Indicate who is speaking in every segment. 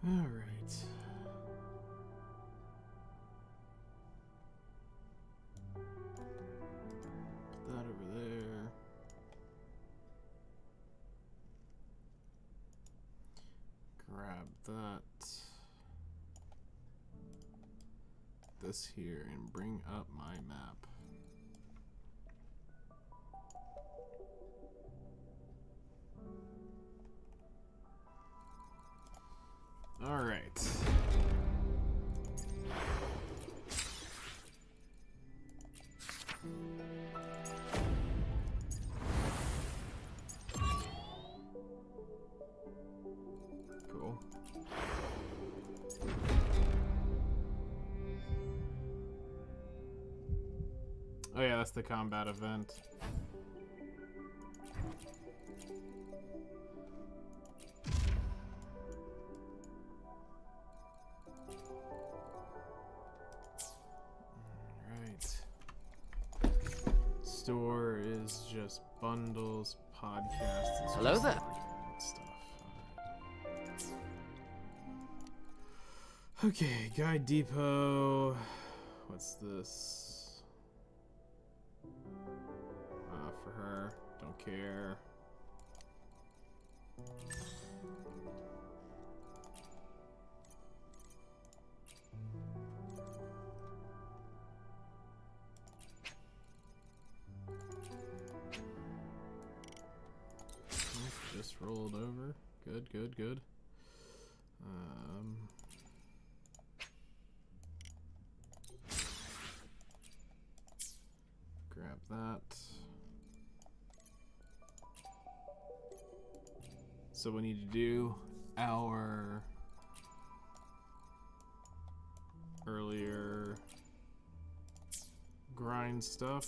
Speaker 1: All right. Put that over there. Grab that. This here and bring up my map. All right. Cool. Oh yeah, that's the combat event. Store is just bundles, podcasts, and
Speaker 2: hello there.
Speaker 1: Stuff. Right. Okay, Guide Depot. What's this? For her. Don't care. Just rolled over. Good, good, good. Grab that. So we need to do our earlier grind stuff.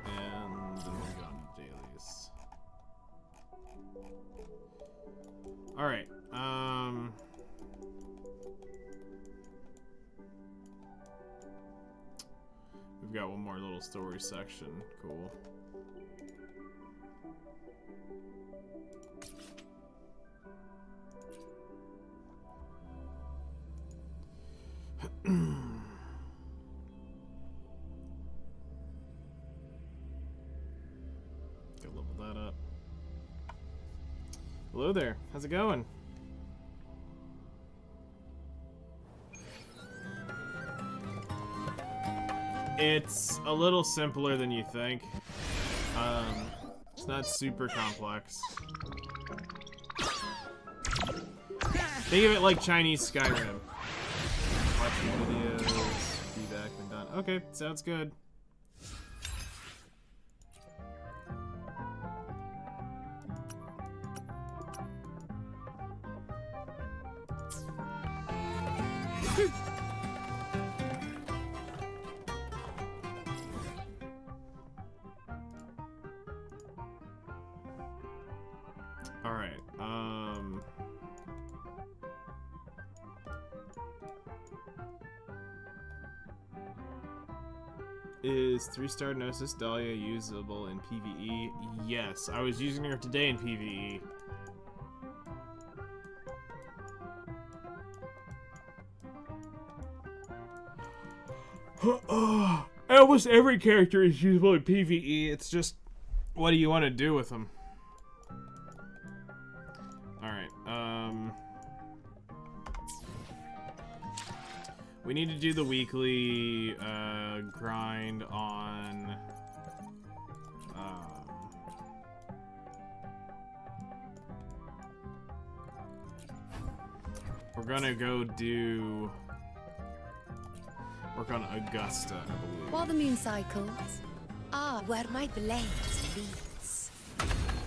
Speaker 1: And then we're going to dailies. Alright, we've got one more little story section. Cool. Gotta level that up. Hello there. How's it going? It's a little simpler than you think. It's not super complex. Think of it like Chinese Skyrim. Watching videos, feedback, and done. Okay, sounds good. Alright, is 3-star Gnosis Dahlia usable in PvE? Yes, I was using her today in PvE. Almost every character is usable in PvE, it's just, what do you want to do with them? Alright, we need to do the weekly, grind on, we're gonna go do work on Augusta, I believe.
Speaker 3: While the moon cycles, where my blade leads,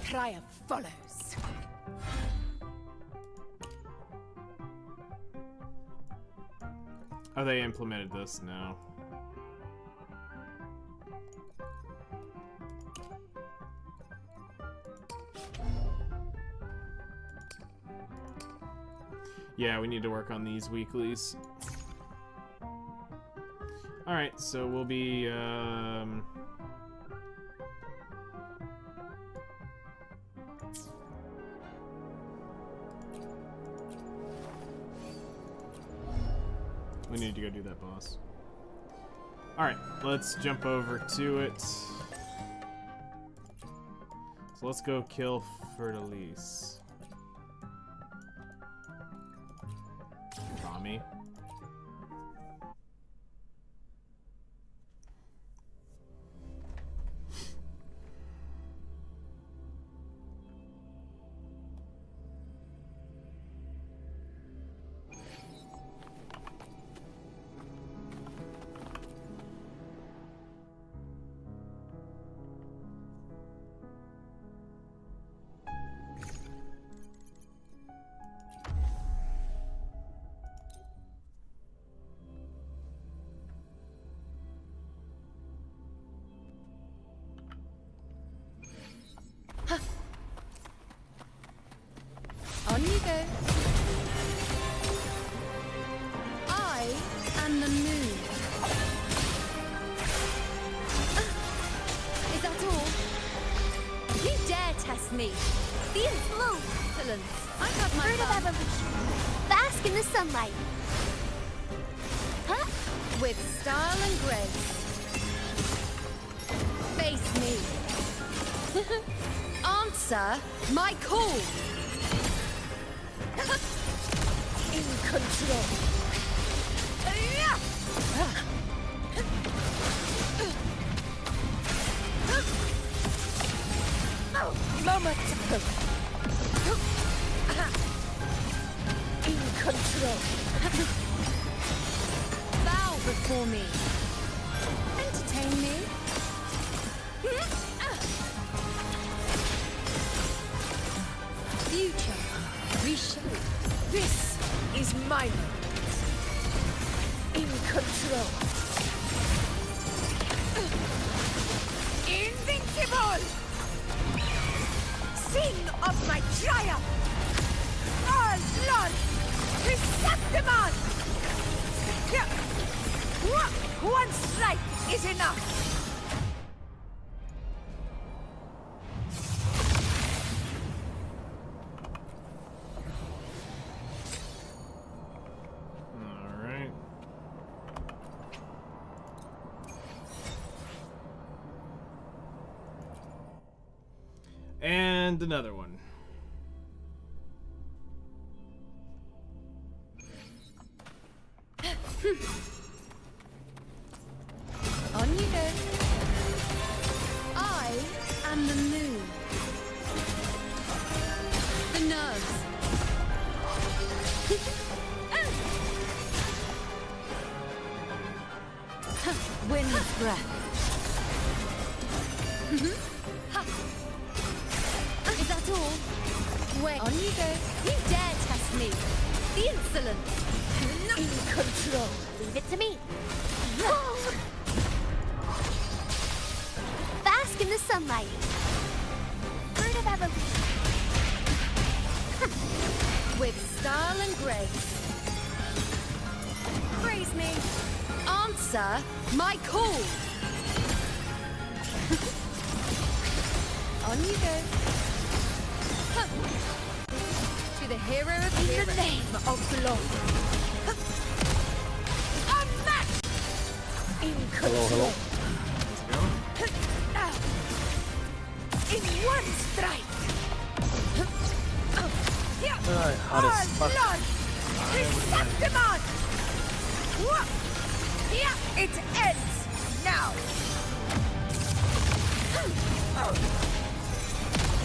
Speaker 3: triumph follows.
Speaker 1: Oh, they implemented this now. Yeah, we need to work on these weeklies. Alright, so we'll be, We need to go do that boss. Alright, let's jump over to it. So let's go kill Fertilise. Tommy.
Speaker 3: On you go. I am the moon. Is that all? You dare test me? The insolence. I have my
Speaker 2: Bird of
Speaker 3: fun.
Speaker 2: evolution. Bask in the sunlight. Huh?
Speaker 3: With style and grace. Face me. Answer my call. In control. Moment. In control. Bow before me. Entertain me. Future. Reshape. This is my moment. In control. Invincible! Sing of my triumph! All blood! Receptimon! One strike is enough!
Speaker 1: Alright. And another one.
Speaker 3: On you go. I am the moon. The nerves. Wind's breath. Is that all? Wait. On you go. You dare test me. The insolence. In control.
Speaker 2: Leave it to me. Bask in the sunlight. Bird of evolution.
Speaker 3: With style and grace. Praise me. Answer my call. On you go. To the hero of heroes. In the name of glory. Unmatched. In control. In one strike.
Speaker 4: Hot as fuck.
Speaker 3: Receptimon! It ends now.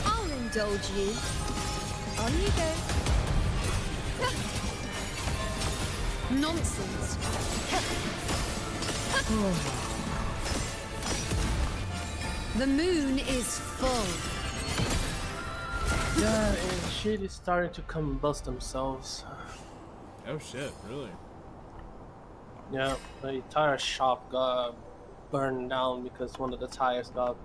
Speaker 3: I'll indulge you. On you go. Nonsense. The moon is full.
Speaker 4: Yeah, and shit is starting to combust themselves.
Speaker 1: Oh shit, really?
Speaker 4: Yeah, the entire shop got burned down because one of the tires got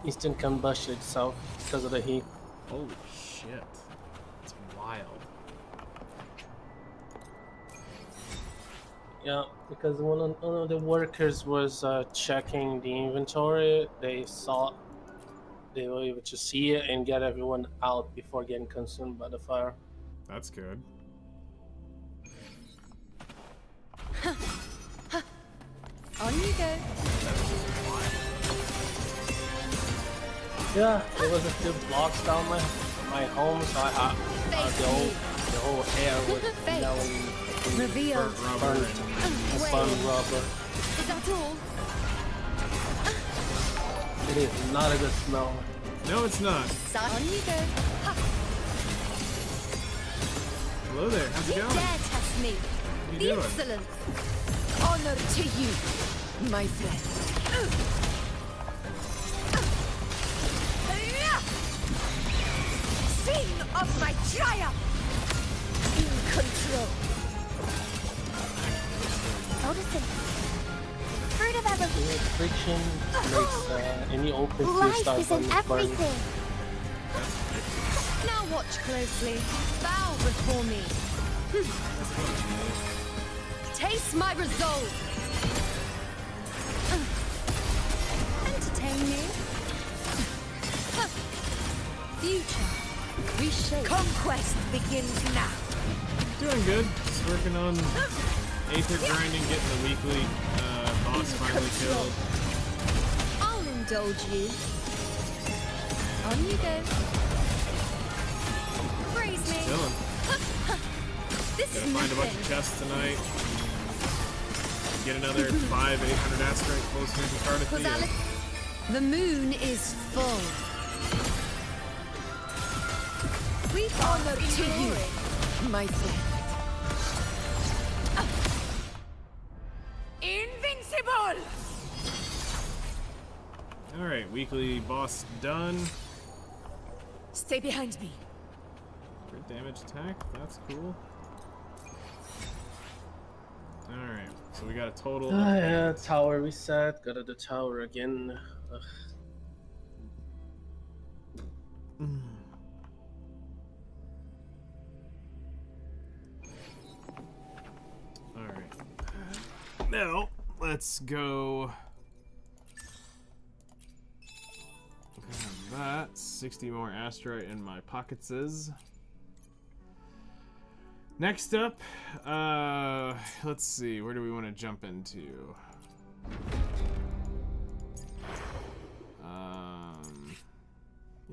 Speaker 4: instant combustion itself because of the heat.
Speaker 1: Holy shit. It's wild.
Speaker 4: Yeah, because one of the workers was checking the inventory. They were able to see it and get everyone out before getting consumed by the fire.
Speaker 1: That's good.
Speaker 3: On you go.
Speaker 4: Yeah, there was a few blocks down my home, so I had the whole air was smelling
Speaker 3: Reveal.
Speaker 1: Rubber and
Speaker 4: burnt rubber.
Speaker 3: Is that all?
Speaker 4: It is not a good smell.
Speaker 1: no, it's not.
Speaker 3: On you go.
Speaker 1: Hello there. How's it
Speaker 3: You
Speaker 1: going?
Speaker 3: dare test me.
Speaker 1: What are you
Speaker 3: The
Speaker 1: doing?
Speaker 3: insolence. Honor to you, my friend. Sing of my triumph. In control.
Speaker 2: Noticing. Fruit of evolution.
Speaker 4: The friction makes any open field
Speaker 2: Life
Speaker 4: start
Speaker 2: is in
Speaker 4: burning.
Speaker 2: everything.
Speaker 3: Now watch closely. Bow before me. Taste my resolve. Entertain me. Future. Reshape. Conquest begins now.
Speaker 1: Doing good. Just working on Aether grinding, getting the weekly boss finally killed.
Speaker 3: I'll indulge you. On you go. Praise me.
Speaker 1: Chilling.
Speaker 3: This
Speaker 1: Gotta
Speaker 3: is
Speaker 1: find a bunch of
Speaker 3: nothing.
Speaker 1: chests tonight. Get another 800 Astrite closer to Cartethyia.
Speaker 3: The moon is full. We honor to you, my friend. Invincible!
Speaker 1: Alright, weekly boss done.
Speaker 3: Stay behind me.
Speaker 1: Crit damage attack, that's cool. Alright, so we got a total of
Speaker 4: Yeah, tower reset. Gotta do tower again. Ugh.
Speaker 1: Alright. Now, let's go. Grab that. 60 more Astrite in my pockets. Next up, let's see, where do we want to jump into?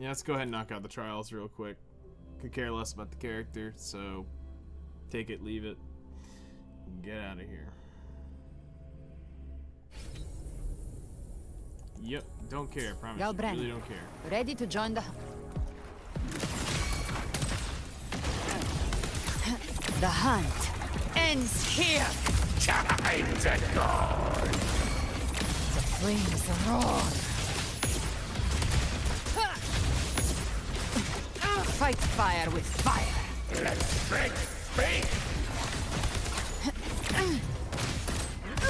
Speaker 1: Yeah, let's go ahead and knock out the trials real quick. Could care less about the character, so take it, leave it, get out of here. Yep, don't care, promise you,
Speaker 5: Galbran.
Speaker 1: really don't care.
Speaker 5: Ready to join the... The hunt ends here!
Speaker 6: Time to go!
Speaker 5: The flames roar! Fight fire with fire!
Speaker 6: Let's break speak!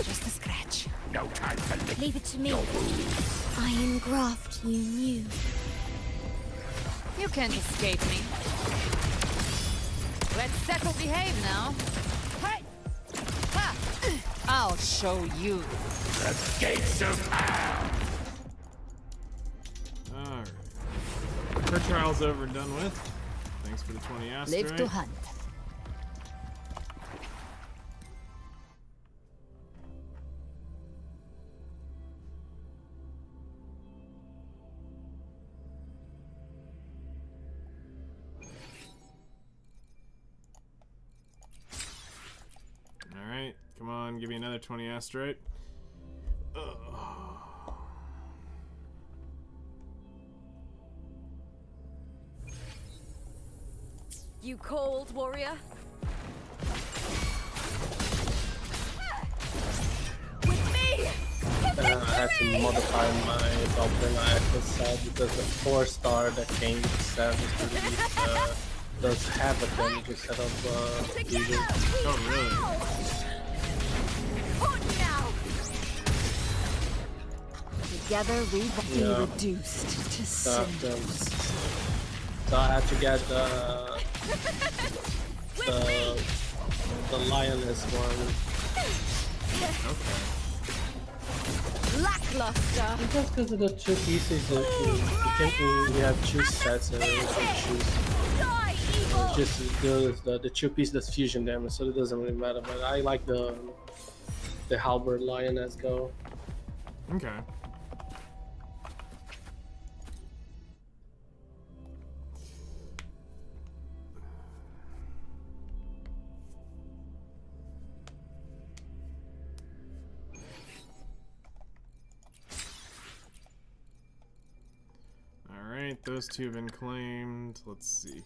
Speaker 5: Just a scratch.
Speaker 6: No time to lick
Speaker 2: Leave it to me.
Speaker 6: your wounds.
Speaker 2: I engraft you new.
Speaker 5: You can't escape me. Let's settle behave now. Hey! Ha! I'll show you.
Speaker 6: The gates of hell!
Speaker 1: Alright. Her trial's over and done with. Thanks for the 20 Astrite.
Speaker 5: Live to hunt.
Speaker 1: Alright, come on, give me another 20 Astrite.
Speaker 3: You cold, warrior? With me!
Speaker 4: I had to modify my Goblin Echo set because the 4-star that came with the set was really, does havoc damage instead of fusion.
Speaker 1: Oh, really?
Speaker 3: On now!
Speaker 5: Together we will be
Speaker 4: Yeah.
Speaker 5: reduced to
Speaker 4: So,
Speaker 5: cinders.
Speaker 4: so I had to get the lioness one.
Speaker 1: Okay.
Speaker 3: Lackluster!
Speaker 4: Just because of the two pieces, you have two sets and you can choose.
Speaker 3: Die, evil!
Speaker 4: Just as good as the two pieces that's fusion damage, so it doesn't really matter. But I like the the halberd lioness go.
Speaker 1: Okay. Alright, those two have been claimed. Let's see here.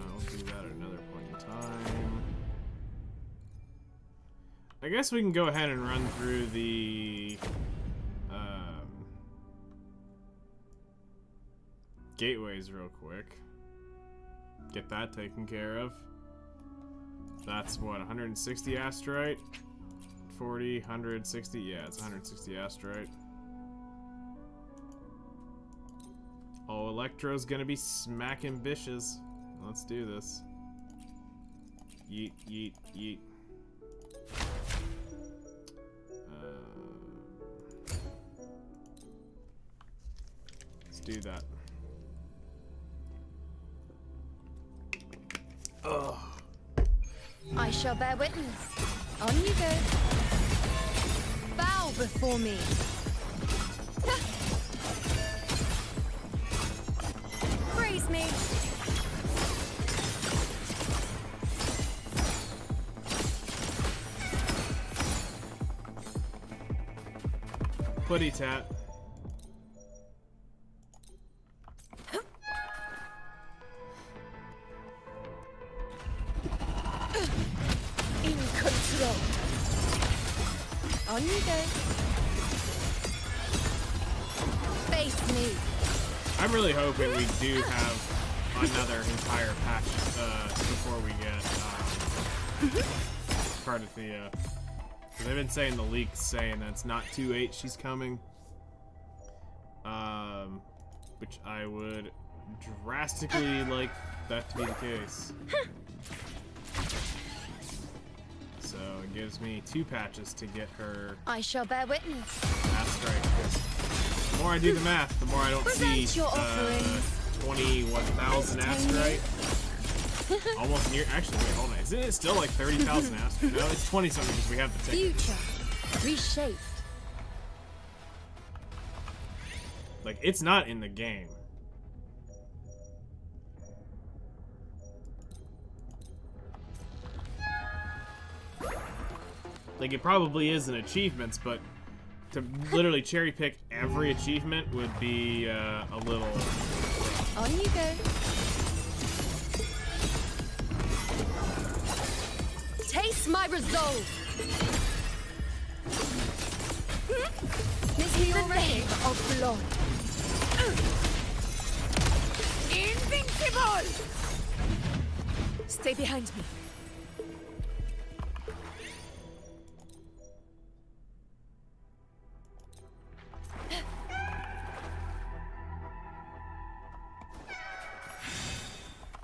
Speaker 1: We'll do that at another point in time. I guess we can go ahead and run through the gateways real quick. Get that taken care of. That's what, 160 Astrite? 40, 160? Yeah, it's 160 Astrite. Oh, Electro's gonna be smacking bishes. Let's do this. Yeet, yeet, yeet. Let's do that. Ugh.
Speaker 3: I shall bear witness. On you go. Bow before me. Praise me.
Speaker 1: Putty tat.
Speaker 3: In control. On you go. Face me.
Speaker 1: I'm really hoping we do have another entire patch before we get Cartethyia. They've been saying the leaks saying that it's not 2.8 she's coming. Which I would drastically like that to be the case. So it gives me 2 patches to get her
Speaker 3: I shall bear witness.
Speaker 1: Astrite. The more I do the math, the more I don't
Speaker 3: Present
Speaker 1: see
Speaker 3: your offerings.
Speaker 1: 21,000 Astrite. Almost near. Actually, wait, hold on. Isn't it still like 30,000 Astrite? No, it's 20 something because we have the ticket.
Speaker 3: Future. Reshaped.
Speaker 1: Like, it's not in the game. Like, it probably is in achievements, but to literally cherry pick every achievement would be a little...
Speaker 3: On you go. Taste my resolve. This is the name of blood. Invincible! Stay behind me.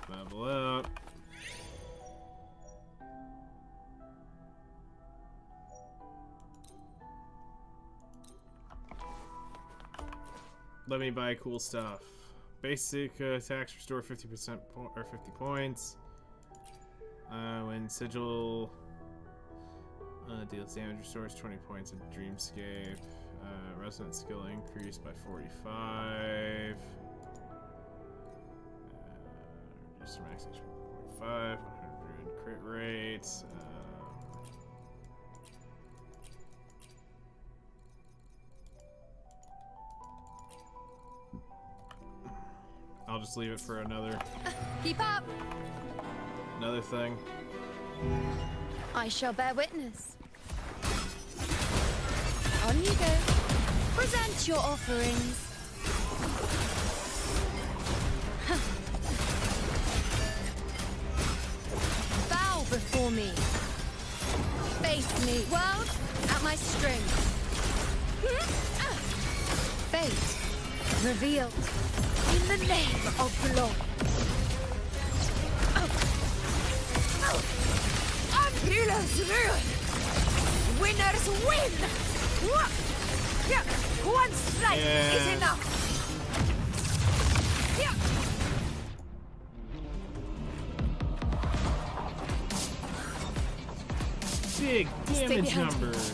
Speaker 1: Level up. Let me buy cool stuff. Basic attacks restore 50% or 50 points. When sigil deals damage, restores 20 points of Dreamscape. Resonant skill increased by 45. Reduce max HP 45. 100 crit rate. I'll just leave it for another
Speaker 3: Keep up.
Speaker 1: thing.
Speaker 3: I shall bear witness. On you go. Present your offerings. Bow before me. Face me. World at my strength. Fate revealed in the name of blood. Healers rule! Winners win! One strike is enough!
Speaker 1: big damage
Speaker 3: behind me.
Speaker 1: numbers.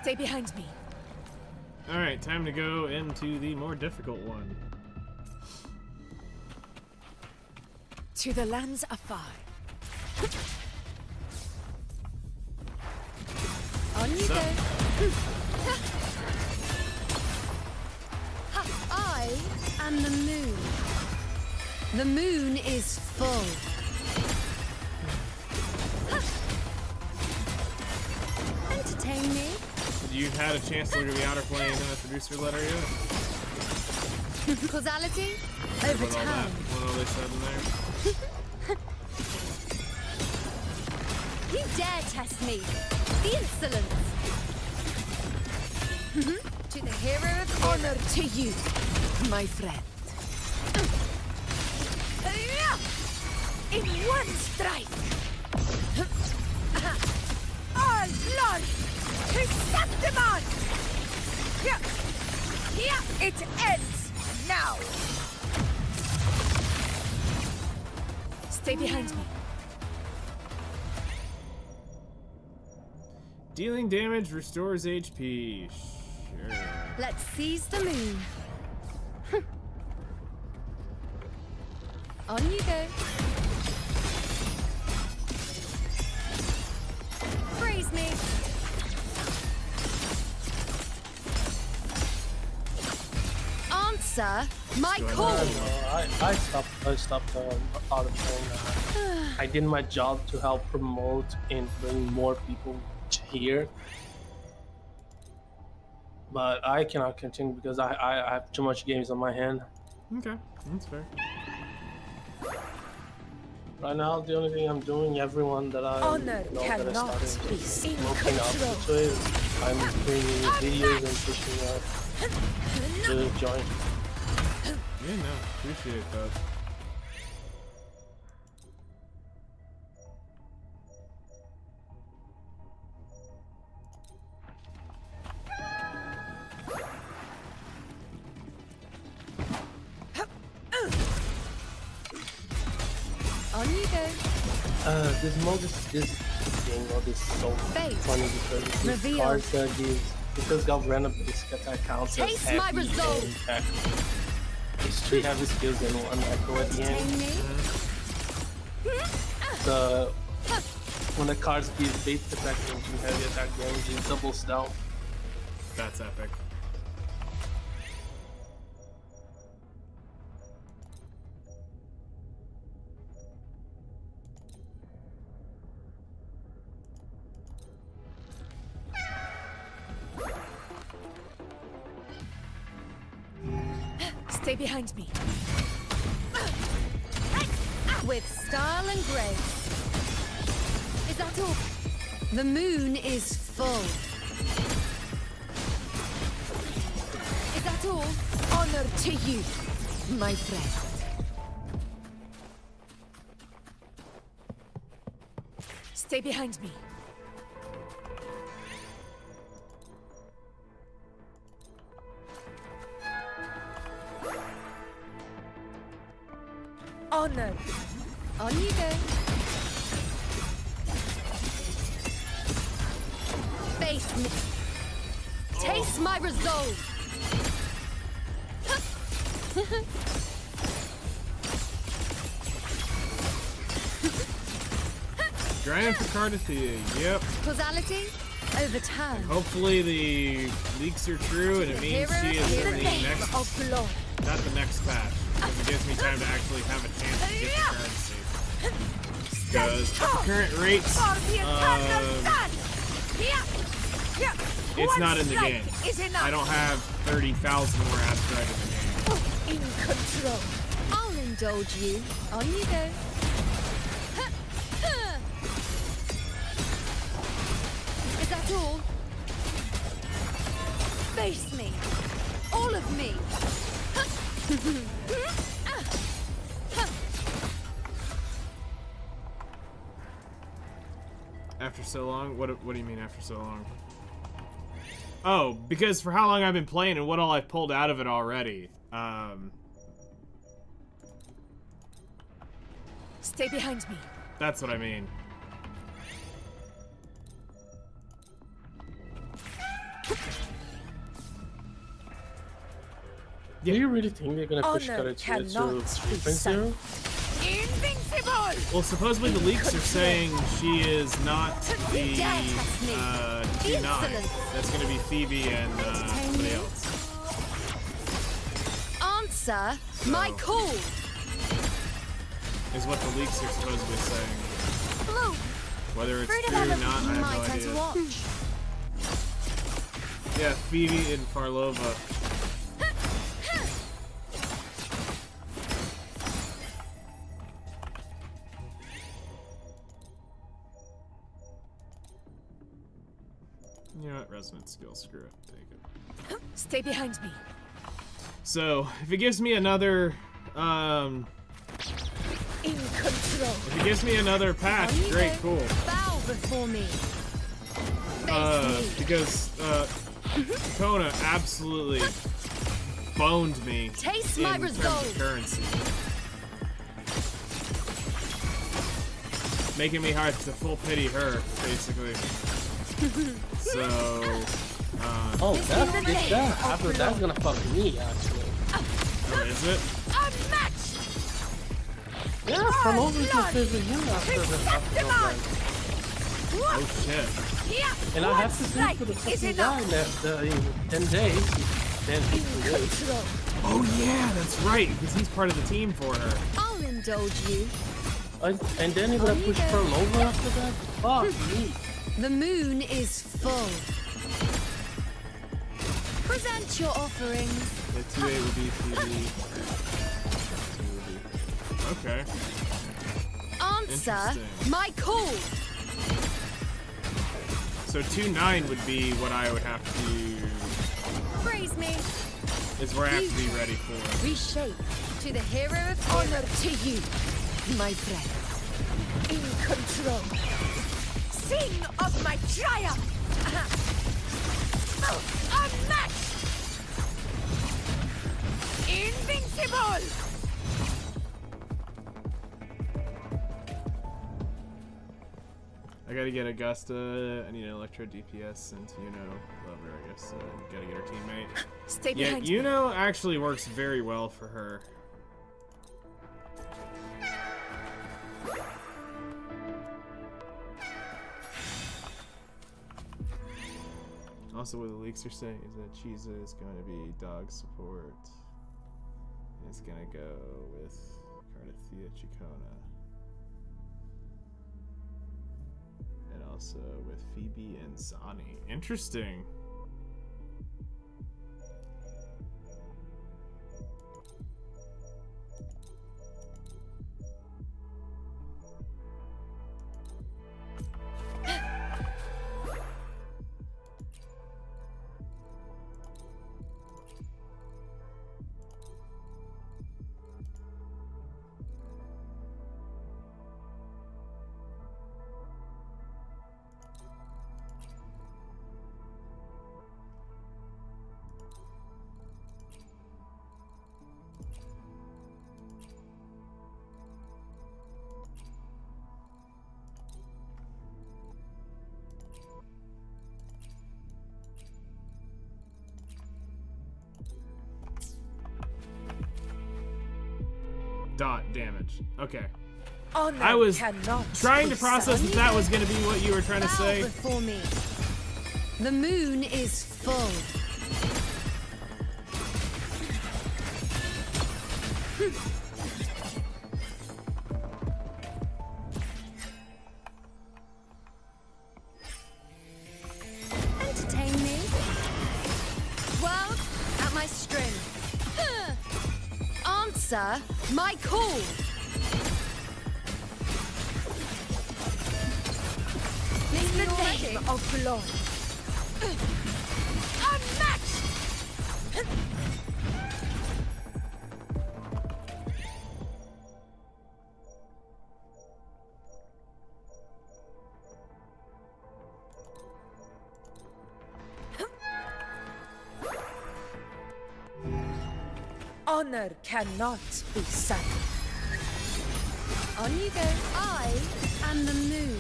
Speaker 3: Stay behind me.
Speaker 1: Alright, time to go into the more difficult one.
Speaker 3: To the lands afar. On you
Speaker 1: So-
Speaker 3: go. I am the moon. The moon is full. Entertain me.
Speaker 1: You've had a chance to look at the outer plane producer letter yet?
Speaker 3: Causality over
Speaker 1: What all that?
Speaker 3: time.
Speaker 1: What all they said in there?
Speaker 3: You dare test me. The insolence. To the hero of honor to you, my friend. In one strike. All glory to Septimon! Here it ends now. Stay behind me.
Speaker 1: Dealing damage restores HP. Sure.
Speaker 3: Let's seize the moon. On you go. Praise me. Answer my call.
Speaker 4: I stopped out of playing. I did my job to help promote and bring more people here. But I cannot continue because I have too much games on my hand.
Speaker 1: Okay, that's fair.
Speaker 4: Right now, the only thing I'm doing, everyone that I
Speaker 3: Honor
Speaker 4: know that I
Speaker 3: cannot
Speaker 4: started
Speaker 3: be seen.
Speaker 4: looking up to it, I'm bringing videos and pushing out to join.
Speaker 1: Yeah, no, appreciate that.
Speaker 3: On you go.
Speaker 4: This game mode is so
Speaker 3: Fate.
Speaker 4: funny because these
Speaker 3: Reveal.
Speaker 4: cards that gives, because got random basic attack counts as
Speaker 3: Taste my
Speaker 4: heavy
Speaker 3: resolve.
Speaker 4: and echo. It's 3 heavy skills and 1 echo at the
Speaker 3: Entertain
Speaker 4: end.
Speaker 3: me.
Speaker 4: When the cards give basic attack and 2 heavy attack damage, it doubles down.
Speaker 1: That's epic.
Speaker 3: Stay behind me. With style and grace. Is that all? The moon is full. Is that all? Honor to you, my friend. Stay behind me. Honor. On you go. Face me. Taste my resolve.
Speaker 1: Grinding for Cartethyia, yep.
Speaker 3: Causality over time.
Speaker 1: Hopefully the leaks are true and it means she is in the next,
Speaker 3: of blood.
Speaker 1: not the next patch. Because it gives me time to actually have a chance to get the cards safe. Because at the current rates, it's not in the game. I don't have 30,000 more Astrite in the game.
Speaker 3: In control. I'll indulge you. On you go. Is that all? Face me. All of me.
Speaker 1: After so long? What do you mean after so long? Oh, because for how long I've been playing and what all I've pulled out of it already.
Speaker 3: Stay behind me.
Speaker 1: That's what I mean.
Speaker 4: Do you really think they're gonna push
Speaker 3: Honor
Speaker 4: Cartethyia to
Speaker 3: cannot be
Speaker 4: 3.0?
Speaker 3: Invincible!
Speaker 1: Well, supposedly the leaks are saying she is not the T9. That's gonna be Phoebe and somebody else.
Speaker 3: Answer my call.
Speaker 1: Is what the leaks are supposedly saying.
Speaker 3: Blue.
Speaker 1: Whether it's
Speaker 3: Fruit of
Speaker 1: true or
Speaker 3: heaven.
Speaker 1: not, I
Speaker 3: You
Speaker 1: have
Speaker 3: might
Speaker 1: no
Speaker 3: want to
Speaker 1: idea.
Speaker 3: watch.
Speaker 1: Yeah, Phoebe and Farlova. You know what? Resonant skill. Screw it. Take it.
Speaker 3: Stay behind me.
Speaker 1: So, if it gives me another,
Speaker 3: In control.
Speaker 1: if it gives me another patch,
Speaker 3: On you
Speaker 1: great,
Speaker 3: go.
Speaker 1: cool.
Speaker 3: Bow before me. Face me.
Speaker 1: Because, Kona absolutely boned me
Speaker 3: Taste
Speaker 1: in
Speaker 3: my
Speaker 1: terms
Speaker 3: resolve.
Speaker 1: of currency. Making me hard to full pity her, basically. So,
Speaker 4: Oh,
Speaker 3: This
Speaker 4: that's
Speaker 3: is the
Speaker 4: big
Speaker 3: day
Speaker 4: that.
Speaker 3: of
Speaker 4: That's gonna fuck me, actually.
Speaker 1: oh, is it?
Speaker 3: Unmatched.
Speaker 4: Yeah, from over to favor him after the run.
Speaker 1: Oh shit.
Speaker 3: Yeah.
Speaker 4: And I have to do for the fucking guy left in 10 days. 10
Speaker 3: In
Speaker 4: days.
Speaker 3: control.
Speaker 1: Oh yeah, that's right, because he's part of the team for her.
Speaker 3: I'll indulge you.
Speaker 4: And then you're gonna push
Speaker 3: you go.
Speaker 4: Pearl over after that? Fuck me.
Speaker 3: The moon is full. Present your offerings.
Speaker 1: The 2-8 would be Phoebe. 2 would be... Okay.
Speaker 3: Answer
Speaker 1: Interesting.
Speaker 3: my call.
Speaker 1: So 2-9 would be what I would have to...
Speaker 3: Praise me.
Speaker 1: is where I have to be ready for.
Speaker 3: Reshape to the hero of honor to you, my friend. In control. Sing of my triumph. Unmatched. Invincible.
Speaker 1: I gotta get Augusta, I need an Electro DPS, and Yuno, love her, I guess. Gotta get her teammate.
Speaker 3: Stay
Speaker 1: Yeah,
Speaker 3: behind me.
Speaker 1: Yuno actually works very well for her. Also, what the leaks are saying is that Chiza is going to be dog support. It's gonna go with Cartethyia Chicona. And also with Phoebe and Zani. Interesting. Dot damage. Okay.
Speaker 3: Honor
Speaker 1: I was
Speaker 3: cannot
Speaker 1: trying to
Speaker 3: be
Speaker 1: process
Speaker 3: sung.
Speaker 1: if that was gonna be what you were trying to
Speaker 3: Bow
Speaker 1: say.
Speaker 3: before me. The moon is full. Entertain me. World at my string. Answer my call. In the name of glory. Unmatched! Honor cannot be sullied. On you go. I am the moon.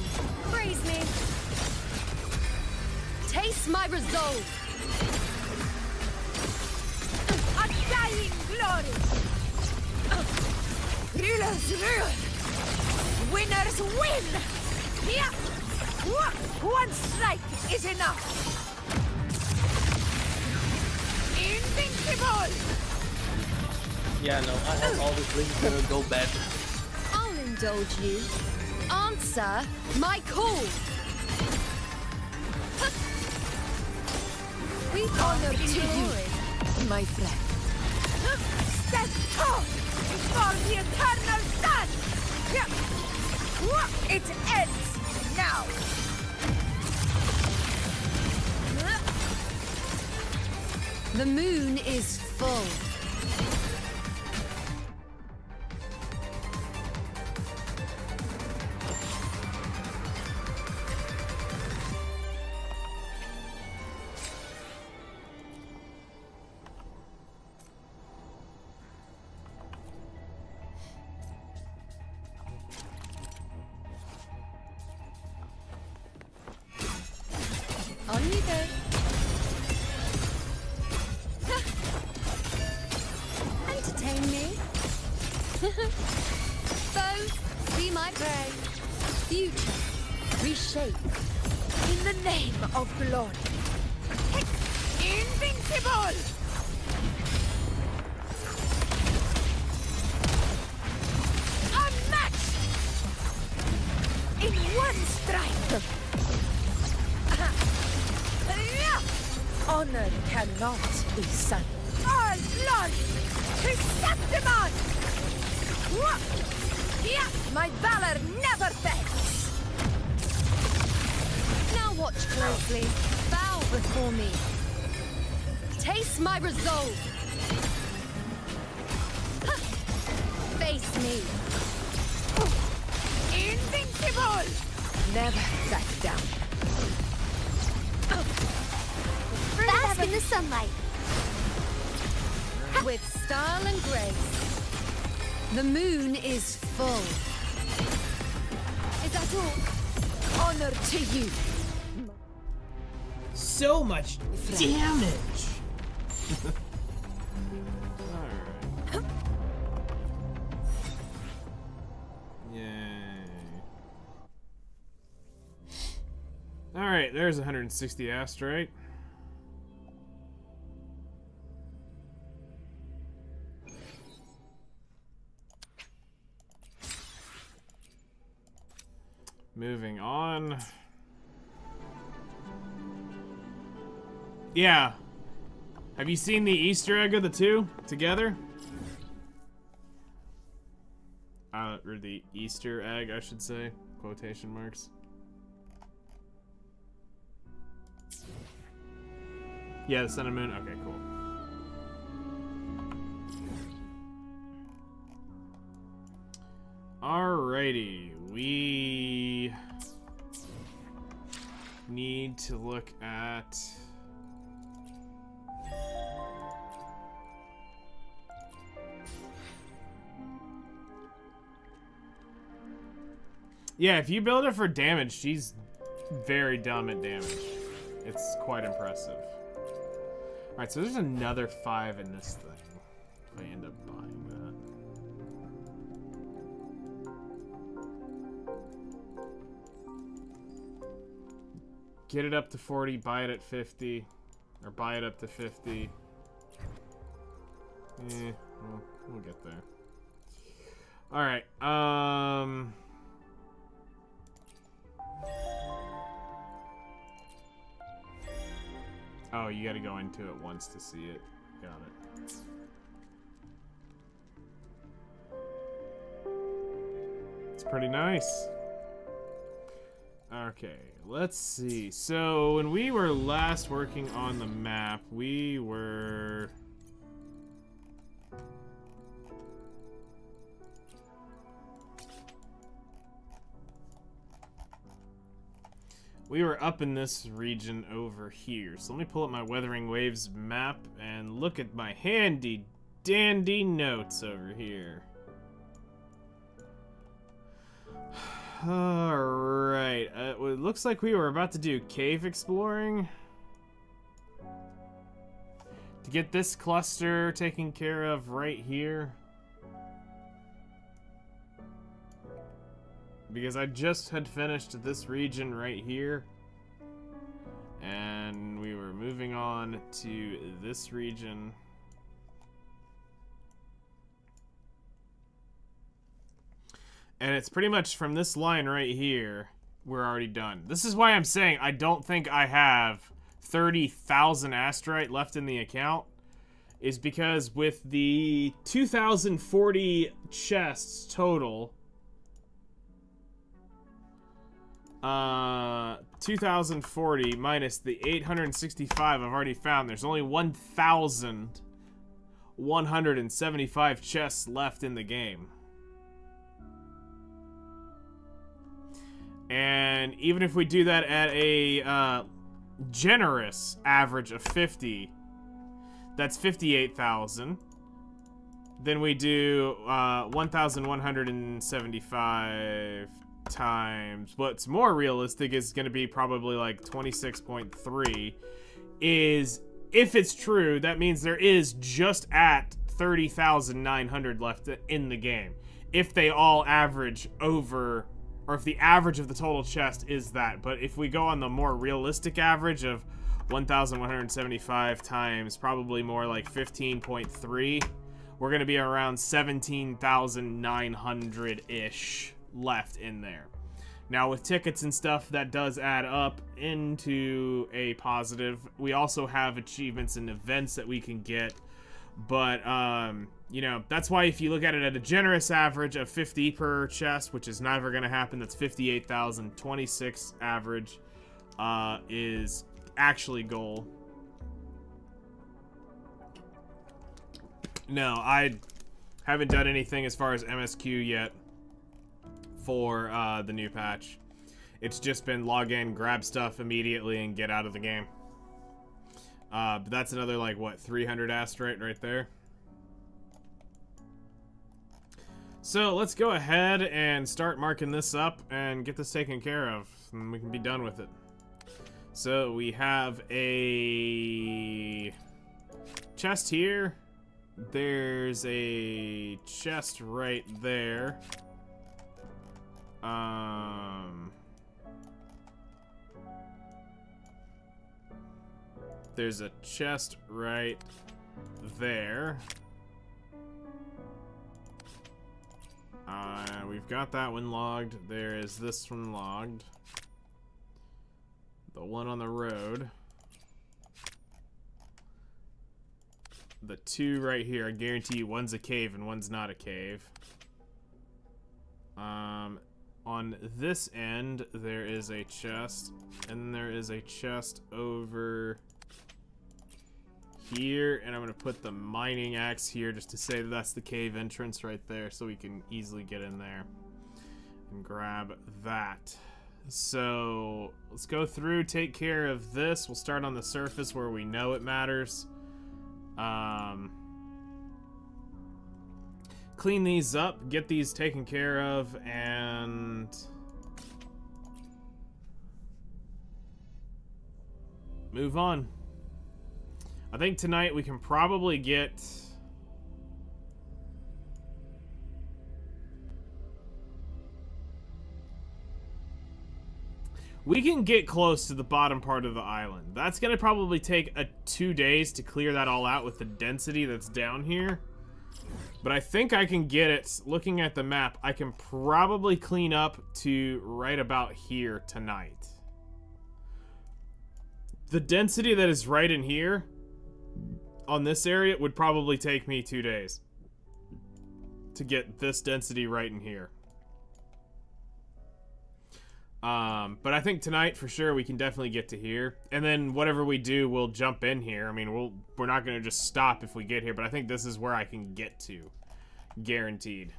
Speaker 3: Praise me. Taste my resolve. Undying glory. Rulers rule. Winners win. Yeah. One strike is enough. Invincible.
Speaker 4: Yeah, no, I have all this links gonna go bad.
Speaker 3: I'll indulge you. Answer my call. We honor to you, my friend. Stand tall before the eternal sun. It ends now. The moon is full. On you go. Entertain me. Foes, be my prey. Future, reshape. In the name of glory. Invincible! Unmatched! In one strike. Honor cannot be sullied. All glory to Septimon! My valor never fails. Now watch closely. Bow before me. Taste my resolve. Face me. Invincible! Never back down.
Speaker 2: Bask in the sunlight.
Speaker 3: With style and grace. The moon is full. Is that all? Honor to you.
Speaker 1: So much damage. Alright. Yay. Alright, there's 160 Astrite. Moving on. Yeah. Have you seen the Easter egg of the two together? Or the Easter egg, I should say. Quotation marks. Yeah, the sun and moon. Okay, cool. Alrighty, we need to look at yeah, if you build it for damage, she's very dumb at damage. It's quite impressive. Alright, so there's another 5 in this thing. If I end up buying that. Get it up to 40, buy it at 50. Or buy it up to 50. Well, we'll get there. Alright, oh, you gotta go into it once to see it. Got it. It's pretty nice. Okay, let's see. So, when we were last working on the map, we were... up in this region over here. So let me pull up my Weathering Waves map and look at my handy dandy notes over here. Alright, it looks like we were about to do cave exploring. To get this cluster taken care of right here. Because I just had finished this region right here. And we were moving on to this region. And it's pretty much from this line right here, we're already done. This is why I'm saying I don't think I have 30,000 Astrite left in the account. Is because with the 2,040 chests total, 2,040 minus the 865 I've already found, there's only 1,175 chests left in the game. And even if we do that at a generous average of 50, that's 58,000. Then we do 1,175 times. What's more realistic is going to be probably like 26.3. Is, if it's true, that means there is just at 30,900 left in the game. If they all average over, or if the average of the total chest is that. But if we go on the more realistic average of 1,175 times probably more like 15.3, we're going to be around 17,900-ish left in there. Now with tickets and stuff, that does add up into a positive. We also have achievements and events that we can get, but you know, that's why if you look at it at a generous average of 50 per chest, which is never going to happen, that's 58,000. 26 average is actually goal. No, I haven't done anything as far as MSQ yet for the new patch. It's just been log in, grab stuff immediately, and get out of the game. But that's another, like, what, 300 Astrite right there. So let's go ahead and start marking this up and get this taken care of, and we can be done with it. So we have a chest here. There's a chest right there. There's a chest right there. We've got that one logged. There is this one logged. The one on the road. The two right here, I guarantee you one's a cave and one's not a cave. On this end, there is a chest, and there is a chest over here, and I'm gonna put the mining axe here just to say that that's the cave entrance right there, so we can easily get in there and grab that. So let's go through, take care of this. We'll start on the surface where we know it matters. Clean these up, get these taken care of, and move on. I think tonight we can probably get close to the bottom part of the island. That's gonna probably take 2 days to clear that all out with the density that's down here. But I think I can get it. Looking at the map, I can probably clean up to right about here tonight. The density that is right in here on this area would probably take me 2 days to get this density right in here. But I think tonight for sure we can definitely get to here, and then whatever we do, we'll jump in here. I mean, we're not gonna just stop if we get here, but I think this is where I can get to, guaranteed,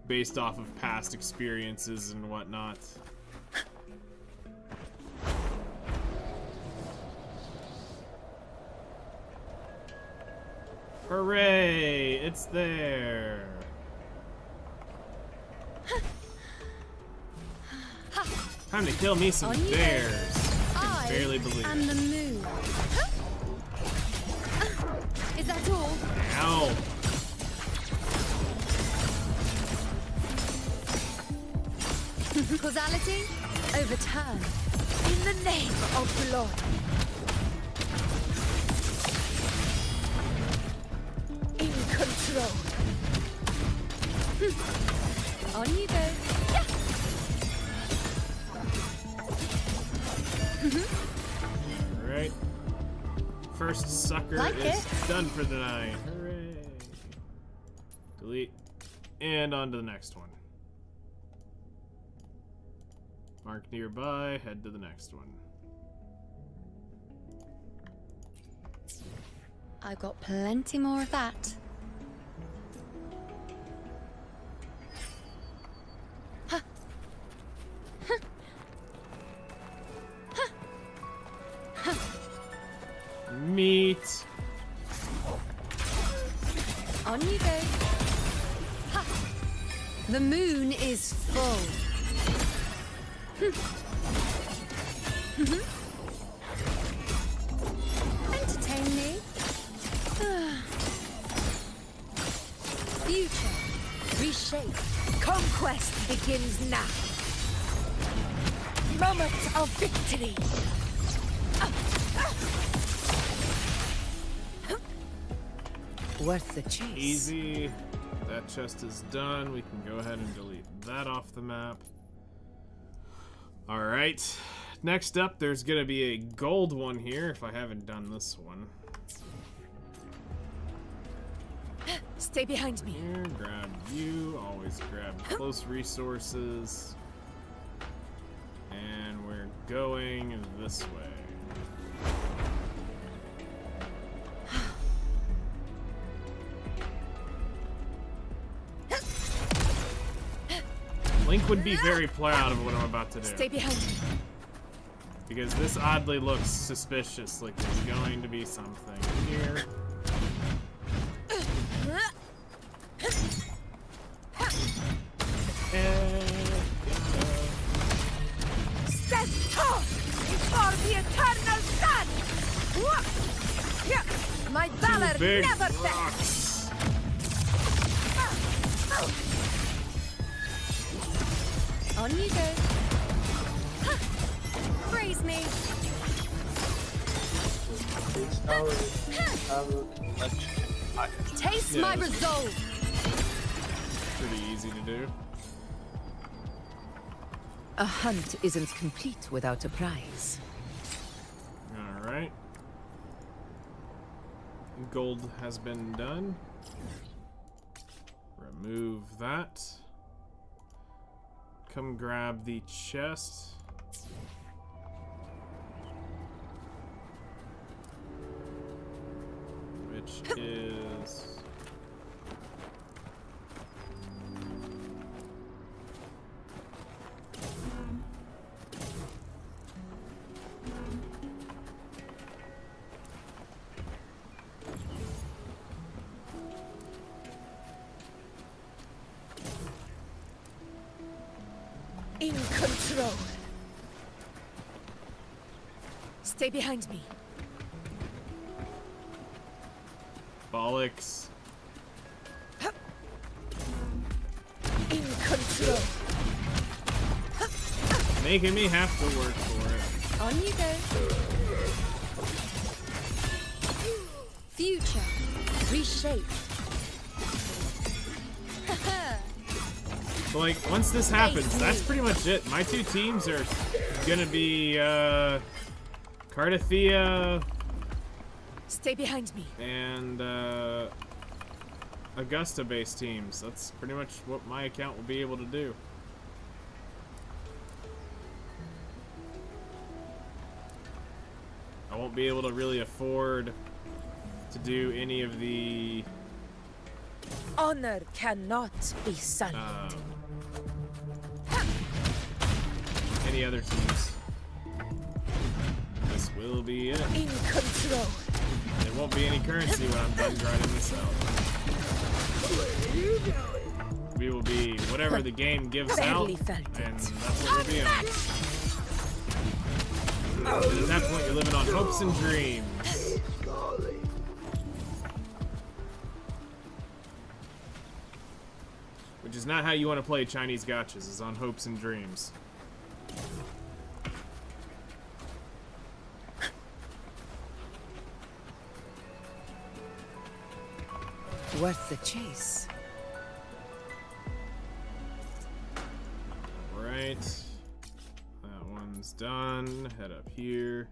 Speaker 1: based off of past experiences and whatnot. Hooray! It's there. Time to kill me some
Speaker 3: On you go.
Speaker 1: bears. I
Speaker 3: I
Speaker 1: can barely believe
Speaker 3: am
Speaker 1: it.
Speaker 3: the moon. Is that all?
Speaker 1: Ow!
Speaker 3: Causality? Overturn. In the name of blood. In control. On you go.
Speaker 1: Alright. First sucker
Speaker 3: Like
Speaker 1: is
Speaker 3: it.
Speaker 1: done for the night. Hooray. Delete. And on to the next one. Mark nearby, head to the next one.
Speaker 3: I've got plenty more of that.
Speaker 1: Meat.
Speaker 3: On you go. Ha. The moon is full. Entertain me. Future. Reshape. Conquest begins now. Moment of victory. Worth the chase.
Speaker 1: Easy. That chest is done. We can go ahead and delete that off the map. Alright. Next up, there's going to be a gold one here if I haven't done this one.
Speaker 3: Stay behind me.
Speaker 1: Here, grab you. Always grab close resources. And we're going this way. Link would be very proud of what I'm about to do.
Speaker 3: Stay behind me.
Speaker 1: Because this oddly looks suspicious, like there's going to be something here.
Speaker 3: Stand tall before the eternal sun! My valor
Speaker 1: Big
Speaker 3: never fails!
Speaker 1: rocks.
Speaker 3: On you go. Praise me.
Speaker 4: This tower is much higher.
Speaker 3: Taste
Speaker 1: Yeah,
Speaker 3: my
Speaker 1: this-
Speaker 3: resolve.
Speaker 1: Pretty easy to do.
Speaker 7: A hunt isn't complete without a prize.
Speaker 1: Alright. Gold has been done. Remove that. Come grab the chest. Which is...
Speaker 3: In control. Stay behind me.
Speaker 1: Bollocks.
Speaker 3: In control.
Speaker 1: Making me have to work for it.
Speaker 3: On you go. Future. Reshape.
Speaker 1: So, like, once this happens, that's pretty much it. My two teams are gonna be, Cartethyia
Speaker 3: Stay behind me.
Speaker 1: and, Augusta-based teams. That's pretty much what my account will be able to do. I won't be able to really afford to do any of the,
Speaker 3: Honor cannot be sullied.
Speaker 1: any other teams. This will be it.
Speaker 3: In control.
Speaker 1: There won't be any currency when I'm done grinding this out. We will be whatever the game gives out,
Speaker 3: Barely felt it.
Speaker 1: and that's what we'll be on. And at that point, you're living on hopes and dreams. Which is not how you want to play Chinese gachas, is on hopes and dreams.
Speaker 7: Worth the chase.
Speaker 1: Alright. That one's done. Head up here.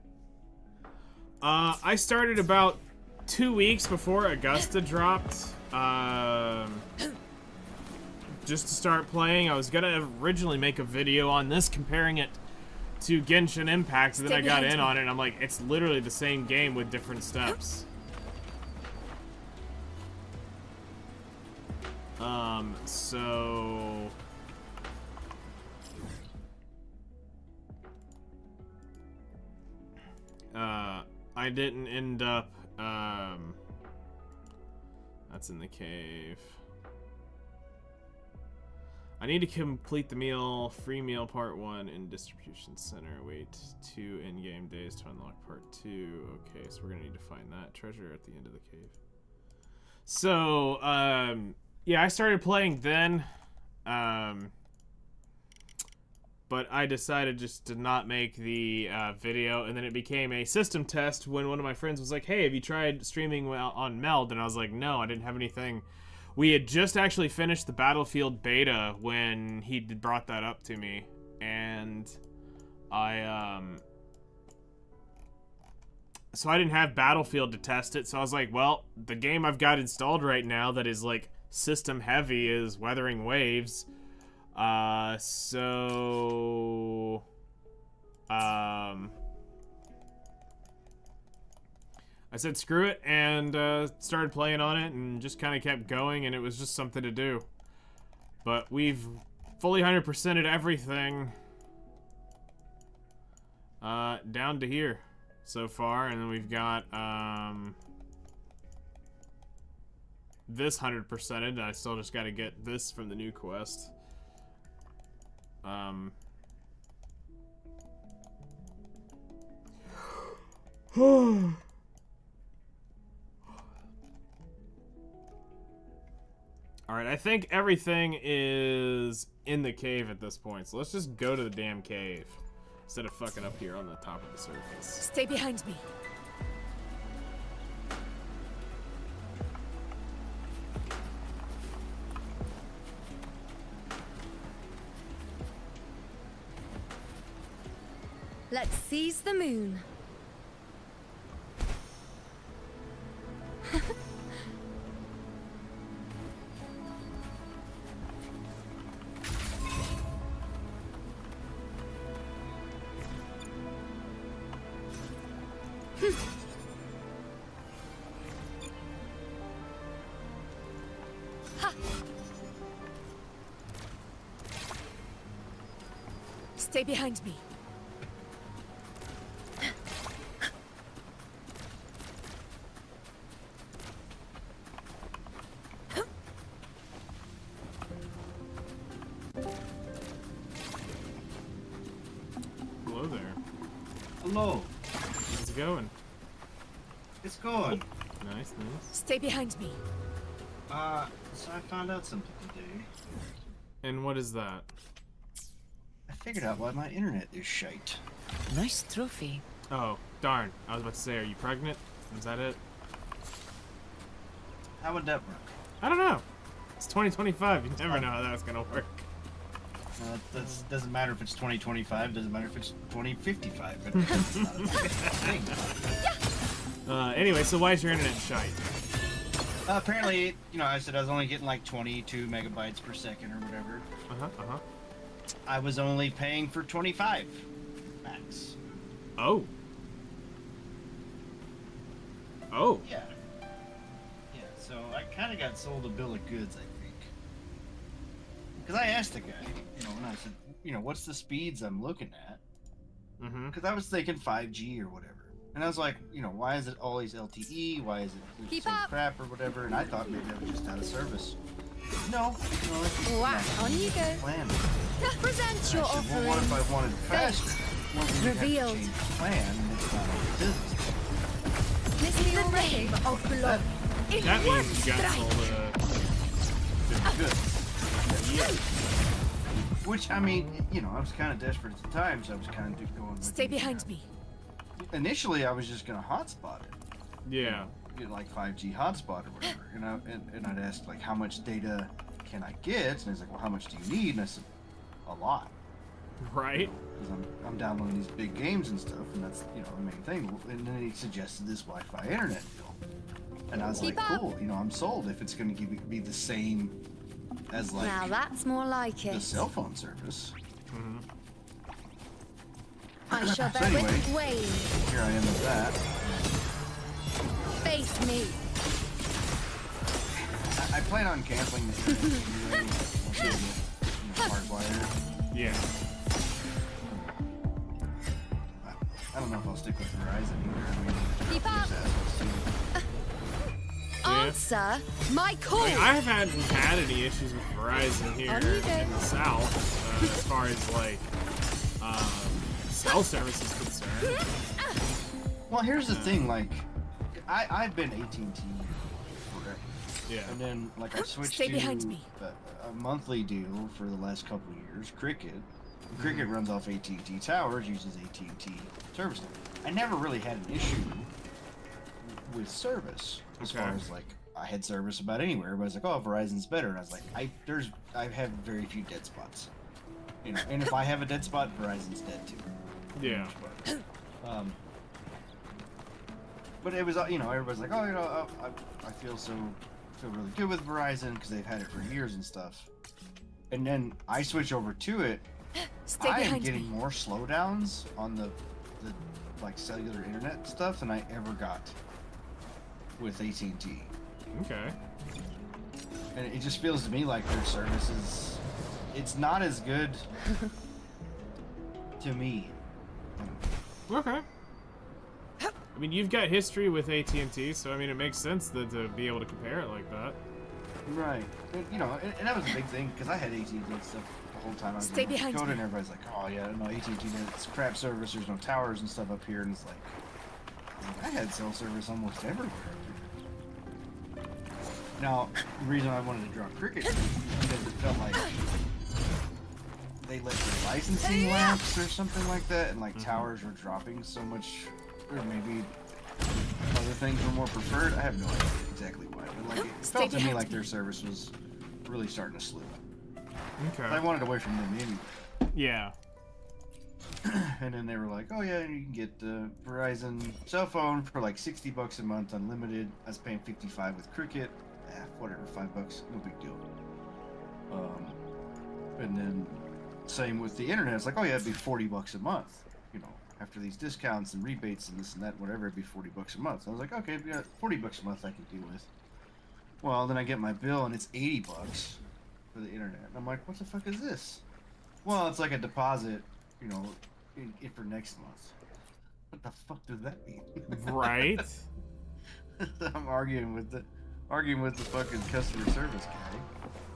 Speaker 1: I started about 2 weeks before Augusta dropped. Just to start playing. I was gonna originally make a video on this comparing it to Genshin Impact, and then I got in on it and I'm like, it's literally the same game with different steps. So I didn't end up that's in the cave. I need to complete the free meal part 1 in distribution center. Wait 2 in-game days to unlock part 2. Okay, so we're gonna need to find that treasure at the end of the cave. So, yeah, I started playing then, but I decided just to not make the video, and then it became a system test when one of my friends was like, hey, have you tried streaming on Meld? And I was like, no, I didn't have anything. We had just actually finished the Battlefield beta when he brought that up to me, and so I didn't have Battlefield to test it, so I was like, well, the game I've got installed right now that is like system heavy is Wuthering Waves. I said screw it and started playing on it and just kind of kept going, and it was just something to do. But we've fully 100%ed everything down to here so far, and then we've got this 100%ed, and I still just got to get this from the new quest. Alright, I think everything is in the cave at this point, so let's just go to the damn cave instead of fucking up here on the top of the surface.
Speaker 3: Stay behind me. Let's seize the moon. Stay behind me.
Speaker 1: Hello there.
Speaker 8: Hello.
Speaker 1: How's it going?
Speaker 8: It's going.
Speaker 1: Nice, nice.
Speaker 3: Stay behind me.
Speaker 8: So I found out something today.
Speaker 1: And what is that?
Speaker 8: I figured out why my internet is shite.
Speaker 7: Nice trophy.
Speaker 1: Oh, darn. I was about to say, are you pregnant? Is that it?
Speaker 8: How would that work?
Speaker 1: I don't know. It's 2025. You never know how that's gonna work.
Speaker 8: That doesn't matter if it's 2025. Doesn't matter if it's 2055. But that's not a thing.
Speaker 1: Anyway, so why is your internet shite?
Speaker 8: Apparently, you know, I said I was only getting like 22 megabytes per second or whatever. I was only paying for 25 max.
Speaker 1: Oh. Oh.
Speaker 8: Yeah. Yeah, so I kind of got sold a bill of goods, I think. Because I asked the guy, you know, and I said, you know, what's the speeds I'm looking at?
Speaker 1: Mm-hmm.
Speaker 8: Because I was thinking 5G or whatever. And I was like, you know, why is it always LTE? Why is it
Speaker 3: Keep
Speaker 8: so
Speaker 3: up.
Speaker 8: crap or whatever? And I thought maybe I was just out of service. No, it's just
Speaker 3: Wow,
Speaker 8: not
Speaker 3: on you go.
Speaker 8: plan.
Speaker 3: Present
Speaker 8: And
Speaker 3: your
Speaker 8: I said,
Speaker 3: offering.
Speaker 8: well, what if I wanted faster? Well, then you'd have to
Speaker 3: Revealed.
Speaker 8: change the plan, and it's not a business.
Speaker 3: In the name of blood. In
Speaker 1: That
Speaker 3: one
Speaker 1: means you got
Speaker 3: strike.
Speaker 1: all the.
Speaker 8: Good. Yeah. Which, I mean, you know, I was kind of desperate at the time, so I was kind of going with
Speaker 3: Stay
Speaker 8: the,
Speaker 3: behind me.
Speaker 8: Initially, I was just going to hotspot it.
Speaker 1: Yeah.
Speaker 8: Get like 5G hotspot or whatever, you know, and I'd ask like, how much data can I get? And he's like, well, how much do you need? And I said, a lot,
Speaker 1: Right.
Speaker 8: because I'm downloading these big games and stuff, and that's, you know, the main thing. And then he suggested this Wi-Fi internet deal, and I was
Speaker 3: Keep
Speaker 8: like,
Speaker 3: up.
Speaker 8: cool, you know, I'm sold if it's going to be the same as like
Speaker 3: Now that's more like
Speaker 8: the
Speaker 3: it.
Speaker 8: cell phone service.
Speaker 3: I shall
Speaker 8: So
Speaker 3: bear
Speaker 8: anyway.
Speaker 3: with Wayne.
Speaker 8: Here I am with that.
Speaker 3: Face me.
Speaker 8: I plan on canceling the internet anyway, once I get, you know, hardwired.
Speaker 1: Yeah.
Speaker 8: I don't know if I'll stick with Verizon either. I mean,
Speaker 3: Keep up.
Speaker 8: there's assholes too.
Speaker 3: Answer my call.
Speaker 1: I mean, I haven't had any issues with Verizon here
Speaker 3: On you go.
Speaker 1: in the South, as far as like cell service is concerned.
Speaker 8: Well, here's the thing, like, I've been AT&T forever.
Speaker 1: Yeah.
Speaker 8: And then, like, I switched
Speaker 3: Stay
Speaker 8: to
Speaker 3: behind me.
Speaker 8: a monthly deal for the last couple of years, Cricket. And Cricket runs off AT&T towers, uses AT&T service. I never really had an issue with service as far
Speaker 1: Okay.
Speaker 8: as, like, I had service about anywhere. Everybody's like, oh, Verizon's better. And I was like, I have very few dead spots. You know, and if I have a dead spot, Verizon's dead too.
Speaker 1: Yeah.
Speaker 8: But it was, you know, everybody's like, oh, you know, I feel really good with Verizon because they've had it for years and stuff. And then I switch over to it.
Speaker 3: Stay
Speaker 8: I am
Speaker 3: behind
Speaker 8: getting
Speaker 3: me.
Speaker 8: more slowdowns on the like cellular internet stuff than I ever got with AT&T.
Speaker 1: Okay.
Speaker 8: And it just feels to me like their service is, it's not as good to me.
Speaker 1: Okay. I mean, you've got history with AT&T, so I mean, it makes sense to be able to compare it like that.
Speaker 8: Right. And, you know, and that was a big thing because I had AT&T stuff the whole time I was
Speaker 3: Stay
Speaker 8: in North
Speaker 3: behind
Speaker 8: Dakota,
Speaker 3: me.
Speaker 8: and everybody's like, "Oh yeah, no AT&T, it's crap service. There's no towers and stuff up here." And it's like I had cell service almost everywhere. Now, the reason I wanted to drop Cricket is because it felt like they let their licensing lapse or something like that, and like towers were dropping so much, or maybe other things were more preferred. I have no idea exactly why, but like it
Speaker 3: Stay
Speaker 8: felt to me
Speaker 3: behind
Speaker 8: like
Speaker 3: me.
Speaker 8: their service was really starting to slip.
Speaker 1: Okay.
Speaker 8: I wanted away from them anyway.
Speaker 1: Yeah.
Speaker 8: And then they were like, "Oh yeah, you can get the Verizon cell phone for like $60 a month, unlimited." I was paying $55 with Cricket. Whatever, $5, no big deal. And then same with the internet. It's like, "Oh yeah, it'd be $40 a month." You know, after these discounts and rebates and this and that, whatever, it'd be $40 a month. I was like, "Okay, yeah, $40 a month I can deal with." Well, then I get my bill and it's $80 for the internet. And I'm like, "What the fuck is this?" Well, it's like a deposit, you know, for next month. What the fuck does that mean?
Speaker 1: Right.
Speaker 8: I'm arguing with the fucking customer service guy.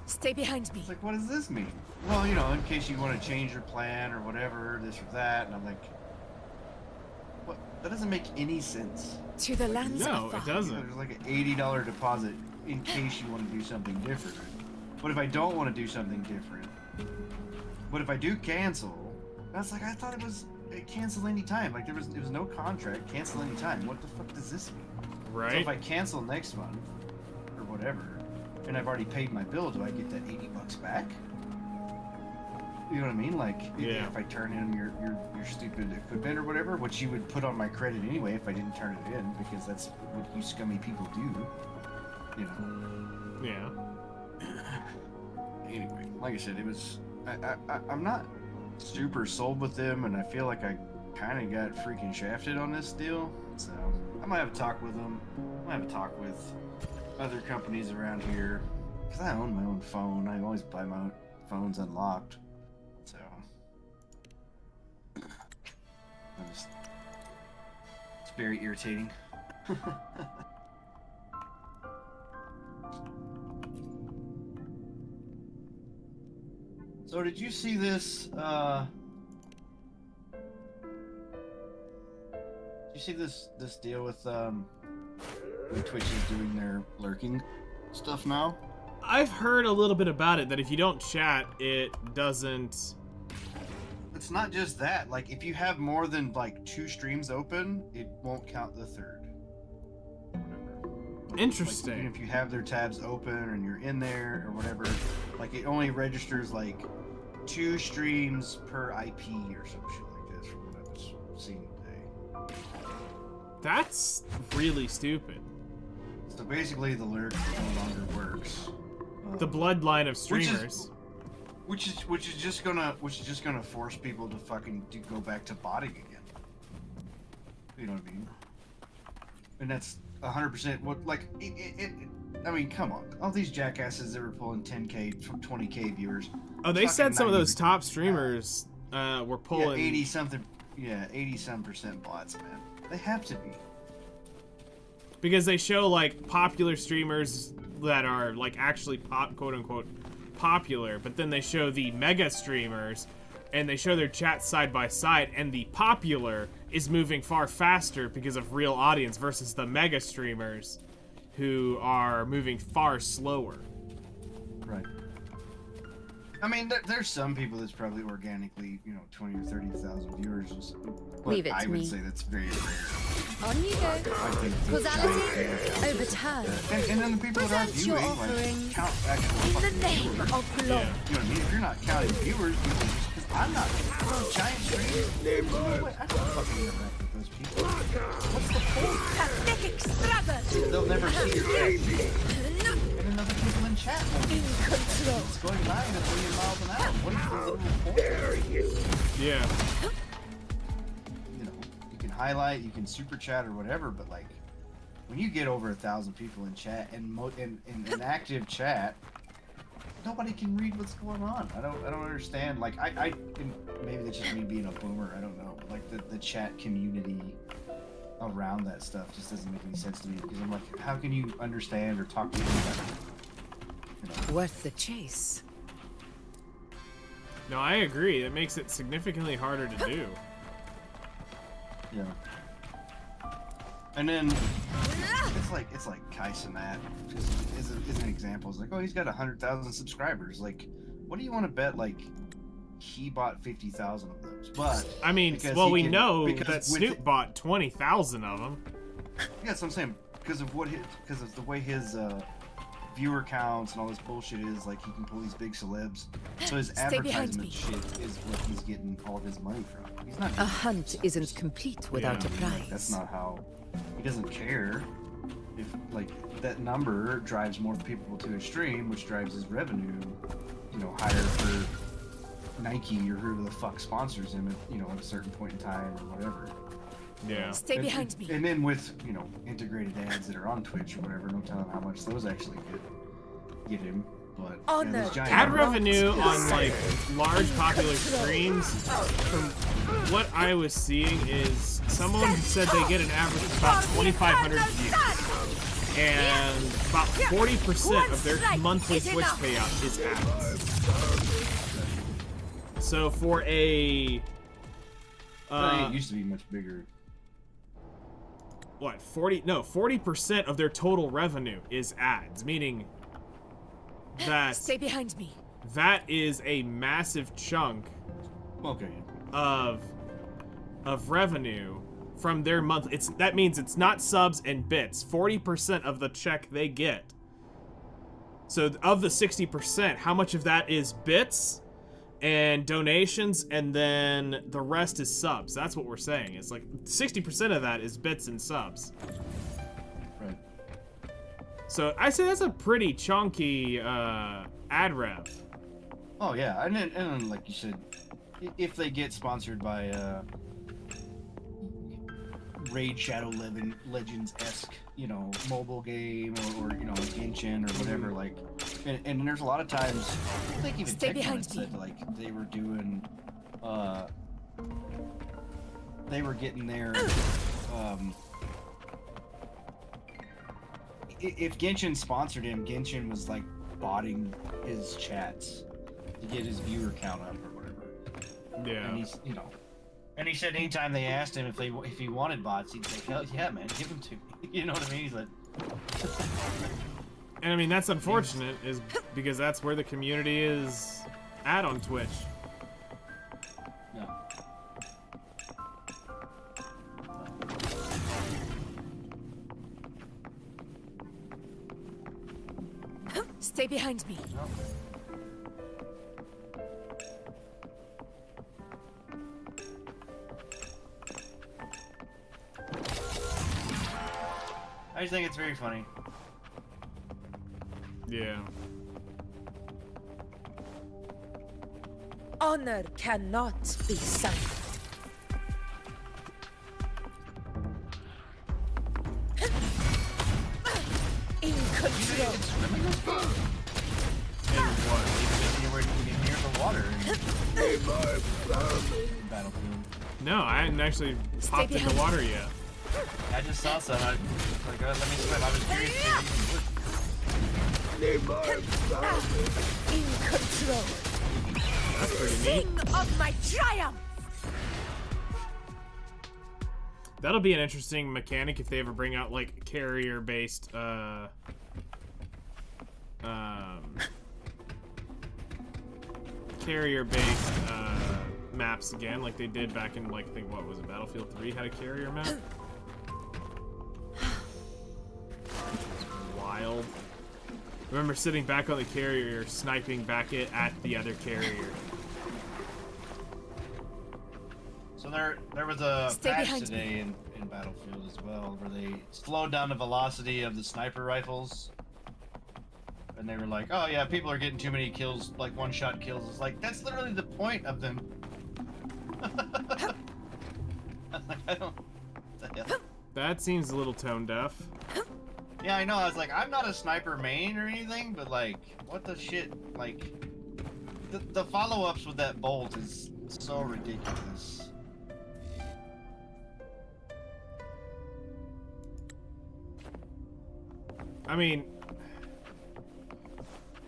Speaker 3: Stay behind me.
Speaker 8: It's like, what does this mean? Well, you know, in case you want to change your plan or whatever, this or that. And I'm like, what? That doesn't make any sense.
Speaker 3: To the lands
Speaker 1: No,
Speaker 3: of
Speaker 1: it
Speaker 3: far.
Speaker 1: doesn't.
Speaker 8: There's like an $80 deposit in case you want to do something different. But if I don't want to do something different, but if I do cancel, that's like, I thought it was cancel anytime. Like it was no contract, cancel anytime. What the fuck does this mean? So
Speaker 1: Right.
Speaker 8: if I cancel next month or whatever, and I've already paid my bill, do I get that $80 back? You know what I mean? Like
Speaker 1: Yeah.
Speaker 8: if I turn in your stupid equipment or whatever, which you would put on my credit anyway if I didn't turn it in, because that's what you scummy people do. You know.
Speaker 1: Yeah.
Speaker 8: Anyway, like I said, it was. I'm not super sold with them, and I feel like I kind of got freaking shafted on this deal. So I might have a talk with them. I might have a talk with other companies around here, because I own my own phone. I always buy my own phones unlocked. So I just, it's very irritating. So did you see this? Did you see this deal with Twitch is doing their lurking stuff now?
Speaker 1: I've heard a little bit about it, that if you don't chat, it doesn't...
Speaker 8: It's not just that. Like, if you have more than, like, 2 streams open, it won't count the third. Whatever.
Speaker 1: Interesting.
Speaker 8: Like, even if you have their tabs open and you're in there or whatever, like, it only registers, like, 2 streams per IP or some shit like this from what I was seeing today.
Speaker 1: That's really stupid.
Speaker 8: So basically, the lurk no longer works.
Speaker 1: The bloodline of streamers.
Speaker 8: Which is just gonna force people to fucking go back to botting again. You know what I mean? And that's 100% what, like, I mean, come on. All these jackasses that were pulling 10k, 20k viewers.
Speaker 1: Oh, they said some of those top streamers were pulling...
Speaker 8: 80-some% bots, man. They have to be.
Speaker 1: Because they show, like, popular streamers that are, like, actually quote-unquote popular, but then they show the mega streamers, and they show their chats side by side, and the popular is moving far faster because of real audience versus the mega streamers who are moving far slower.
Speaker 8: Right. I mean, there's some people that's probably organically, 20 or 30,000 viewers. But
Speaker 3: Leave it
Speaker 8: I
Speaker 3: to
Speaker 8: would
Speaker 3: me.
Speaker 8: say that's very rare.
Speaker 3: On you go.
Speaker 8: I think
Speaker 3: Causality, overturn.
Speaker 8: And then the people that are
Speaker 3: Present your
Speaker 8: viewing, like,
Speaker 3: offerings
Speaker 8: count actual
Speaker 3: in the
Speaker 8: fucking
Speaker 3: name
Speaker 8: viewers.
Speaker 3: of
Speaker 1: Yeah.
Speaker 3: law.
Speaker 8: You know what I mean? If you're not counting viewers, because I'm not. Giant streams. I don't fucking interact with those people. What's the point?
Speaker 3: Pathetic struggle.
Speaker 8: They'll never see your chat. And then other people in chat won't
Speaker 3: In control.
Speaker 8: It's going 9 to 1 million miles an hour. What is the literal point?
Speaker 1: Yeah.
Speaker 8: You can highlight, you can super chat or whatever, but like when you get over 1,000 people in chat and in an active chat, nobody can read what's going on. I don't understand. Like and maybe that's just me being a boomer. I don't know. But like the chat community around that stuff just doesn't make any sense to me, because I'm like, how can you understand or talk to anybody?
Speaker 7: Worth the chase.
Speaker 1: No, I agree. It makes it significantly harder to do.
Speaker 8: Yeah. And then it's like Kai Cenat, just as an example. It's like, oh, he's got 100,000 subscribers. Like, what do you want to bet? Like, he bought 50,000 of those. But
Speaker 1: I mean,
Speaker 8: because
Speaker 1: well,
Speaker 8: he
Speaker 1: we
Speaker 8: can-
Speaker 1: know
Speaker 8: because
Speaker 1: that
Speaker 8: with
Speaker 1: Snoop
Speaker 8: it-
Speaker 1: bought 20,000 of them.
Speaker 8: Yeah, that's what I'm saying. Because of the way his viewer counts and all this bullshit is, like, he can pull these big celebs. So his
Speaker 3: Stay behind
Speaker 8: advertisement
Speaker 3: me.
Speaker 8: shit is what he's getting all of his money from. He's not.
Speaker 7: A hunt isn't complete without a
Speaker 1: Yeah,
Speaker 7: prize.
Speaker 8: That's not how. He doesn't care if, like, that number drives more people to his stream, which drives his revenue, higher for Nike or whoever the fuck sponsors him at, at a certain point in time or whatever.
Speaker 1: Yeah.
Speaker 3: Stay behind me.
Speaker 8: And then with, integrated ads that are on Twitch or whatever, no telling how much those actually get him. But
Speaker 3: Oh,
Speaker 8: yeah,
Speaker 3: no.
Speaker 8: these giant
Speaker 1: Ad
Speaker 8: numbers-
Speaker 1: revenue on, like, large popular streams, from what I was seeing, is someone said they get an average of about 2,500 views. And about 40% of their monthly Twitch payout is ads. So for a...
Speaker 8: I think it used to be much bigger.
Speaker 1: what, 40% of their total revenue is ads, meaning that
Speaker 3: Stay behind me.
Speaker 1: that is a massive chunk
Speaker 8: Okay.
Speaker 1: of revenue from their month. That means it's not subs and bits. 40% of the check they get. So of the 60%, how much of that is bits and donations, and then the rest is subs? That's what we're saying. It's like 60% of that is bits and subs.
Speaker 8: Right.
Speaker 1: So I say that's a pretty chunky ad rev.
Speaker 8: Oh yeah, and then like you said, if they get sponsored by Raid Shadow Legends-esque, mobile game or Genshin or whatever, like, and there's a lot of times, I think even
Speaker 3: Stay
Speaker 8: Tech
Speaker 3: behind
Speaker 8: said, like, they were doing, they were getting their if Genshin sponsored him, Genshin was like botting his chats to get his viewer count up or whatever.
Speaker 1: Yeah.
Speaker 8: And he's, you know, and he said anytime they asked him if he wanted bots, he'd say, hell yeah, man, give them to me. You know what I mean? He's like,
Speaker 1: And I mean, that's unfortunate, is because that's where the community is at on Twitch.
Speaker 8: no.
Speaker 3: Stay behind me.
Speaker 8: I just think it's very funny.
Speaker 1: Yeah.
Speaker 3: Honor cannot be sullied. In control.
Speaker 1: And what?
Speaker 8: Anywhere you can get near the water in Battlefield.
Speaker 1: No, I hadn't actually popped in the
Speaker 3: behind
Speaker 1: water yet.
Speaker 8: I just saw some. I was like, let me swim. I was curious if you would.
Speaker 3: In control.
Speaker 1: That's pretty neat.
Speaker 3: Sing of my triumph.
Speaker 1: That'll be an interesting mechanic if they ever bring out like carrier-based carrier-based maps again, like they did back in, like, I think, what was it, Battlefield 3 had a carrier map? Wild. I remember sitting back on the carrier, sniping back at the other carrier.
Speaker 8: So there was a
Speaker 3: Stay
Speaker 8: patch
Speaker 3: behind
Speaker 8: today in Battlefield as well, where they slowed down the velocity of the sniper rifles. And they were like, oh yeah, people are getting too many kills, like one-shot kills. It's like, that's literally the point of them. Like, I don't... What the hell?
Speaker 1: That seems a little tone deaf.
Speaker 8: Yeah, I know. I was like, I'm not a sniper main or anything, but like, what the shit? Like, the follow-ups with that bolt is so ridiculous.
Speaker 1: I mean,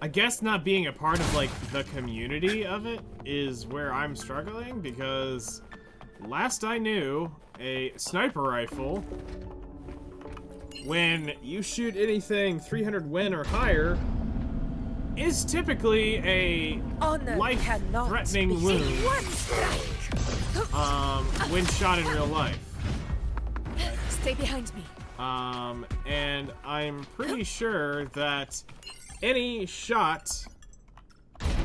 Speaker 1: I guess not being a part of, like, the community of it is where I'm struggling, because last I knew, a sniper rifle, when you shoot anything 300 win or higher, is typically a
Speaker 3: Honor
Speaker 1: life-threatening
Speaker 3: cannot be
Speaker 1: wound
Speaker 3: in one strike.
Speaker 1: when shot in real life.
Speaker 3: Stay behind me.
Speaker 1: And I'm pretty sure that any shot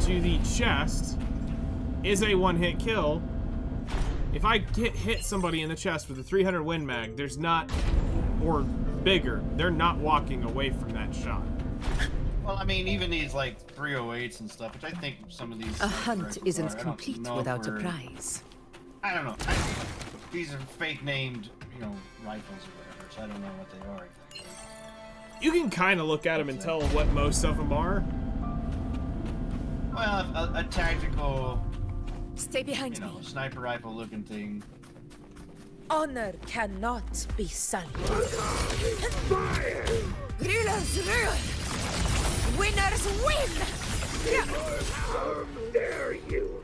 Speaker 1: to the chest is a one-hit kill. If I hit somebody in the chest with a 300 win mag, there's not, or bigger, they're not walking away from that shot.
Speaker 8: Well, I mean, even these like 308s and stuff, which I think some of these
Speaker 7: A hunt
Speaker 8: rifles
Speaker 7: isn't
Speaker 8: are, I don't
Speaker 7: complete
Speaker 8: know if
Speaker 7: without a
Speaker 8: we're-
Speaker 7: prize.
Speaker 8: I don't know. These are fake named, you know, rifles or whatever, so I don't know what they are exactly.
Speaker 1: You can kind of look at them and tell what most of them are.
Speaker 8: Well, a tactical,
Speaker 3: Stay behind
Speaker 8: you know,
Speaker 3: me.
Speaker 8: sniper rifle looking thing.
Speaker 3: Honor cannot be sullied. Rulers rule. Winners win.
Speaker 6: How dare you!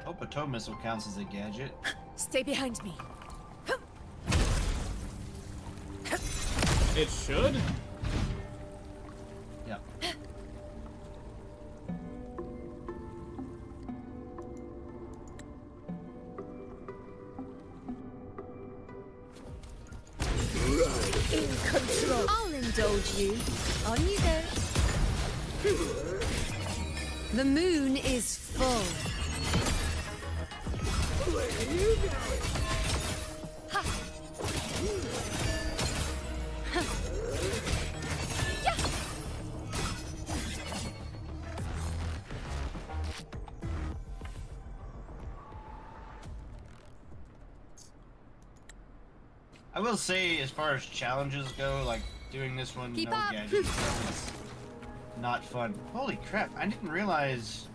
Speaker 8: Hope a tow missile counts as a gadget.
Speaker 3: Stay behind me.
Speaker 1: It should.
Speaker 8: Yeah.
Speaker 3: In control.
Speaker 5: I'll indulge you. On you go. The moon is full.
Speaker 8: I will will say, as far as challenges go, like doing this one,
Speaker 3: Keep
Speaker 8: no
Speaker 3: up.
Speaker 8: gadgets, is not fun. Holy crap! I didn't realize.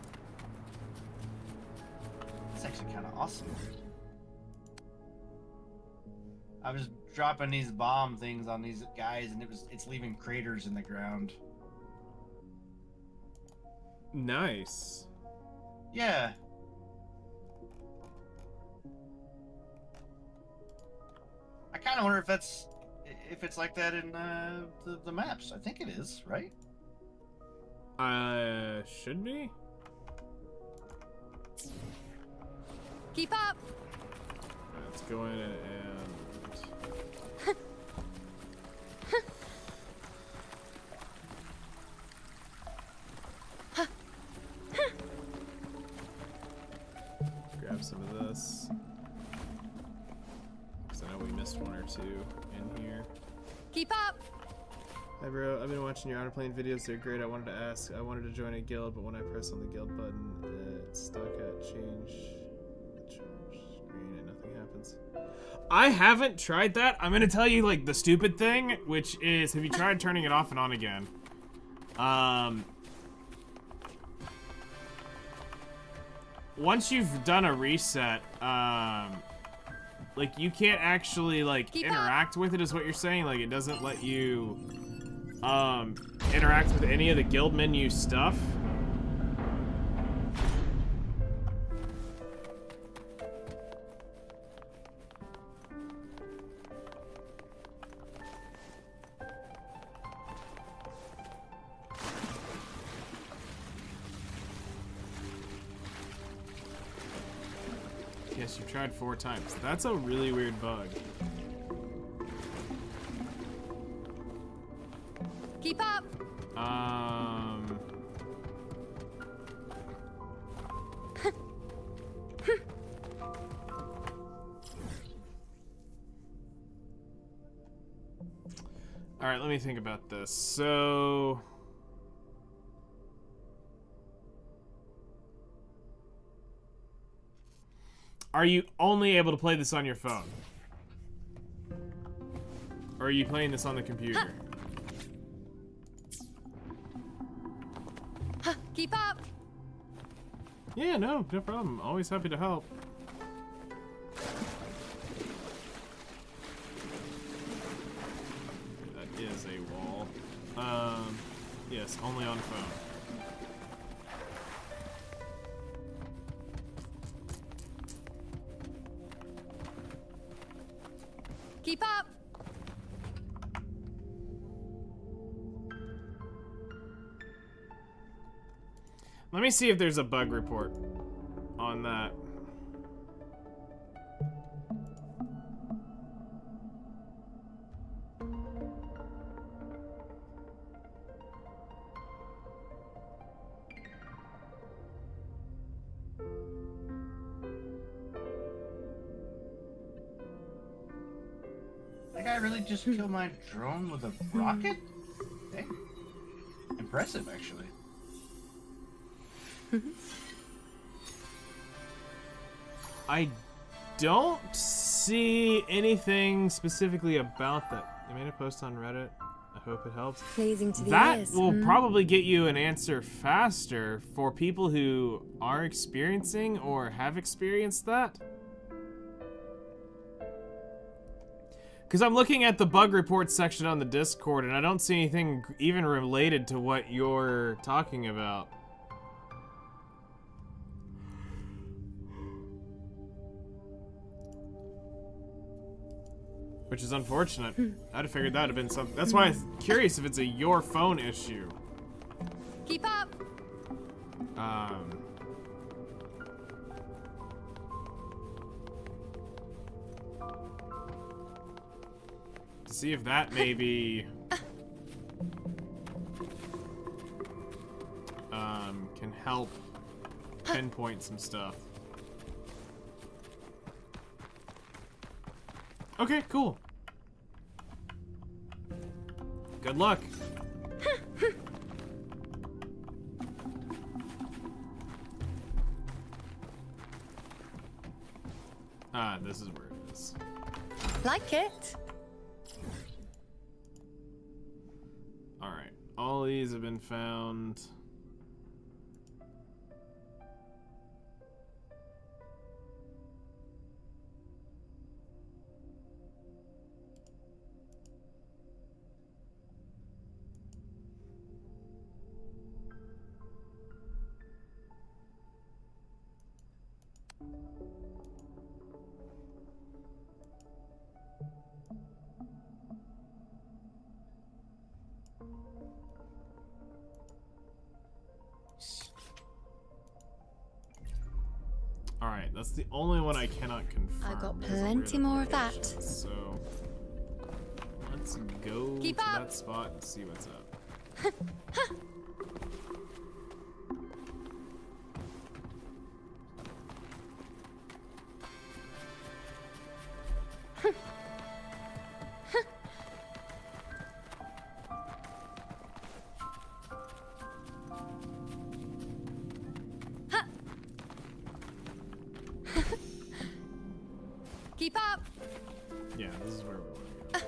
Speaker 8: That's actually kind of awesome. I was dropping these bomb things on these guys, and it's leaving craters in the ground.
Speaker 1: Nice.
Speaker 8: Yeah. I kind of wonder if it's like that in the maps. I think it is, right?
Speaker 1: Should be.
Speaker 3: Keep up.
Speaker 1: Let's go in and grab some of this. Because I know we missed one or two in here.
Speaker 3: Keep up.
Speaker 1: Hi bro, I've been watching your Autoplane videos, they're great. I wanted to ask, I wanted to join a guild, but when I press on the guild button, it's stuck at change screen and nothing happens. I haven't tried that. I'm gonna tell you like the stupid thing, which is, have you tried turning it off and on again? Once you've done a reset, like you can't actually like interact with it, is what you're saying? Like it doesn't let you interact with any of the guild menu stuff? Yes, you've tried 4 times. That's a really weird bug.
Speaker 3: Keep up.
Speaker 1: All right, let me think about this. So are you only able to play this on your phone? Or are you playing this on the computer?
Speaker 3: Keep up.
Speaker 1: Yeah, no problem. Always happy to help. That is a wall. Yes, only on phone.
Speaker 3: Keep up.
Speaker 1: Let me see if there's a bug report on that.
Speaker 8: That guy really just killed my drone with a rocket? Hey. Impressive, actually.
Speaker 1: I don't see anything specifically about that. You made a post on Reddit. I hope it helps.
Speaker 5: Pleasing to the
Speaker 1: That
Speaker 5: ears.
Speaker 1: will probably get you an answer faster for people who are experiencing or have experienced that. Because I'm looking at the bug reports section on the Discord and I don't see anything even related to what you're talking about. Which is unfortunate. I'd have figured that would have been something. That's why I'm curious if it's a your phone issue.
Speaker 3: Keep up.
Speaker 1: To see if that maybe can help pinpoint some stuff. Okay, cool. Good luck. Ah, this is where it is.
Speaker 5: Like it?
Speaker 1: All these have been found. Alright, that's the only one I cannot confirm.
Speaker 2: I got
Speaker 1: because of
Speaker 2: plenty
Speaker 1: weird
Speaker 2: more of that.
Speaker 1: locations, So let's go
Speaker 2: Keep
Speaker 1: to
Speaker 2: up.
Speaker 1: that spot and see what's up.
Speaker 2: Keep up.
Speaker 1: Yeah, this is where we want to go.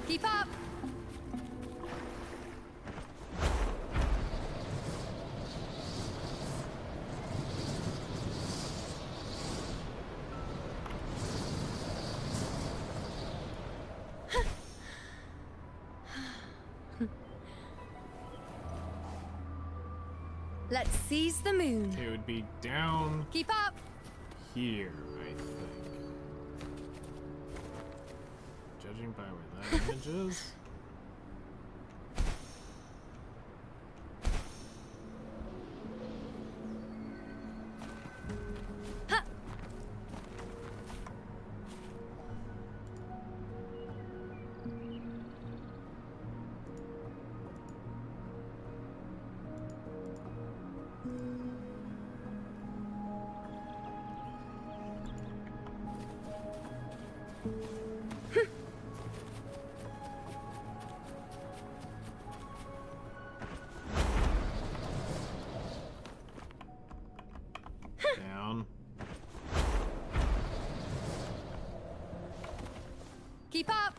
Speaker 2: Keep up.
Speaker 5: Let's seize the moon.
Speaker 1: It would be down
Speaker 2: Keep up.
Speaker 1: here, I think. Judging by where that image is. Down.
Speaker 2: Keep up.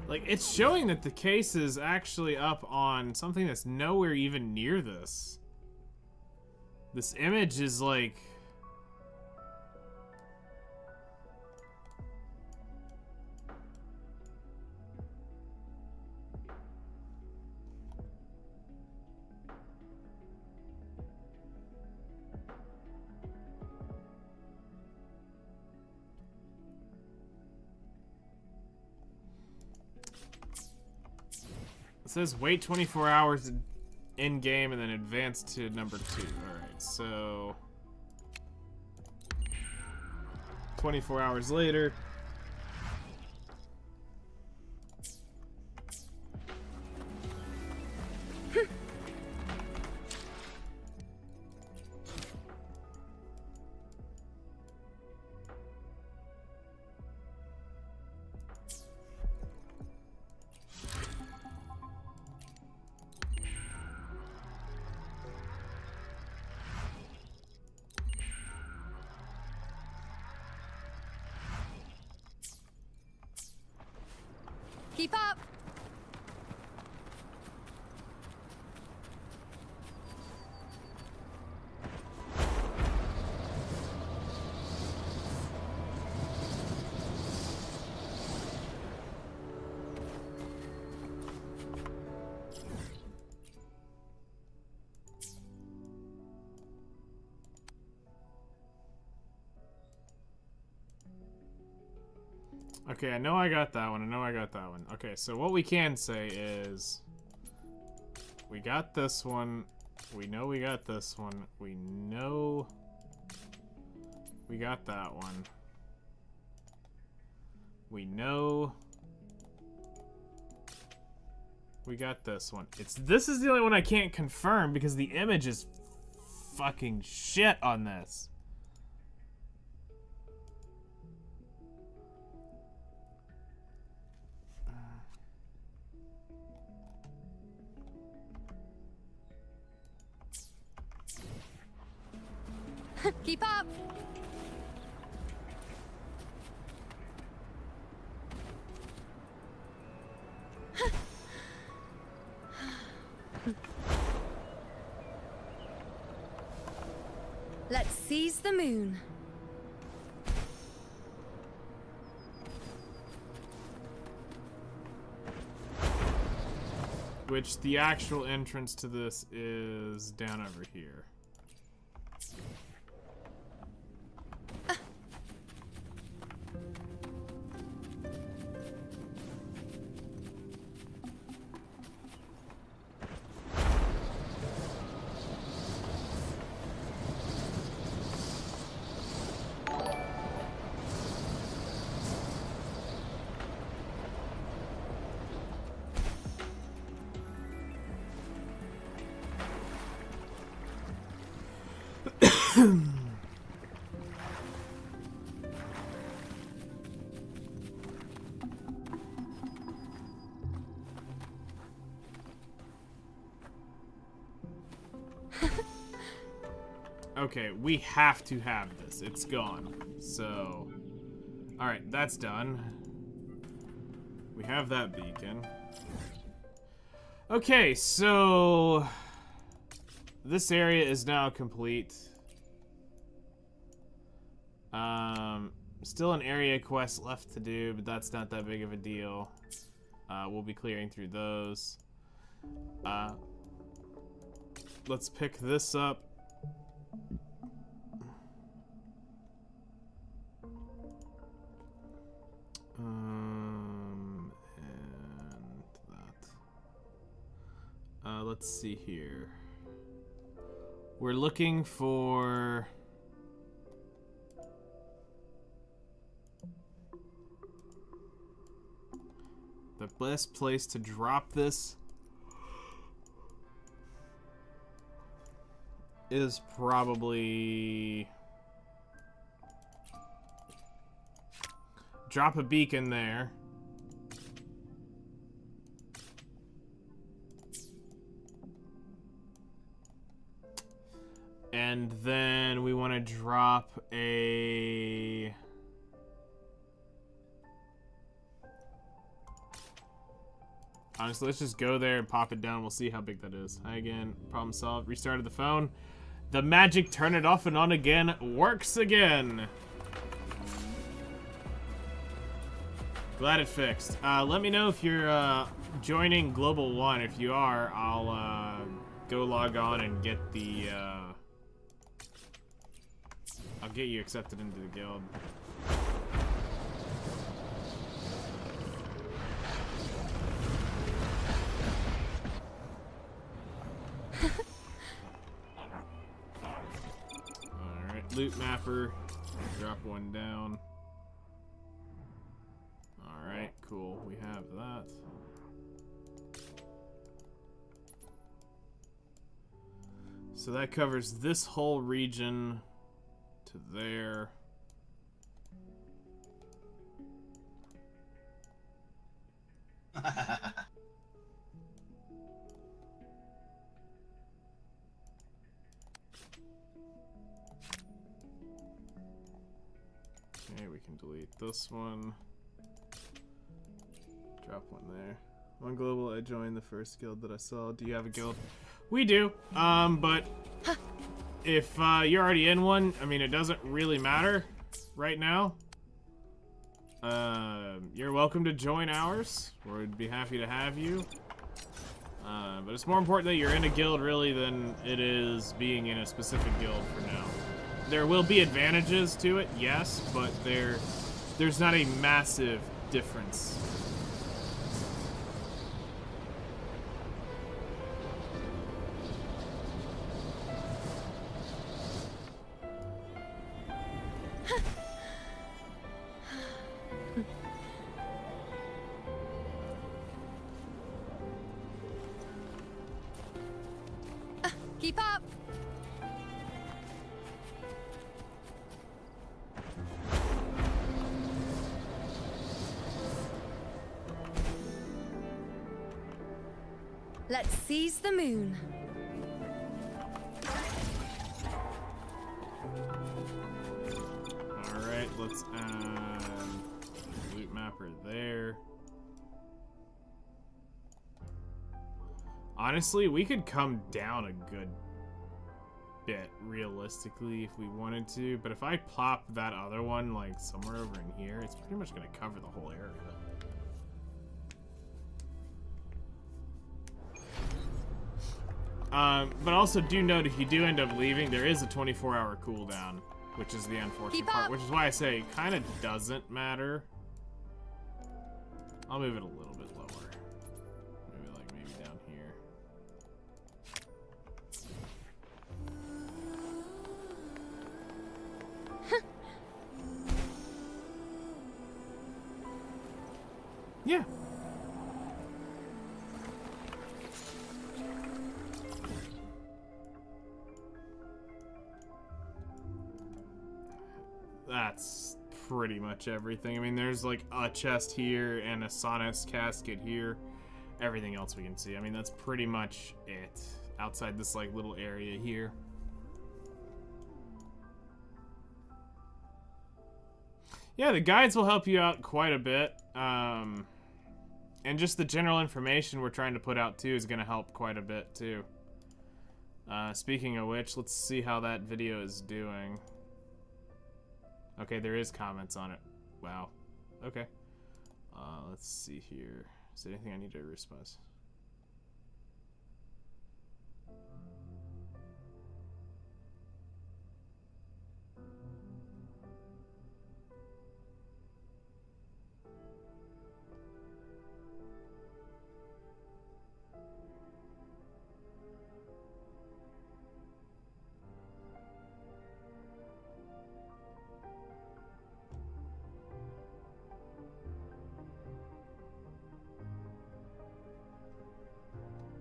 Speaker 1: Like, it's showing that the case is actually up on something that's nowhere even near this. This image is like... It says wait 24 hours in game and then advance to number 2. Alright, so 24 hours later.
Speaker 2: Keep up.
Speaker 1: Okay, I know I got that one. I know I got that one. Okay, so what we can say is we got this one. We know we got this one. We know we got that one. We know we got this one. This is the only one I can't confirm because the image is fucking shit on this.
Speaker 5: Keep up! Let's seize the moon.
Speaker 1: Which the actual entrance to this is down over here. Okay, we have to have this. It's gone. So, alright, that's done. We have that beacon. Okay, so this area is now complete. Still an area quest left to do, but that's not that big of a deal. We'll be clearing through those. Let's pick this up. And that. Let's see here. We're looking for the best place to drop this is probably drop a beacon there. And then we want to drop a honestly, let's just go there and pop it down. We'll see how big that is. Hi again. Problem solved. Restarted the phone. The magic turn it off and on again works again. Glad it fixed. Let me know if you're joining Global 1. If you are, I'll go log on and get the I'll get you accepted into the guild. Alright, loot mapper. Drop one down. Alright, cool. We have that. So that covers this whole region to there. Okay, we can delete this one. Drop one there. On Global, I joined the first guild that I saw. Do you have a guild? We do. But if you're already in one, I mean, it doesn't really matter right now. You're welcome to join ours. We'd be happy to have you. But it's more important that you're in a guild, really, than it is being in a specific guild for now. There will be advantages to it, yes, but there's not a massive difference.
Speaker 5: Keep up! Let's seize the moon.
Speaker 1: Alright, let's add loot mapper there. Honestly, we could come down a good bit, realistically, if we wanted to. But if I plop that other one, like, somewhere over in here, it's pretty much going to cover the whole area. But also do note, if you do end up leaving, there is a 24-hour cooldown, which is the unfortunate part, which is why I say it kind of doesn't matter. I'll move it a little bit lower. Maybe down here. Yeah. That's pretty much everything. I mean, there's like a chest here and a Sonus casket here. Everything else we can see. I mean, that's pretty much it. Outside this like little area here. Yeah, the guides will help you out quite a bit. And just the general information we're trying to put out too is going to help quite a bit too. Speaking of which, let's see how that video is doing. Okay, there is comments on it. Wow. Okay. Let's see here. Is there anything I need to respond?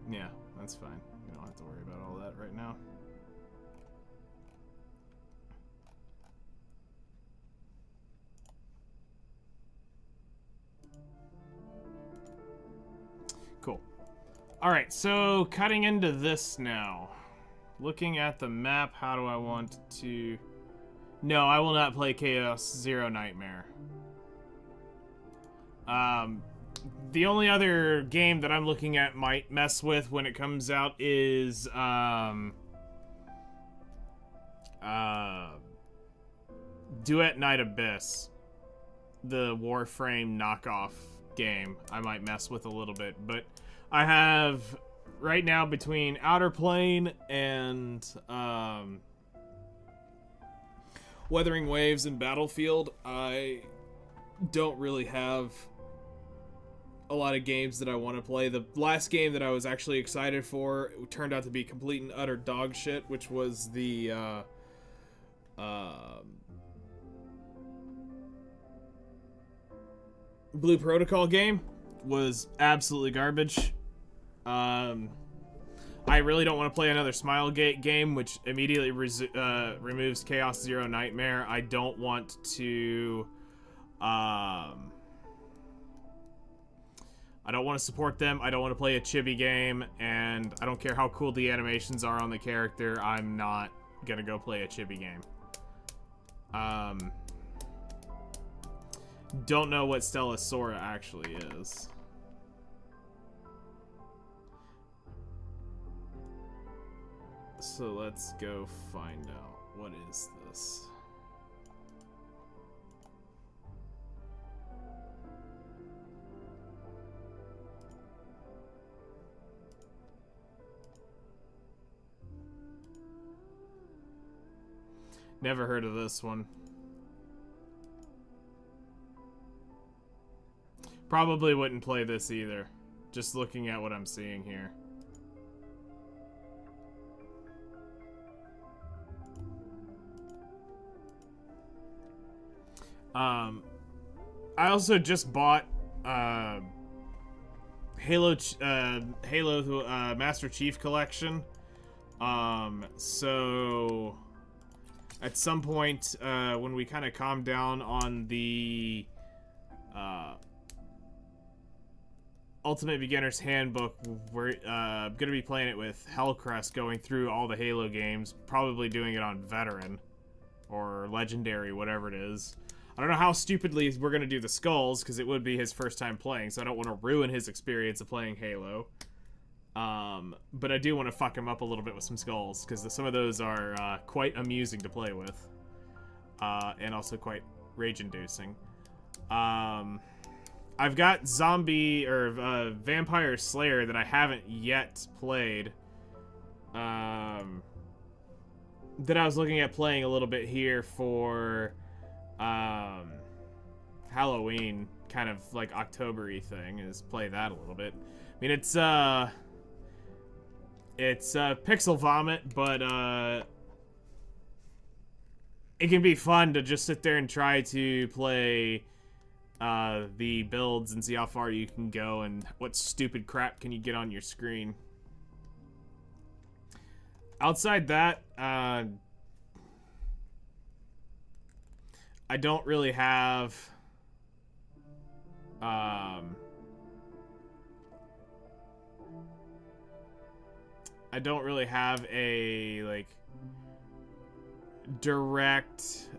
Speaker 1: Yeah, that's fine. We don't have to worry about all that right now. Cool. Alright, so cutting into this now. Looking at the map, how do I want to... No, I will not play Chaos Zero Nightmare. The only other game that I'm looking at might mess with when it comes out is, Duet Night Abyss. The Warframe knockoff game I might mess with a little bit. But I have, right now, between Outer Plane and, Weathering Waves and Battlefield, I don't really have a lot of games that I want to play. The last game that I was actually excited for turned out to be complete and utter dog shit, which was the Blue Protocol game. Was absolutely garbage. I really don't want to play another Smilegate game, which immediately removes Chaos Zero Nightmare. I don't want to I don't want to support them. I don't want to play a chibi game, and I don't care how cool the animations are on the character. I'm not gonna go play a chibi game. Don't know what Stella Sora actually is. So let's go find out. What is this? Never heard of this one. Probably wouldn't play this either. Just looking at what I'm seeing here. I also just bought Halo Master Chief Collection. So at some point when we kind of calm down on the Ultimate Beginner's Handbook. We're gonna be playing it with Hellcrest, going through all the Halo games, probably doing it on Veteran or Legendary, whatever it is. I don't know how stupidly we're gonna do the Skulls, because it would be his first time playing, so I don't want to ruin his experience of playing Halo. But I do want to fuck him up a little bit with some Skulls, because some of those are quite amusing to play with, and also quite rage-inducing. I've got Vampire Slayer that I haven't yet played. That I was looking at playing a little bit here for Halloween, kind of like October-y thing, is play that a little bit. I mean, it's pixel vomit, but it can be fun to just sit there and try to play the builds and see how far you can go and what stupid crap can you get on your screen. Outside that, I don't really have a like direct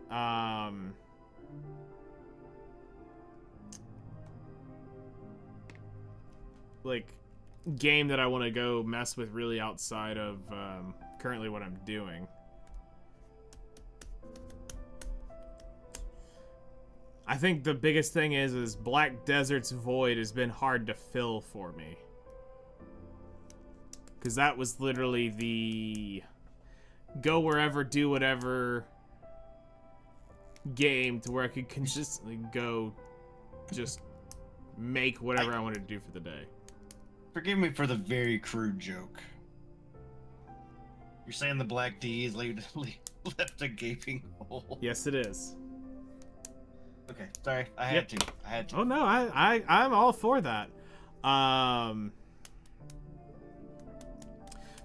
Speaker 1: like game that I want to go mess with really outside of currently what I'm doing. I think the biggest thing is Black Desert's Void has been hard to fill for me. Because that was literally the go wherever, do whatever game to where I could consistently go just make whatever I wanted to do for the day.
Speaker 8: Forgive me for the very crude joke. You're saying the Black D is left a gaping hole?
Speaker 1: Yes, it is.
Speaker 8: Okay, sorry. I had to.
Speaker 1: Oh no, I'm all for that.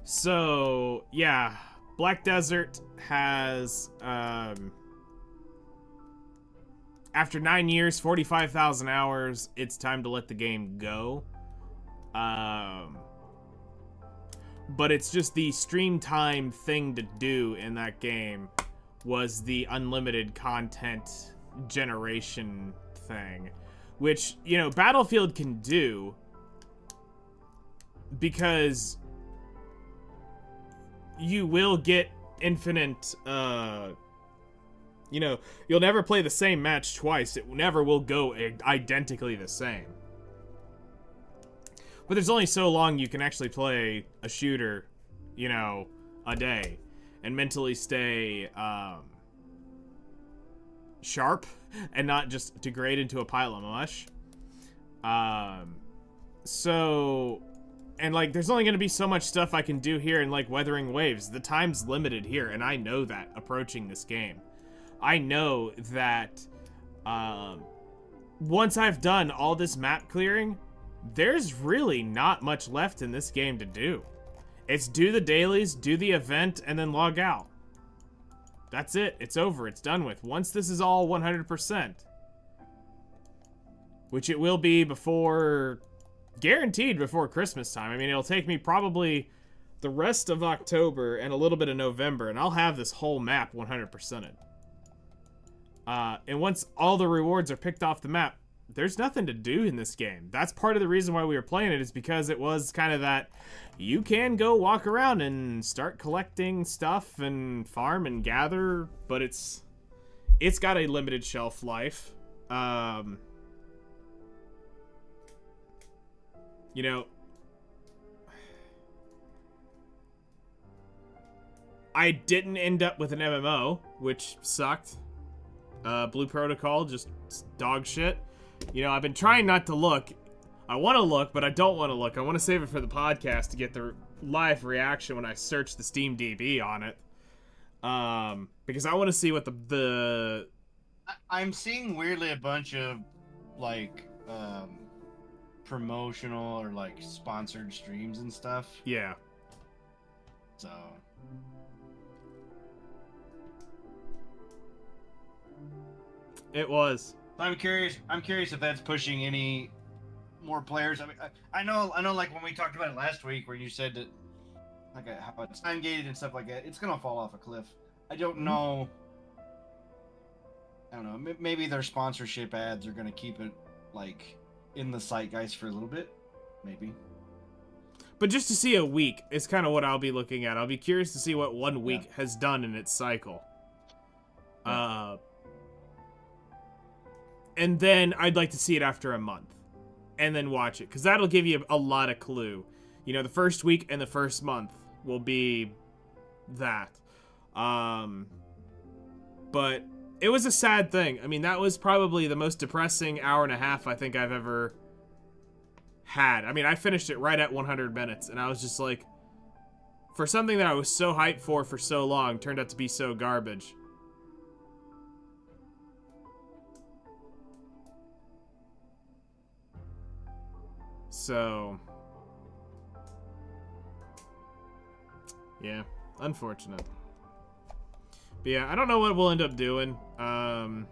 Speaker 1: So yeah, Black Desert has after 9 years, 45,000 hours, it's time to let the game go. But it's just the stream time thing to do in that game was the unlimited content generation thing, which, you know, Battlefield can do because you will get infinite, you know, you'll never play the same match twice. It never will go identically the same. But there's only so long you can actually play a shooter, you know, a day and mentally stay sharp and not just degrade into a pile of mush. So, and like, there's only going to be so much stuff I can do here in like Weathering Waves. The time's limited here, and I know that approaching this game. I know that once I've done all this map clearing, there's really not much left in this game to do. It's do the dailies, do the event, and then log out. That's it. It's over. It's done with. Once this is all 100%, which it will be before, guaranteed before Christmas time. I mean, it'll take me probably the rest of October and a little bit of November, and I'll have this whole map 100%ed. And once all the rewards are picked off the map, there's nothing to do in this game. That's part of the reason why we were playing it, is because it was kind of that you can go walk around and start collecting stuff and farm and gather, but it's got a limited shelf life. You know, I didn't end up with an MMO, which sucked. Blue Protocol, just dog shit. You know, I've been trying not to look. I want to look, but I don't want to look. I want to save it for the podcast to get the live reaction when I search the Steam DB on it. Because I want to see what the
Speaker 8: I'm seeing weirdly a bunch of like promotional or like sponsored streams and stuff.
Speaker 1: Yeah.
Speaker 8: So
Speaker 1: it was.
Speaker 8: I'm curious if that's pushing any more players. I mean, I know, like when we talked about it last week, where you said that, like how it's time gated and stuff like that, it's gonna fall off a cliff. I don't know. I don't know. Maybe their sponsorship ads are gonna keep it like in the zeitgeist for a little bit. Maybe.
Speaker 1: But just to see a week is kind of what I'll be looking at. I'll be curious to see what 1 week has done in its cycle. And then I'd like to see it after a month. And then watch it. Because that'll give you a lot of clue. You know, the first week and the first month will be that. But it was a sad thing. I mean, that was probably the most depressing hour and a half I think I've ever had. I mean, I finished it right at 100 minutes, and I was just like, for something that I was so hyped for so long, turned out to be so garbage. So, yeah, unfortunate. But yeah, I don't know what we'll end up doing. And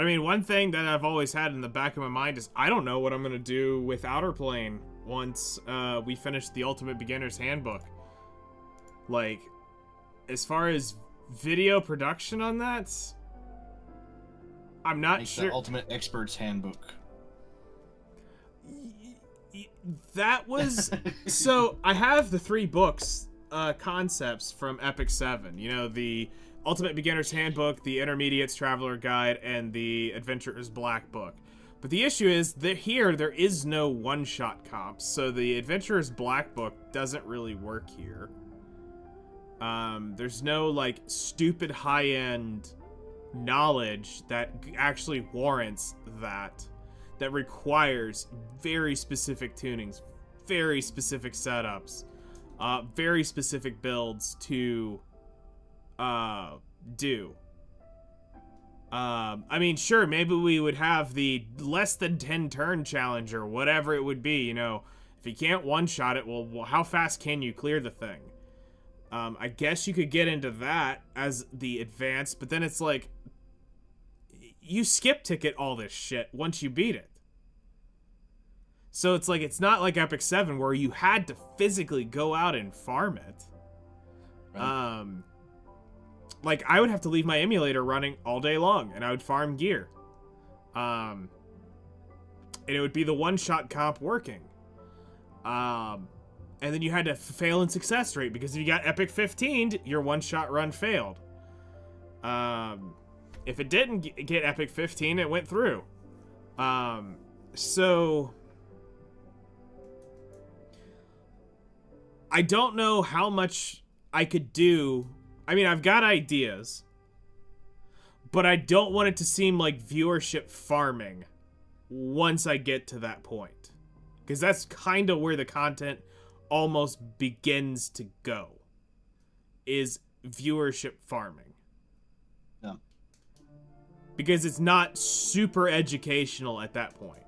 Speaker 1: I mean, one thing that I've always had in the back of my mind is I don't know what I'm going to do with Outer Plane once we finish the Ultimate Beginner's Handbook. Like, as far as video production on that, I'm not sure.
Speaker 8: The Ultimate Expert's Handbook.
Speaker 1: That was... So, I have the 3 books, concepts from Epic 7. You know, the Ultimate Beginner's Handbook, the Intermediate's Traveler Guide, and the Adventurer's Black Book. But the issue is that here, there is no one-shot comps, so the Adventurer's Black Book doesn't really work here. There's no, like, stupid high-end knowledge that actually warrants that requires very specific tunings, very specific setups, very specific builds to do. I mean, sure, maybe we would have the less than 10 turn challenge or whatever it would be, you know. If you can't one-shot it, well, how fast can you clear the thing? I guess you could get into that as the advanced, but then it's like, you skip ticket all this shit once you beat it. So it's like, it's not like Epic 7 where you had to physically go out and farm it. Right. Like, I would have to leave my emulator running all day long, and I would farm gear. And it would be the one-shot comp working. And then you had to fail in success rate, because if you got Epic 15'd, your one-shot run failed. If it didn't get Epic 15, it went through. So... I don't know how much I could do. I mean, I've got ideas, but I don't want it to seem like viewership farming once I get to that point. Because that's kind of where the content almost begins to go, is viewership farming.
Speaker 8: Yeah.
Speaker 1: Because it's not super educational at that point.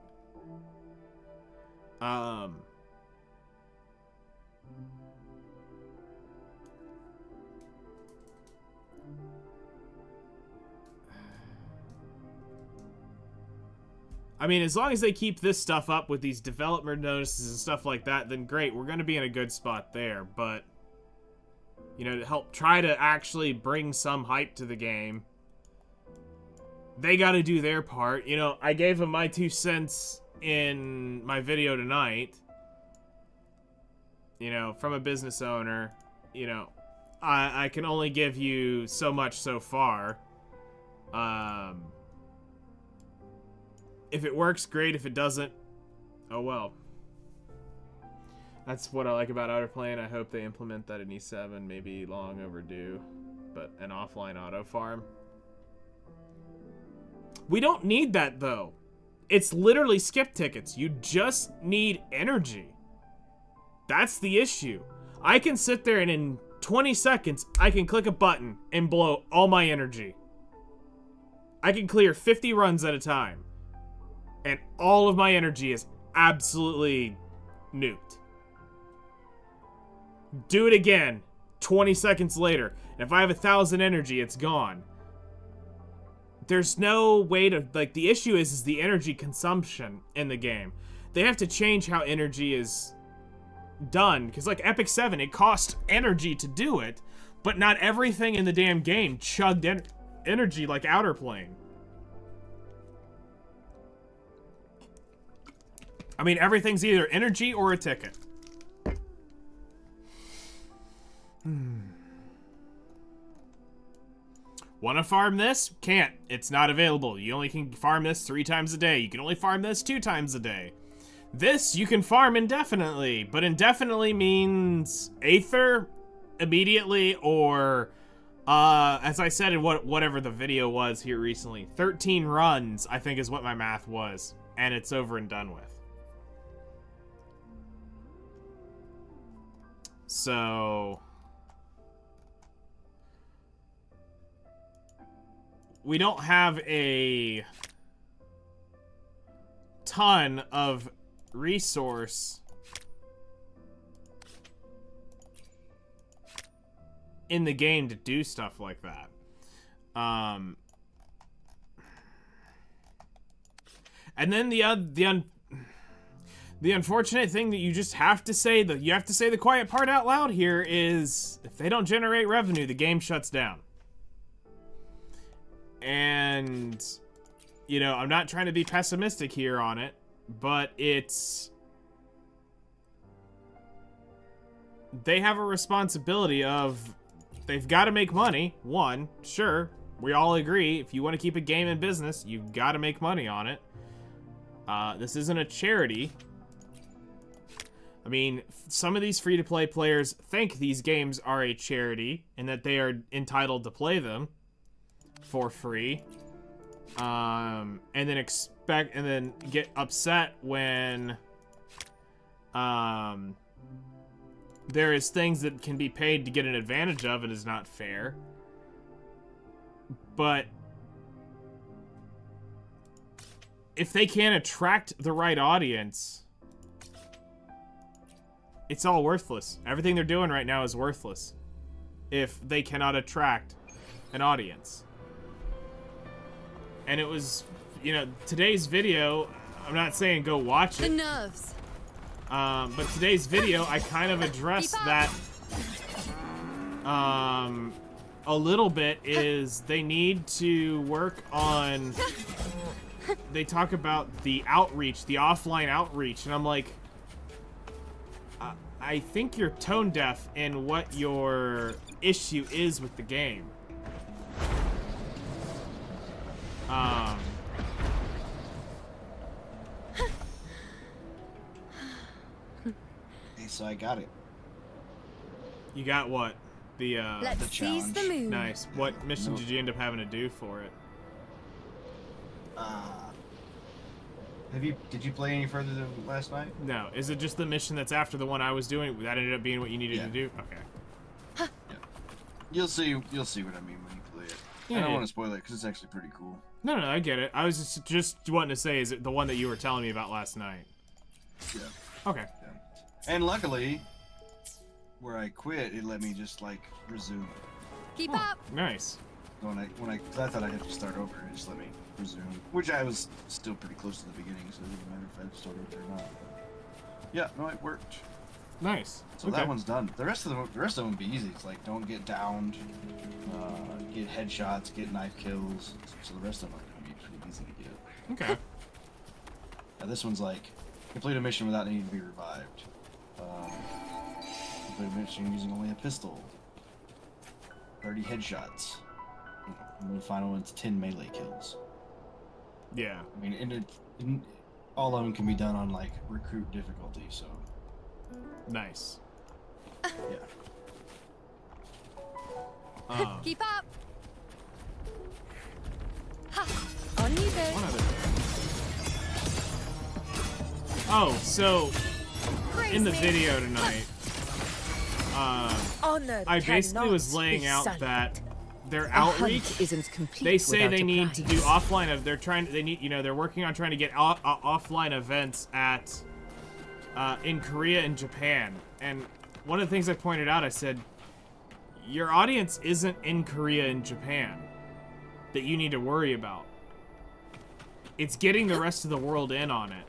Speaker 1: I mean, as long as they keep this stuff up with these development notices and stuff like that, then great, we're going to be in a good spot there. But, you know, to help try to actually bring some hype to the game, they got to do their part. You know, I gave them my 2 cents in my video tonight. You know, from a business owner, you know, I can only give you so much so far. If it works, great. If it doesn't, oh well. That's what I like about Outer Plane. I hope they implement that in E7. Maybe long overdue. But an offline auto farm. We don't need that, though. It's literally skip tickets. You just need energy. That's the issue. I can sit there and in 20 seconds, I can click a button and blow all my energy. I can clear 50 runs at a time. And all of my energy is absolutely nuked. Do it again, 20 seconds later. And if I have 1,000 energy, it's gone. there's no way to, like, the issue is the energy consumption in the game. They have to change how energy is done, because, like, Epic 7, it cost energy to do it, but not everything in the damn game chugged energy like Outer Plane. I mean, everything's either energy or a ticket. Want to farm this? Can't. It's not available. You only can farm this 3 times a day. You can only farm this 2 times a day. This, you can farm indefinitely, but indefinitely means Aether immediately, or, as I said in whatever the video was here recently, 13 runs, I think is what my math was, and it's over and done with. So we don't have a ton of resource in the game to do stuff like that. And then the unfortunate thing that you just have to say, the quiet part out loud here is, if they don't generate revenue, the game shuts down. And, you know, I'm not trying to be pessimistic here on it, but they have a responsibility of, they've got to make money. One, sure, we all agree, if you want to keep a game in business, you've got to make money on it. This isn't a charity. I mean, some of these free-to-play players think these games are a charity and that they are entitled to play them for free, and then get upset when there is things that can be paid to get an advantage of and is not fair. But if they can't attract the right audience, it's all worthless. Everything they're doing right now is worthless if they cannot attract an audience. And it was, you know, today's video, I'm not saying go watch it.
Speaker 3: The nerves.
Speaker 1: But today's video, I kind of addressed that a little bit, is they need to work on, they talk about the outreach, the offline outreach, and I'm like, I think you're tone deaf in what your issue is with the game.
Speaker 8: Hey, so I got it.
Speaker 1: You got what? The
Speaker 3: Let's seize the moon.
Speaker 1: Nice. What mission did you end up having to do for it?
Speaker 8: Did you play any further than last night?
Speaker 1: No. Is it just the mission that's after the one I was doing? That ended up being what you needed to do? Okay.
Speaker 8: Yeah. You'll see what I mean when you play it.
Speaker 1: Yeah,
Speaker 8: I don't want to spoil it because it's actually pretty cool.
Speaker 1: No, I get it. I was just wanting to say, is it the one that you were telling me about last night?
Speaker 8: Yeah.
Speaker 1: Okay.
Speaker 8: Yeah. And luckily, where I quit, it let me just like resume.
Speaker 3: Keep up.
Speaker 1: Nice.
Speaker 8: Cause I thought I'd have to start over, it just let me resume. Which I was still pretty close to the beginning, so it doesn't matter if I started over or not. Yeah, no, it worked.
Speaker 1: Nice.
Speaker 8: So that one's done. The rest of them will be easy. It's like don't get downed, get headshots, get knife kills. So the rest of them are gonna be pretty easy to get.
Speaker 1: Okay.
Speaker 8: Now this one's like complete a mission without needing to be revived. Complete a mission using only a pistol. 30 headshots. And the final one's 10 melee kills.
Speaker 1: Yeah.
Speaker 8: I mean, and all of them can be done on like recruit difficulty. So.
Speaker 1: Nice.
Speaker 8: Yeah.
Speaker 3: Keep up. Ha. On you go.
Speaker 1: One other. Oh, so in the video tonight, I basically was laying out that their outreach
Speaker 7: isn't complete.
Speaker 1: They say they need to do
Speaker 7: prize.
Speaker 1: offline. They're working on trying to get offline events at in Korea and Japan. And one of the things I pointed out, I said, your audience isn't in Korea and Japan. that you need to worry about. It's getting the rest of the world in on it.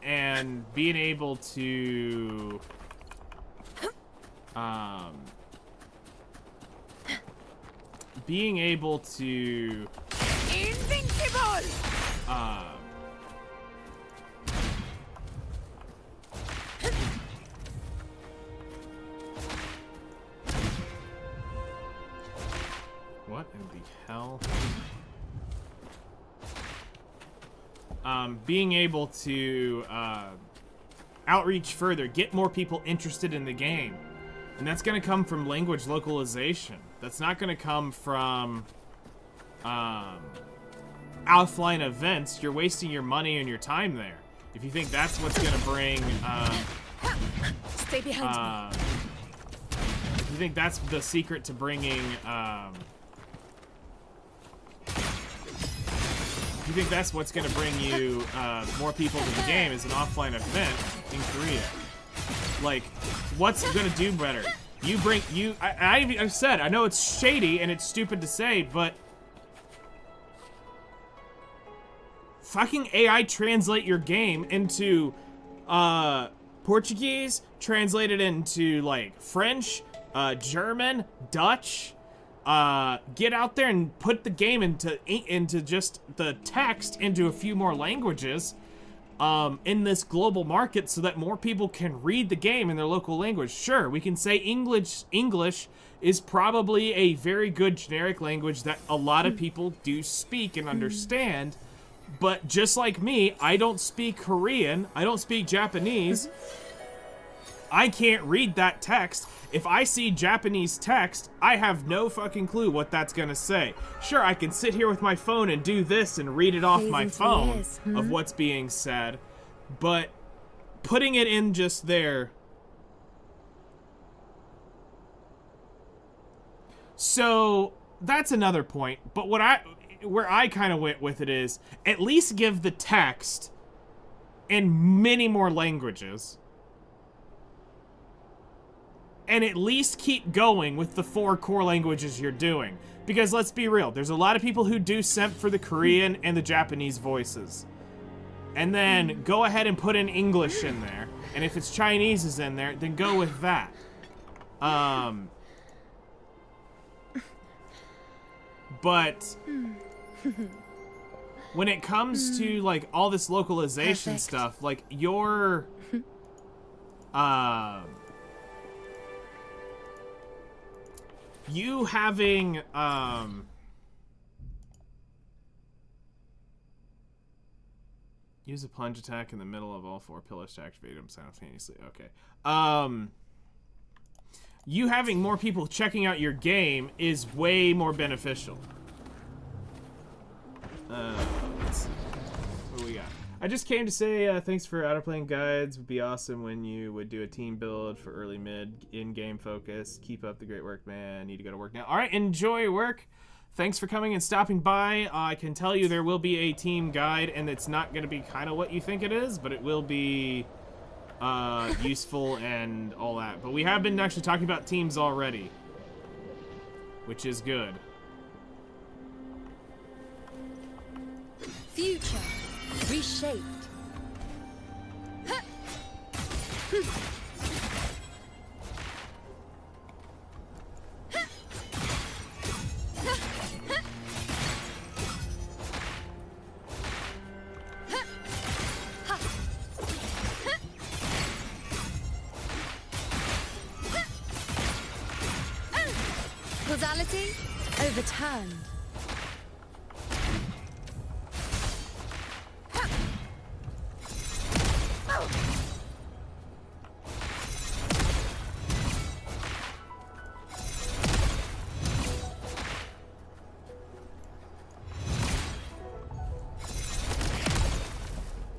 Speaker 1: And being able to... being able to...
Speaker 3: Invincible!
Speaker 1: What in the hell? Being able to outreach further, get more people interested in the game. And that's going to come from language localization. That's not going to come from offline events. You're wasting your money and your time there. If you think that's what's going to bring...
Speaker 3: Stay behind me.
Speaker 1: If you think that's the secret to bringing... if you think that's what's going to bring you more people to the game is an offline event in Korea. Like, what's going to do better? You bring... I've said, I know it's shady and it's stupid to say, but... fucking AI translate your game into Portuguese, translate it into like French, German, Dutch. Get out there and put the game into just the text into a few more languages in this global market so that more people can read the game in their local language. Sure, we can say English is probably a very good generic language that a lot of people do speak and understand. But just like me, I don't speak Korean, I don't speak Japanese. I can't read that text. If I see Japanese text, I have no fucking clue what that's gonna say. Sure, I can sit here with my phone and do this and read it off my phone of what's being said, but putting it in just there. So that's another point, but where I kind of went with it is, at least give the text in many more languages. And at least keep going with the 4 core languages you're doing. Because let's be real, there's a lot of people who do simp for the Korean and the Japanese voices. And then go ahead and put in English in there. And if it's Chinese is in there, then go with that. But... when it comes to like all this localization stuff, like your you having use a plunge attack in the middle of all 4 pillars to activate them simultaneously. Okay. You having more people checking out your game is way more beneficial. Let's see. What do we got? I just came to say thanks for auto-playing guides. Would be awesome when you would do a team build for early mid in-game focus. Keep up the great work, man. Need to go to work now. All right, enjoy work. Thanks for coming and stopping by. I can tell you there will be a team guide, and it's not going to be kind of what you think it is, but it will be useful and all that. But we have been actually talking about teams already, which is good.
Speaker 3: Future reshaped. Causality overturned.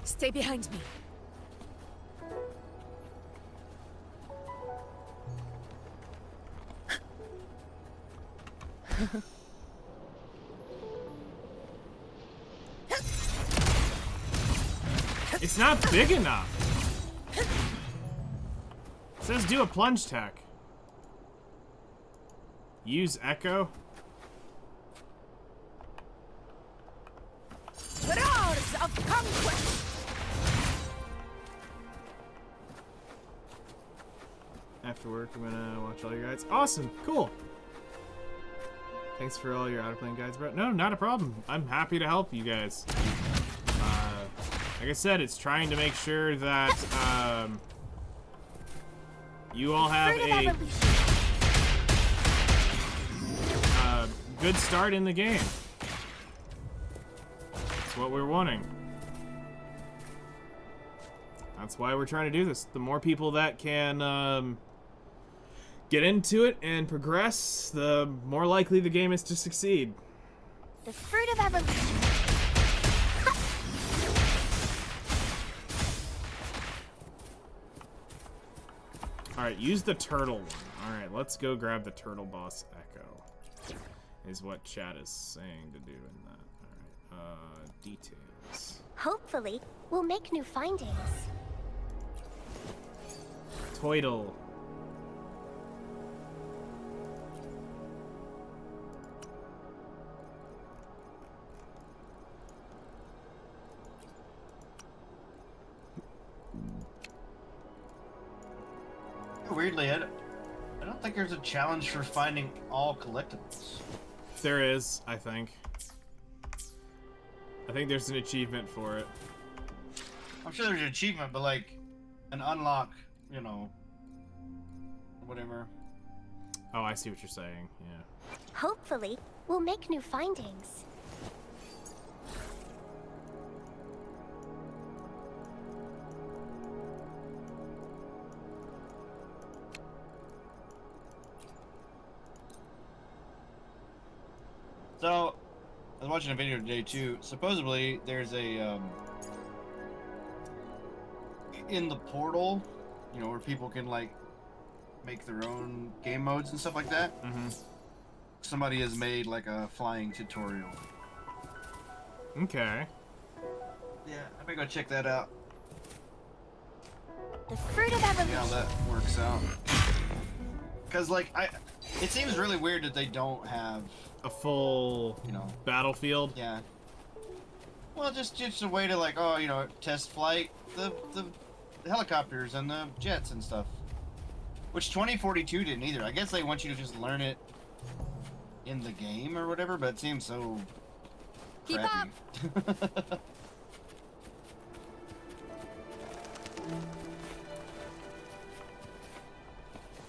Speaker 3: Stay behind me.
Speaker 1: It's not big enough. It says do a plunge attack. Use echo.
Speaker 3: Conquest!
Speaker 1: After work, I'm gonna watch all your guides. Awesome, cool. Thanks for all your out-of-plane guides, bro. No, not a problem. I'm happy to help you guys. Like I said, it's trying to make sure that you all have a good start in the game. That's what we're wanting. That's why we're trying to do this. The more people that can get into it and progress, the more likely the game is to succeed.
Speaker 2: The fruit of evolution.
Speaker 1: Alright, use the turtle one. Alright, let's go grab the turtle boss echo. Is what chat is saying to do in that. Alright, details.
Speaker 2: Hopefully, we'll make new findings.
Speaker 1: Toidle.
Speaker 8: Weirdly, I don't think there's a challenge for finding all collectibles.
Speaker 1: There is, I think. I think there's an achievement for it.
Speaker 8: I'm sure there's an achievement, but like an unlock, you know, whatever.
Speaker 1: Oh, I see what you're saying, yeah.
Speaker 2: Hopefully, we'll make new findings.
Speaker 8: So, I was watching a video today too. Supposedly, there's a in the portal, you know, where people can like make their own game modes and stuff like that.
Speaker 1: Mm-hmm.
Speaker 8: Somebody has made like a flying tutorial.
Speaker 1: Okay.
Speaker 8: Yeah, I may go check that out.
Speaker 2: The fruit of
Speaker 8: See
Speaker 2: evolution.
Speaker 8: how that works out. Cause like it seems really weird that they don't have
Speaker 1: A full,
Speaker 8: you know,
Speaker 1: battlefield.
Speaker 8: yeah. Well, just a way to like, oh, you know, test flight the helicopters and the jets and stuff. Which 2042 didn't either. I guess they want you to just learn it in the game or whatever, but it seems so
Speaker 3: Keep
Speaker 8: crappy.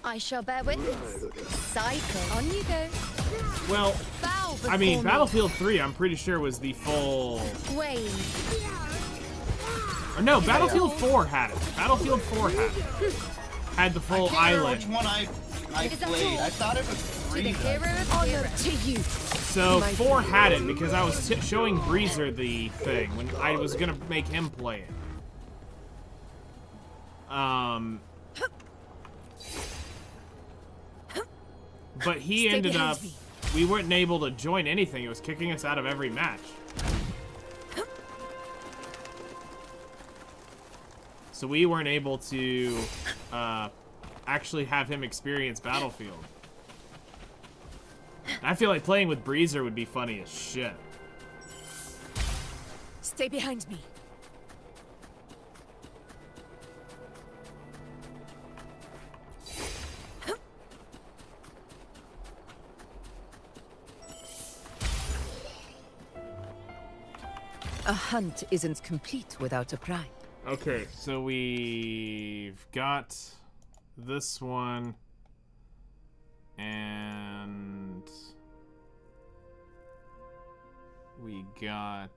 Speaker 3: I shall bear witness. Cycle. On you go.
Speaker 1: Well,
Speaker 3: Bow before
Speaker 1: I mean,
Speaker 3: me.
Speaker 1: Battlefield 3, I'm pretty sure was the full...
Speaker 3: Wave.
Speaker 1: Or no, Battlefield 4 had it. Battlefield 4 had it. Had the full
Speaker 8: I can't remember
Speaker 1: island.
Speaker 8: which one I
Speaker 3: It is a
Speaker 8: played.
Speaker 3: tool.
Speaker 8: I thought it was
Speaker 3: To
Speaker 8: 3.
Speaker 3: the
Speaker 8: though.
Speaker 3: hero of
Speaker 5: Honor
Speaker 3: heroes.
Speaker 5: to you.
Speaker 1: So 4 had it because I was showing Breezer the thing when I was gonna make him play it. But he
Speaker 5: Stay
Speaker 1: ended
Speaker 5: behind
Speaker 1: up.
Speaker 5: me.
Speaker 1: We weren't able to join anything. It was kicking us out of every match. So we weren't able to actually have him experience Battlefield. I feel like playing with Breezer would be funny as shit.
Speaker 5: Stay behind me.
Speaker 7: A hunt isn't complete without a prize.
Speaker 1: Okay, so we've got this one and we got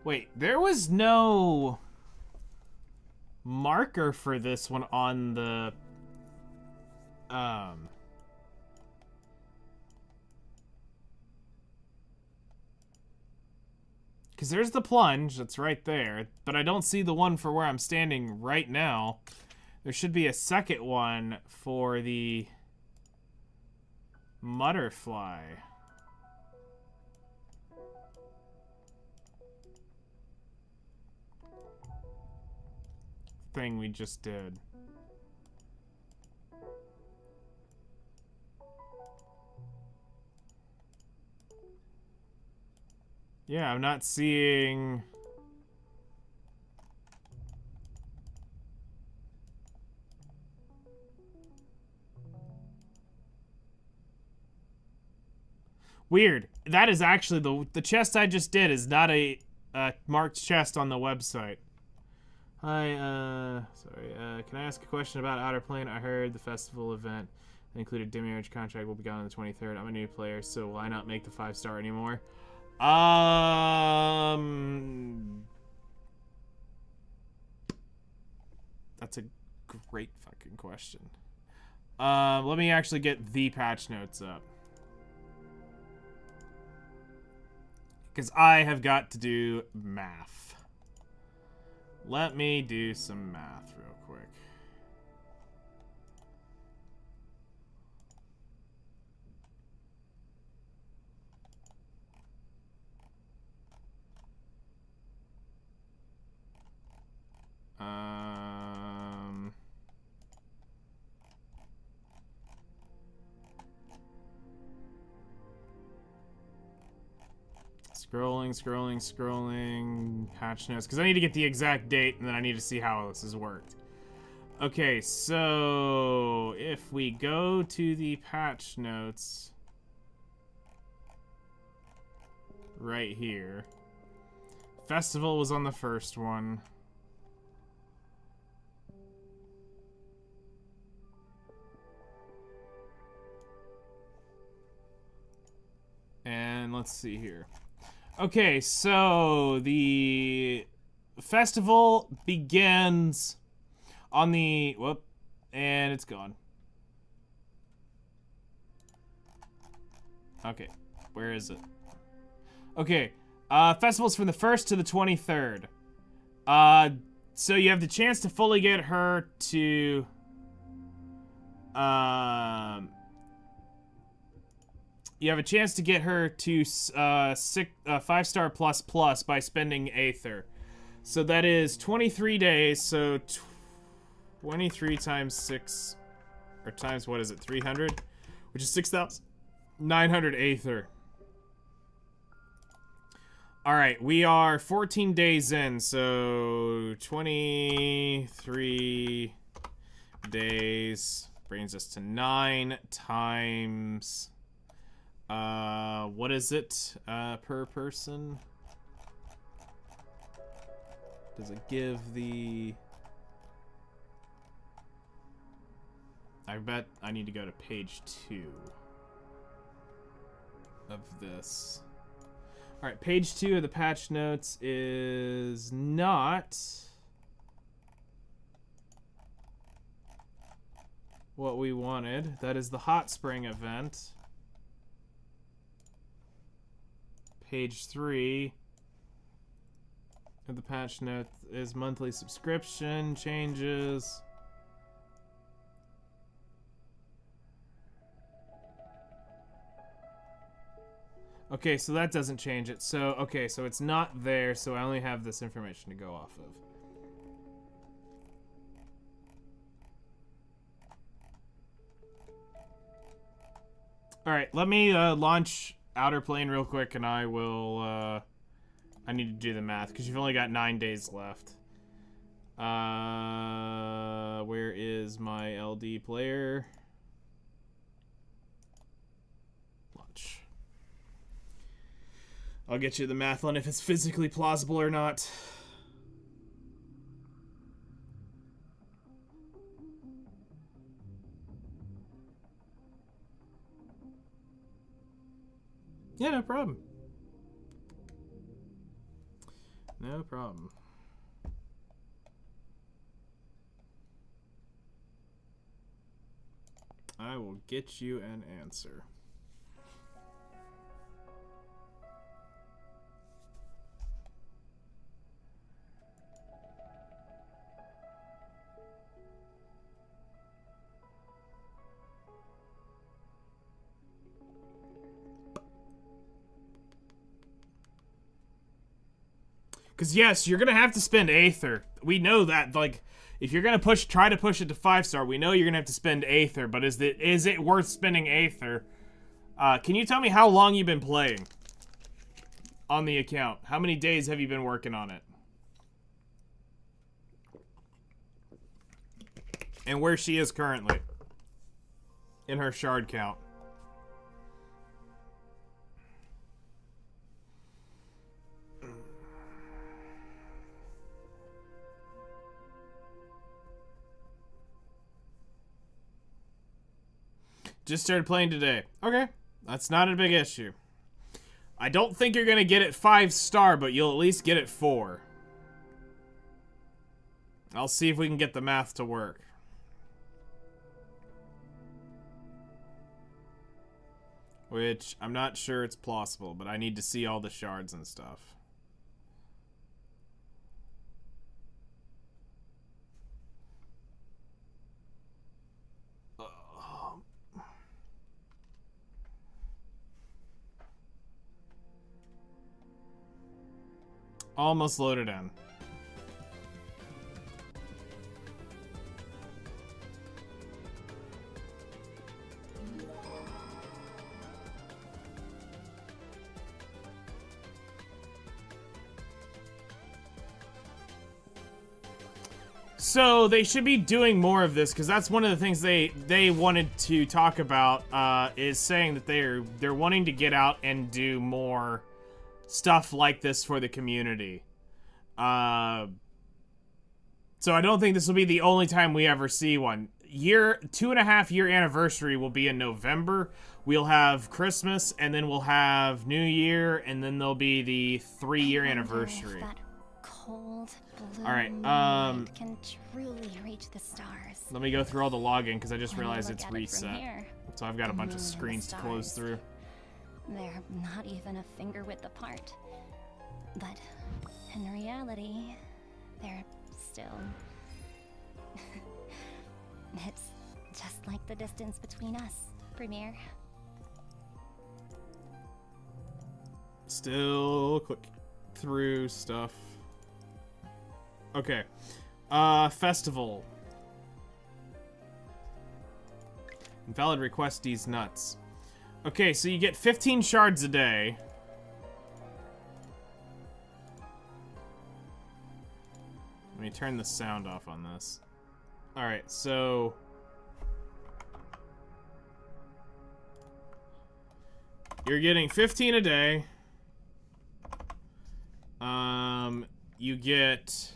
Speaker 1: Wait, there was no marker for this one on the because there's the plunge that's right there, but I don't see the one for where I'm standing right now. There should be a second one for the Mutterfly thing we just did. Yeah, I'm not seeing... Weird. That is actually the chest I just did is not a marked chest on the website. Hi, sorry. Can I ask a question about Outer Plane? I heard the festival event that included Demiurge contract will be gone on the 23rd. I'm a new player, so why not make the 5-star anymore? That's a great fucking question. Let me actually get the patch notes up. Because I have got to do math. Let me do some math real quick. Scrolling, patch notes, because I need to get the exact date, and then I need to see how this has worked. Okay, so if we go to the patch notes right here, festival was on the first one. And let's see here. Okay, so the festival begins on the... Whoop. And it's gone. Okay, where is it? Okay, festival's from the 1st to the 23rd. So you have the chance to fully get her to... You have a chance to get her to 5-star plus by spending Aether. So that is 23 days, so 23 times 6, or times, what is it, 300? Which is 6,900 Aether. Alright, we are 14 days in, so 23 days brings us to 9 times... what is it, per person? Does it give the... I bet I need to go to page 2 of this. Alright, page 2 of the patch notes is not what we wanted. That is the hot spring event. Page 3 of the patch note is monthly subscription changes. Okay, so that doesn't change it. So, okay, so it's not there, so I only have this information to go off of. Alright, let me launch Outer Plane real quick, and I will, I need to do the math, because you've only got 9 days left. Where is my LD player? Launch. I'll get you the math on if it's physically plausible or not. Yeah, no problem. No problem. I will get you an answer. Because yes, you're gonna have to spend Aether. We know that. Like, if you're gonna try to push it to 5-star, we know you're gonna have to spend Aether. But is it worth spending Aether? Can you tell me how long you've been playing? on the account? How many days have you been working on it? And where she is currently in her shard count. Just started playing today. Okay, that's not a big issue. I don't think you're gonna get it 5-star, but you'll at least get it 4. I'll see if we can get the math to work. Which, I'm not sure it's plausible, but I need to see all the shards and stuff. Almost loaded in. So they should be doing more of this, because that's one of the things they wanted to talk about, is saying that they're wanting to get out and do more stuff like this for the community. So I don't think this will be the only time we ever see one. 2.5-year anniversary will be in November. We'll have Christmas, and then we'll have New Year, and then there'll be the 3-year anniversary.
Speaker 2: That cold blue
Speaker 1: All right,
Speaker 2: moonlight can truly reach the stars.
Speaker 1: Let me go through all the login, because I just
Speaker 2: When you
Speaker 1: realized
Speaker 2: look
Speaker 1: it's
Speaker 2: at it from
Speaker 1: reset.
Speaker 2: here,
Speaker 1: So I've got a
Speaker 2: the
Speaker 1: bunch of
Speaker 2: moon and the
Speaker 1: screens to close
Speaker 2: stars,
Speaker 1: through.
Speaker 2: They're not even a finger width apart. But in reality, they're still... It's just like the distance between us, Premier.
Speaker 1: Still click through stuff. Okay. Festival. Invalid requestees nuts. Okay, so you get 15 shards a day. Let me turn the sound off on this. Alright, so... You're getting 15 a day. You get...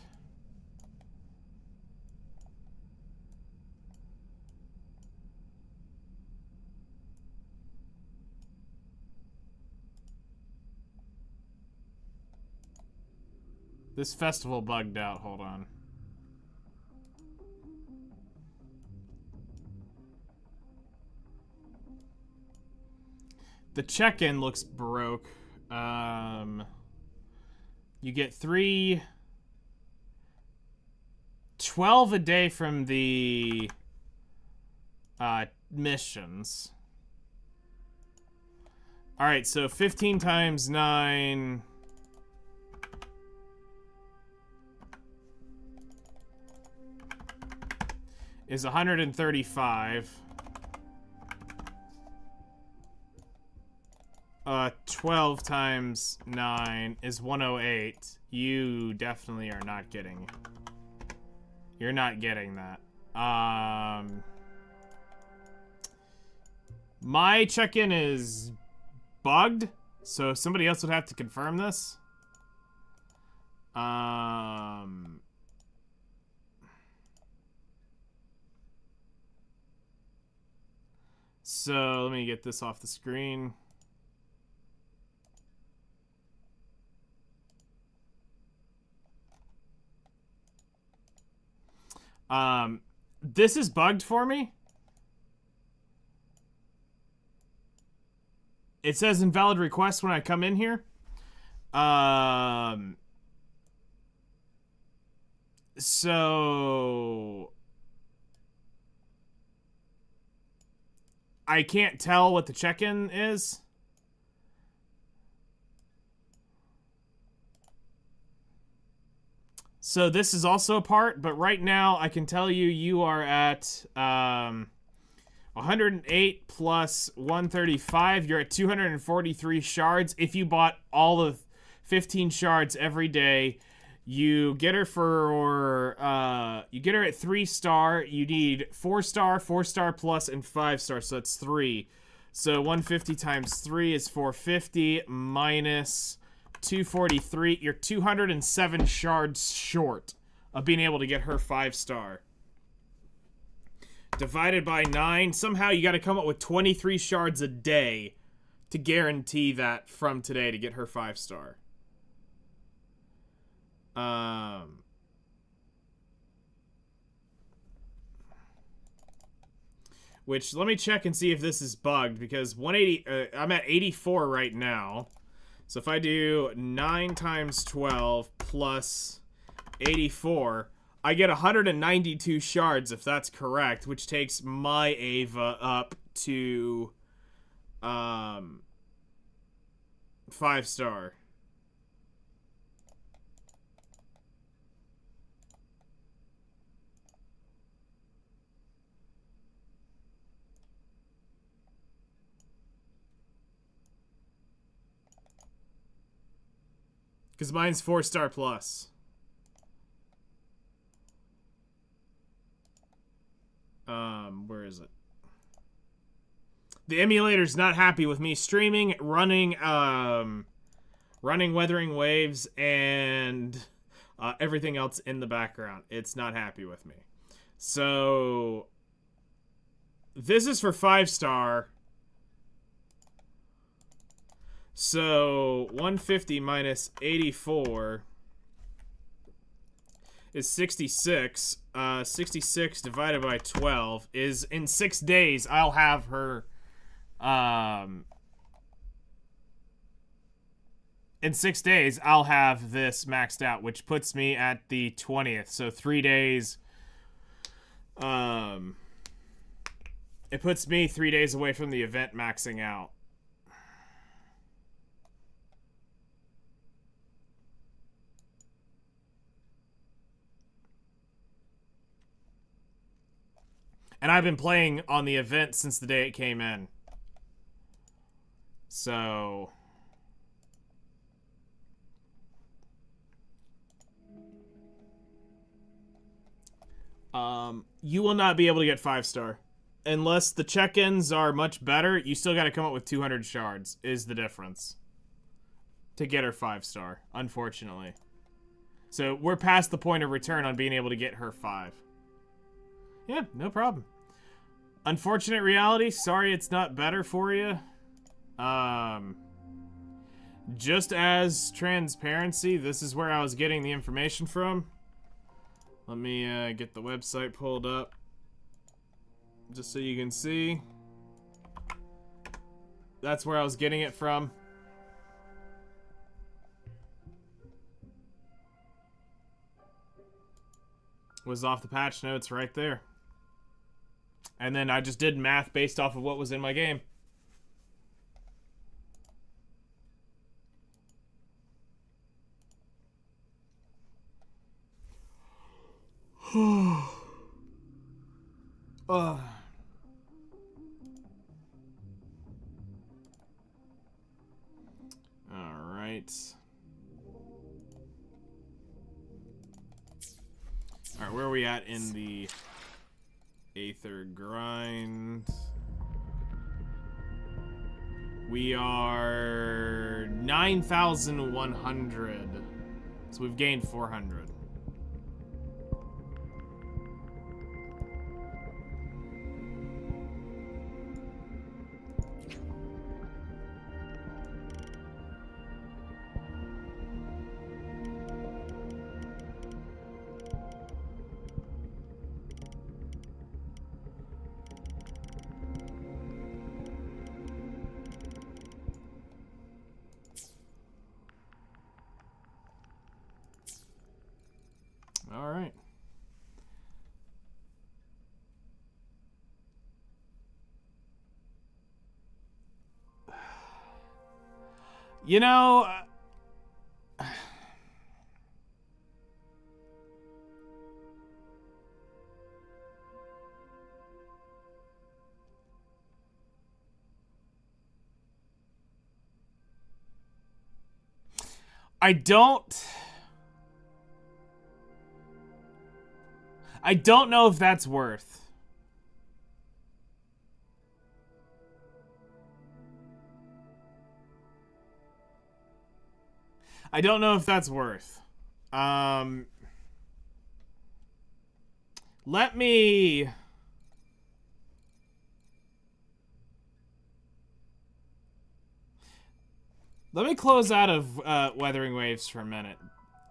Speaker 1: This festival bugged out, hold on. The check-in looks broke. You get 12 a day from the missions. Alright, so 15 times 9... is 135. 12 times 9 is 108. You definitely are not getting... You're not getting that. My check-in is bugged, so somebody else would have to confirm this. So let me get this off the screen. This is bugged for me. It says invalid request when I come in here. So I can't tell what the check-in is. So this is also a part, but right now I can tell you you are at 108 plus 135. You're at 243 shards. If you bought all of 15 shards every day. You get her for, you get her at 3-star. You need 4-star, 4-star plus, and 5-star, so that's 3. So 150 times 3 is 450 minus 243. You're 207 shards short of being able to get her 5-star. Divided by 9. Somehow you got to come up with 23 shards a day to guarantee that from today to get her 5-star. Which, let me check and see if this is bugged, because 180, I'm at 84 right now. So if I do 9 times 12 plus 84, I get 192 shards, if that's correct, which takes my Ava up to 5-star. Because mine's 4-star plus. Where is it? The emulator's not happy with me streaming, running Weathering Waves, and everything else in the background. It's not happy with me. So this is for 5-star. So 150 minus 84 is 66. 66 divided by 12 is, in 6 days, I'll have her, in 6 days, I'll have this maxed out, which puts me at the 20th. So 3 days, it puts me 3 days away from the event maxing out. And I've been playing on the event since the day it came in. So you will not be able to get 5-star. Unless the check-ins are much better, you still got to come up with 200 shards, is the difference. To get her 5-star, unfortunately. So we're past the point of return on being able to get her 5. Yeah, no problem. Unfortunate reality. Sorry it's not better for you. Just as transparency, this is where I was getting the information from. Let me get the website pulled up. Just so you can see. That's where I was getting it from. Was off the patch notes right there. And then I just did math based off of what was in my game. All right. Alright, where are we at in the Aether grind? We are 9,100. So we've gained 400. All right. You know, I don't know if that's worth. I don't know if that's worth. Let me close out of Weathering Waves for a minute.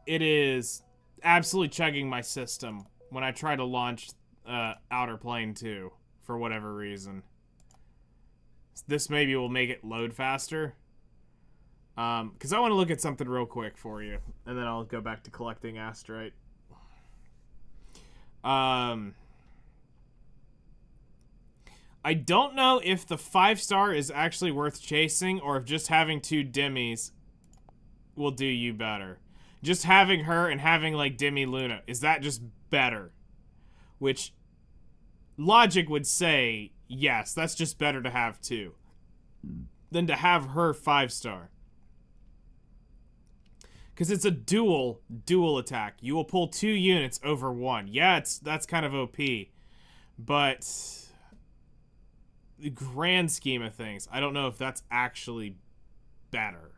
Speaker 1: It is absolutely chugging my system when I try to launch Outer Plane 2 for whatever reason. This maybe will make it load faster. Because I want to look at something real quick for you, and then I'll go back to collecting Astrite. I don't know if the 5-star is actually worth chasing, or if just having 2 Demis will do you better. Just having her and having, like, Demi Luna, is that just better? Which, logic would say, yes, that's just better to have 2 than to have her 5-star. Because it's a dual attack. You will pull 2 units over 1. Yeah, that's kind of OP. But the grand scheme of things, I don't know if that's actually better.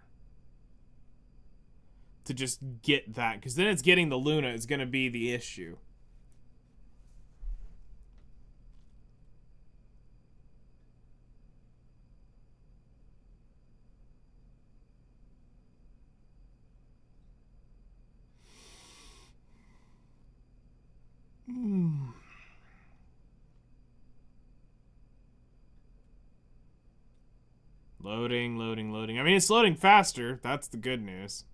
Speaker 1: To just get that. Because then it's getting the Luna is going to be the issue. Loading. I mean, it's loading faster. That's the good news.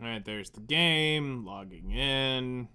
Speaker 1: Alright, there's the game. Logging in.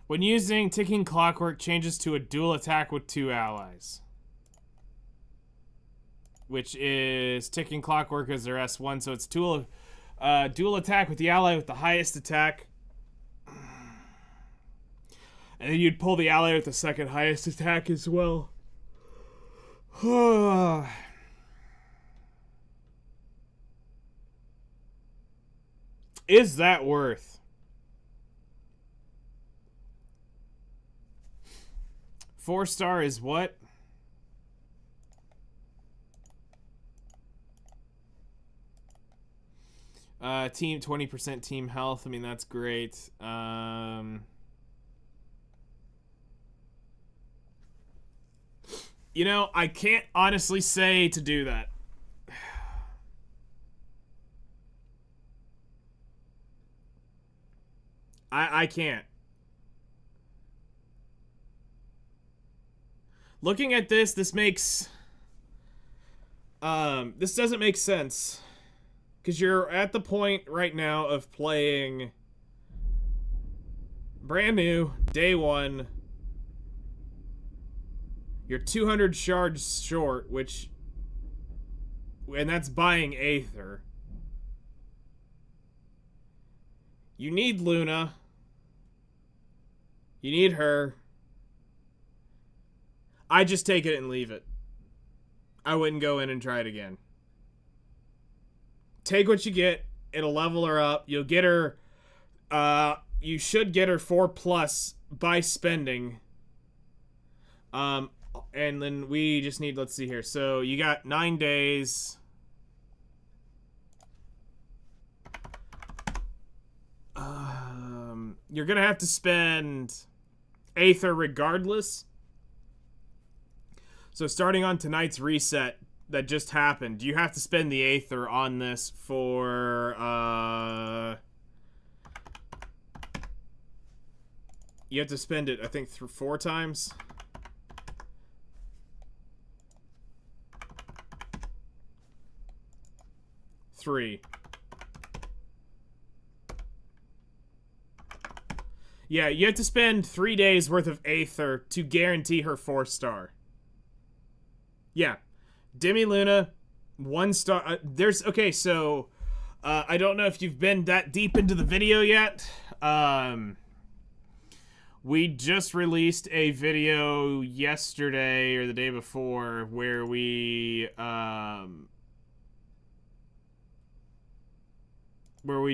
Speaker 1: When using Ticking Clockwork, changes to a dual attack with 2 allies. Which is Ticking Clockwork as their S1, so it's dual attack with the ally with the highest attack. And then you'd pull the ally with the second highest attack as well. Is that worth? Four-star is what? Team 20% team health. I mean, that's great. You know, I can't honestly say to do that. I can't. Looking at this, this makes... this doesn't make sense. Because you're at the point right now of playing... brand new, day one. You're 200 shards short, which... and that's buying Aether. You need Luna. You need her. I just take it and leave it. I wouldn't go in and try it again. Take what you get. It'll level her up. You'll get her... you should get her 4+ by spending. And then we just need, let's see here. So you got 9 days. You're gonna have to spend Aether regardless. So starting on tonight's reset that just happened, you have to spend the Aether on this for you have to spend it, I think, through 4 times. Three. Yeah, you have to spend 3 days worth of Aether to guarantee her 4-star. Yeah. Demi Luna, 1 star. Okay, so I don't know if you've been that deep into the video yet. We just released a video yesterday or the day before where we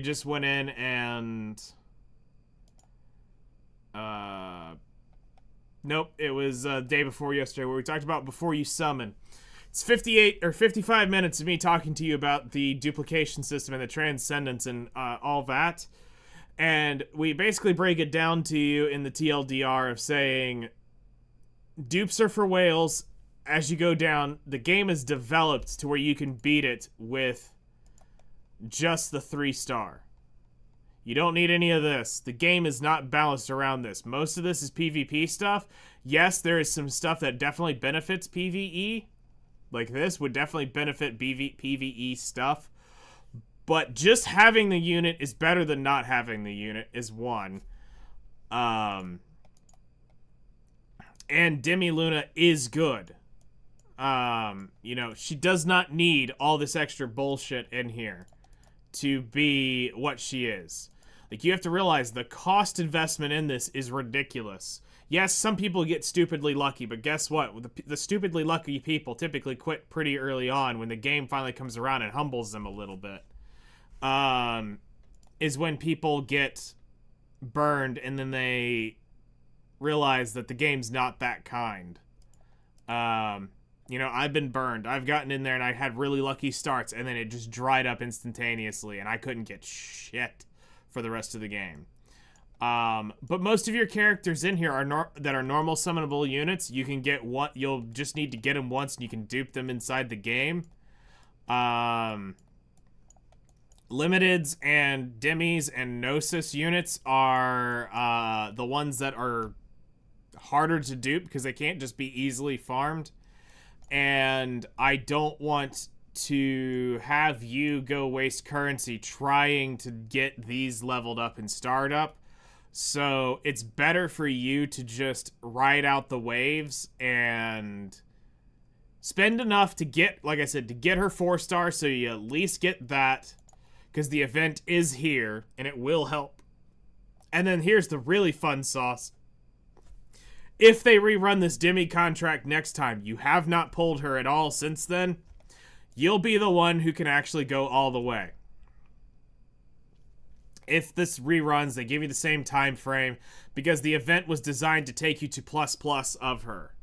Speaker 1: just went in and nope, it was day before yesterday where we talked about before you summon. It's 58 or 55 minutes of me talking to you about the duplication system and the transcendence and all that. And we basically break it down to you in the TLDR of saying dupes are for whales. As you go down, the game is developed to where you can beat it with just the 3-star. You don't need any of this. The game is not balanced around this. Most of this is PvP stuff. Yes, there is some stuff that definitely benefits PvE. Like this would definitely benefit PvE stuff. But just having the unit is better than not having the unit, is one. And Demi Luna is good. You know, she does not need all this extra bullshit in here to be what she is. Like, you have to realize the cost investment in this is ridiculous. Yes, some people get stupidly lucky, but guess what? The stupidly lucky people typically quit pretty early on when the game finally comes around and humbles them a little bit. Is when people get burned and then they realize that the game's not that kind. You know, I've been burned. I've gotten in there and I had really lucky starts and then it just dried up instantaneously and I couldn't get shit for the rest of the game. But most of your characters in here are that are normal summonable units. You can get one. You'll just need to get them once and you can dupe them inside the game. Limiteds and Demis and Gnosis units are the ones that are harder to dupe because they can't just be easily farmed. And I don't want to have you go waste currency trying to get these leveled up in startup. So it's better for you to just ride out the waves and spend enough to get, like I said, to get her 4-star so you at least get that. Because the event is here, and it will help. And then here's the really fun sauce. If they rerun this Demi contract next time, you have not pulled her at all since then, you'll be the one who can actually go all the way. If this reruns, they give you the same time frame, because the event was designed to take you to ++ of her.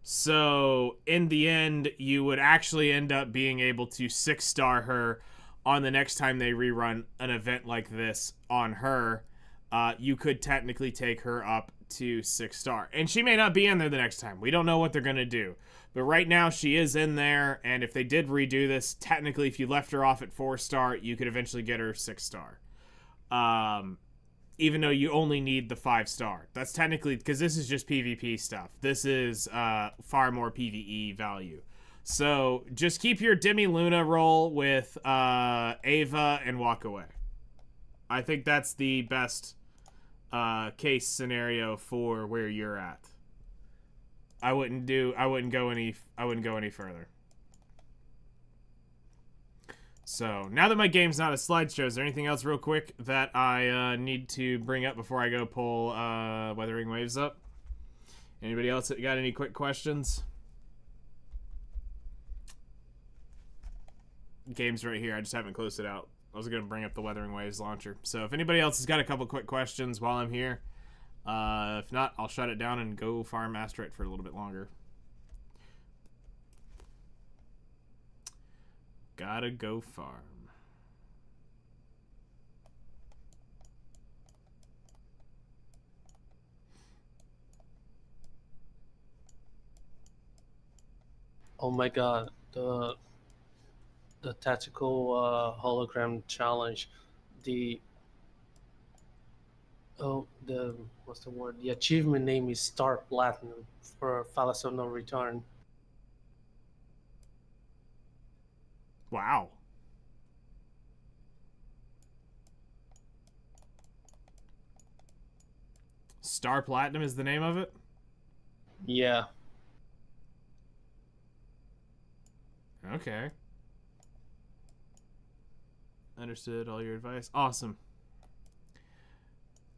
Speaker 1: So, in the end, you would actually end up being able to 6-star her on the next time they rerun an event like this on her. You could technically take her up to 6-star. And she may not be in there the next time. We don't know what they're going to do. But right now, she is in there, and if they did redo this, technically, if you left her off at 4-star, you could eventually get her 6-star. Even though you only need the 5-star. That's technically, because this is just PvP stuff. This is far more PvE value. So, just keep your Demi Luna roll with Ava and walk away. I think that's the best case scenario for where you're at. I wouldn't go any further. So, now that my game's not a slideshow, is there anything else real quick that I need to bring up before I go pull Weathering Waves up? Anybody else got any quick questions? Game's right here. I just haven't closed it out. I was going to bring up the Weathering Waves launcher. So if anybody else has got a couple quick questions while I'm here, if not, I'll shut it down and go farm Astrite for a little bit longer. Gotta go farm.
Speaker 4: Oh my god, the tactical hologram challenge, the the what's the word? The achievement name is Star Platinum for Fallacy of No Return.
Speaker 1: Wow. Star Platinum is the name of it?
Speaker 4: Yeah.
Speaker 1: Okay. Understood all your advice. Awesome.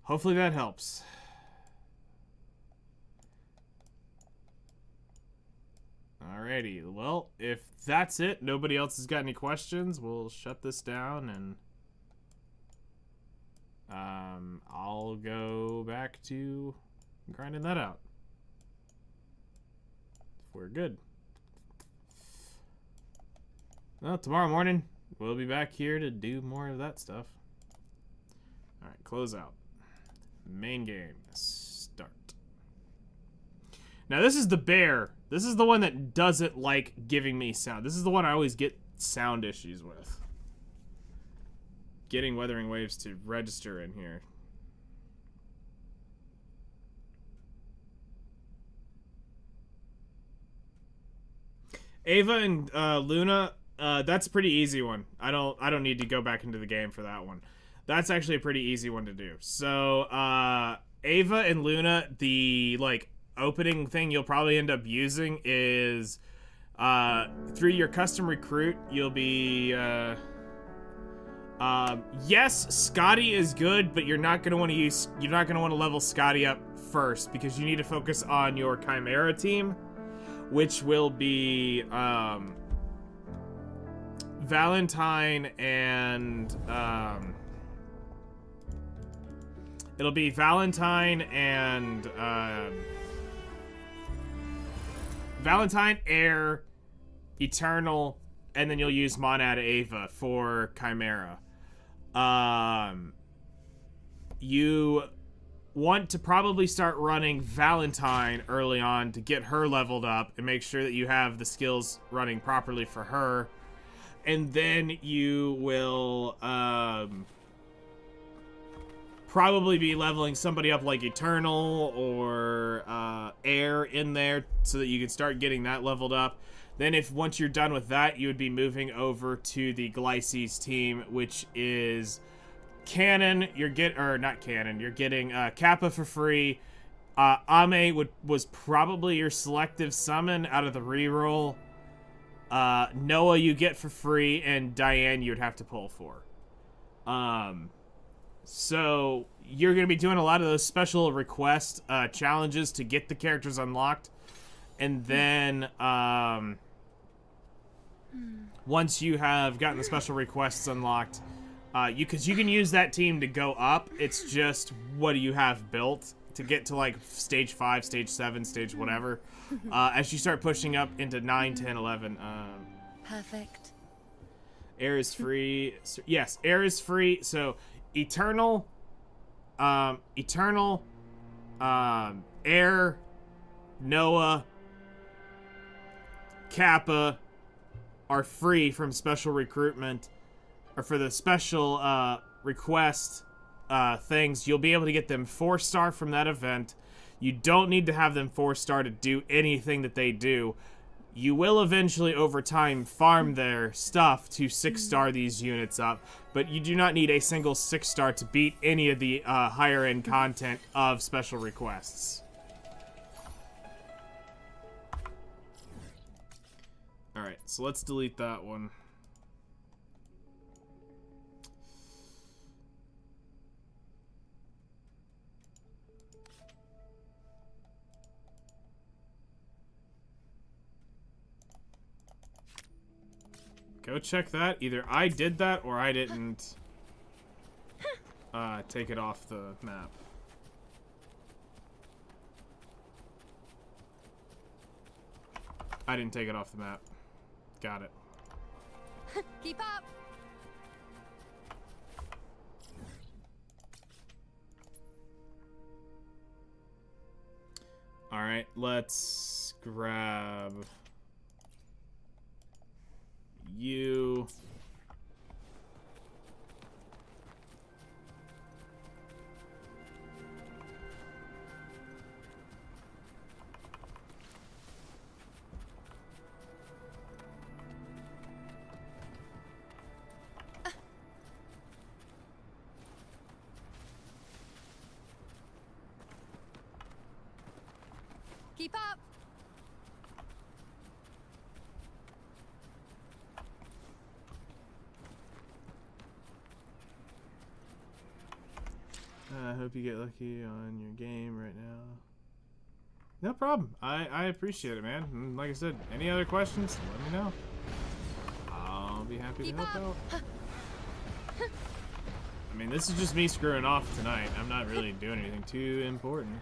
Speaker 1: Hopefully that helps. Alrighty. Well, if that's it, nobody else has got any questions, we'll shut this down and I'll go back to grinding that out. If we're good. Well, tomorrow morning, we'll be back here to do more of that stuff. Alright, close out. Main game. Start. Now, this is the bear. This is the one that doesn't like giving me sound. This is the one I always get sound issues with. Getting Weathering Waves to register in here. Ava and Luna, that's a pretty easy one. I don't need to go back into the game for that one. That's actually a pretty easy one to do. So, Ava and Luna, the like opening thing you'll probably end up using is through your custom recruit, you'll be yes, Scotty is good, but you're not gonna want to level Scotty up first because you need to focus on your Chimera team, which will be Valentine and it'll be Valentine and Valentine, Air, Eternal, and then you'll use Monad Ava for Chimera. You want to probably start running Valentine early on to get her leveled up and make sure that you have the skills running properly for her. And then you will probably be leveling somebody up like Eternal or Air in there so that you can start getting that leveled up. Then once you're done with that, you would be moving over to the Glyces team, which is Cannon. You're getting Kappa for free. Ame was probably your selective summon out of the reroll. Noah you get for free, and Diane you'd have to pull for. So you're going to be doing a lot of those special request challenges to get the characters unlocked. And then once you have gotten the special requests unlocked, because you can use that team to go up. It's just what do you have built to get to like stage 5, stage 7, stage whatever. As you start pushing up into 9, 10, 11.
Speaker 5: Perfect.
Speaker 1: Air is free. Yes, air is free. So Eternal, Air, Noah, Kappa are free from special recruitment, or for the special request things. You'll be able to get them 4-star from that event. You don't need to have them 4-star to do anything that they do. You will eventually, over time, farm their stuff to 6-star these units up, but you do not need a single 6-star to beat any of the higher-end content of special requests. Alright, so let's delete that one. Go check that. Either I did that or I didn't take it off the map. I didn't take it off the map. Got it.
Speaker 5: Keep up.
Speaker 1: Alright, let's grab you.
Speaker 5: Keep up.
Speaker 1: I hope you get lucky on your game right now. No problem. I appreciate it, man. And like I said, any other questions, let me know. I'll be happy to help out. I mean, this is just me screwing off tonight. I'm not really doing anything too important.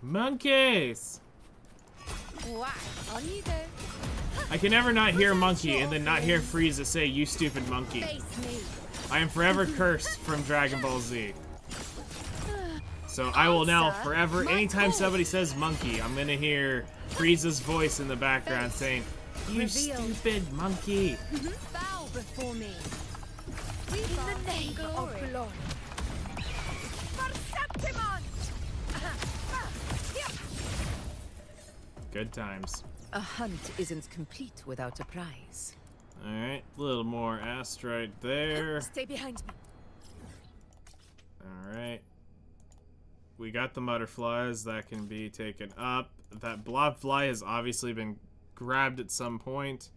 Speaker 1: Monkeys!
Speaker 5: Wow. On you go.
Speaker 1: I can never not hear monkey and then not hear Frieza say, "You stupid monkey."
Speaker 5: Face me.
Speaker 1: I am forever cursed from Dragon Ball Z. So I will now forever, anytime somebody says monkey, I'm gonna hear Frieza's voice in the background saying, "You
Speaker 5: Revealed.
Speaker 1: stupid monkey."
Speaker 5: Bow before me. We
Speaker 3: In the name of glory. Perceptimon!
Speaker 1: Good times.
Speaker 7: A hunt isn't complete without a prize.
Speaker 1: Alright, a little more Astrite there.
Speaker 3: Stay behind me.
Speaker 1: Alright. We got the butterflies that can be taken up. That blob fly has obviously been grabbed at some point.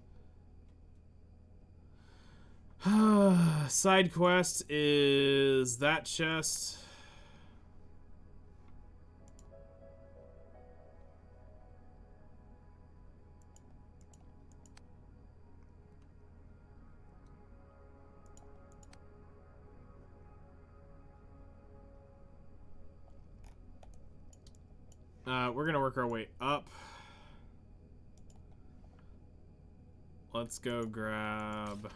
Speaker 1: Side quest is that chest. We're gonna work our way up. Let's go grab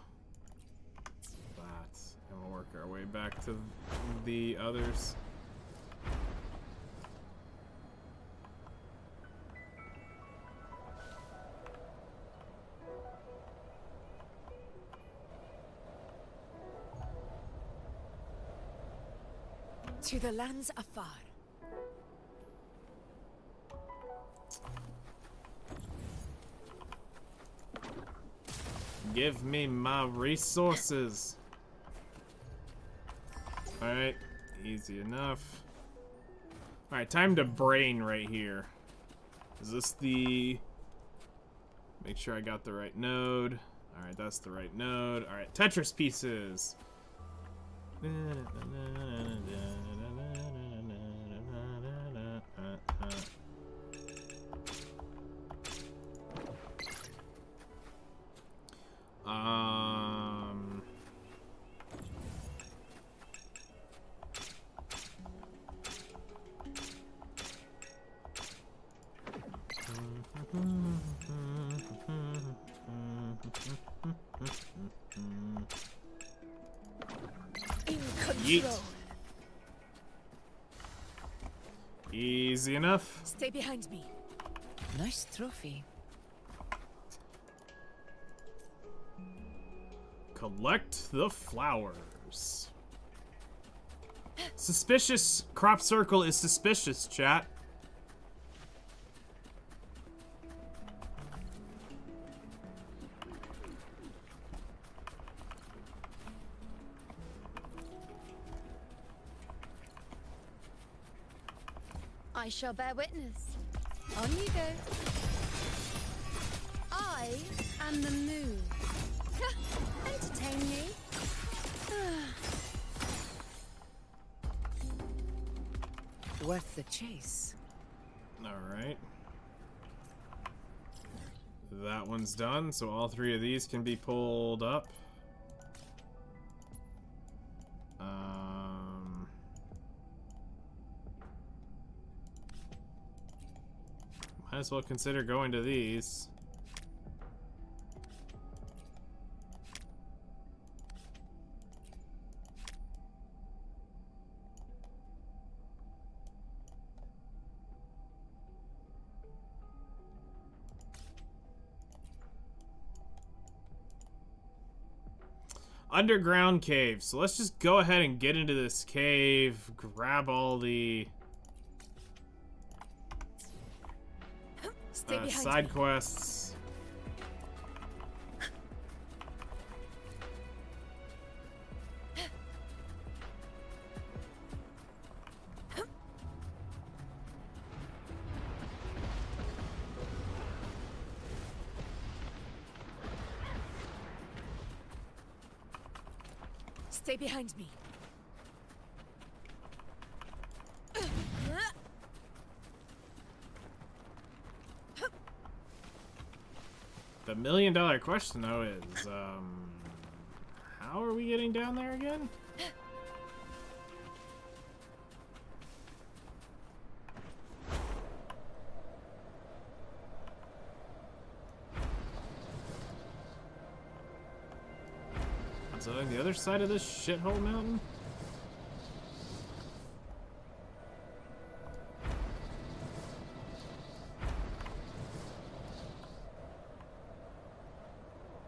Speaker 1: that, and we'll work our way back to the others.
Speaker 3: To the lands afar.
Speaker 1: Give me my resources. Alright, easy enough. Alright, time to brain right here. Is this the... Make sure I got the right node. Alright, that's the right node. Alright, Tetris pieces.
Speaker 3: In
Speaker 1: Yeet.
Speaker 3: control.
Speaker 1: Easy enough.
Speaker 3: Stay behind me.
Speaker 7: Nice trophy.
Speaker 1: Collect the flowers. Suspicious. Crop circle is suspicious, chat.
Speaker 5: I shall bear witness. On you go. I am the moon. Entertain me.
Speaker 7: Worth the chase.
Speaker 1: Alright. That one's done, so all three of these can be pulled up. Might as well consider going to these. Underground cave. So let's just go ahead and get into this cave, grab all the
Speaker 3: Stay behind
Speaker 1: side
Speaker 3: me.
Speaker 1: quests.
Speaker 3: Stay behind me.
Speaker 1: The $1,000,000 question though is, how are we getting down there again? Is it on the other side of this shithole mountain?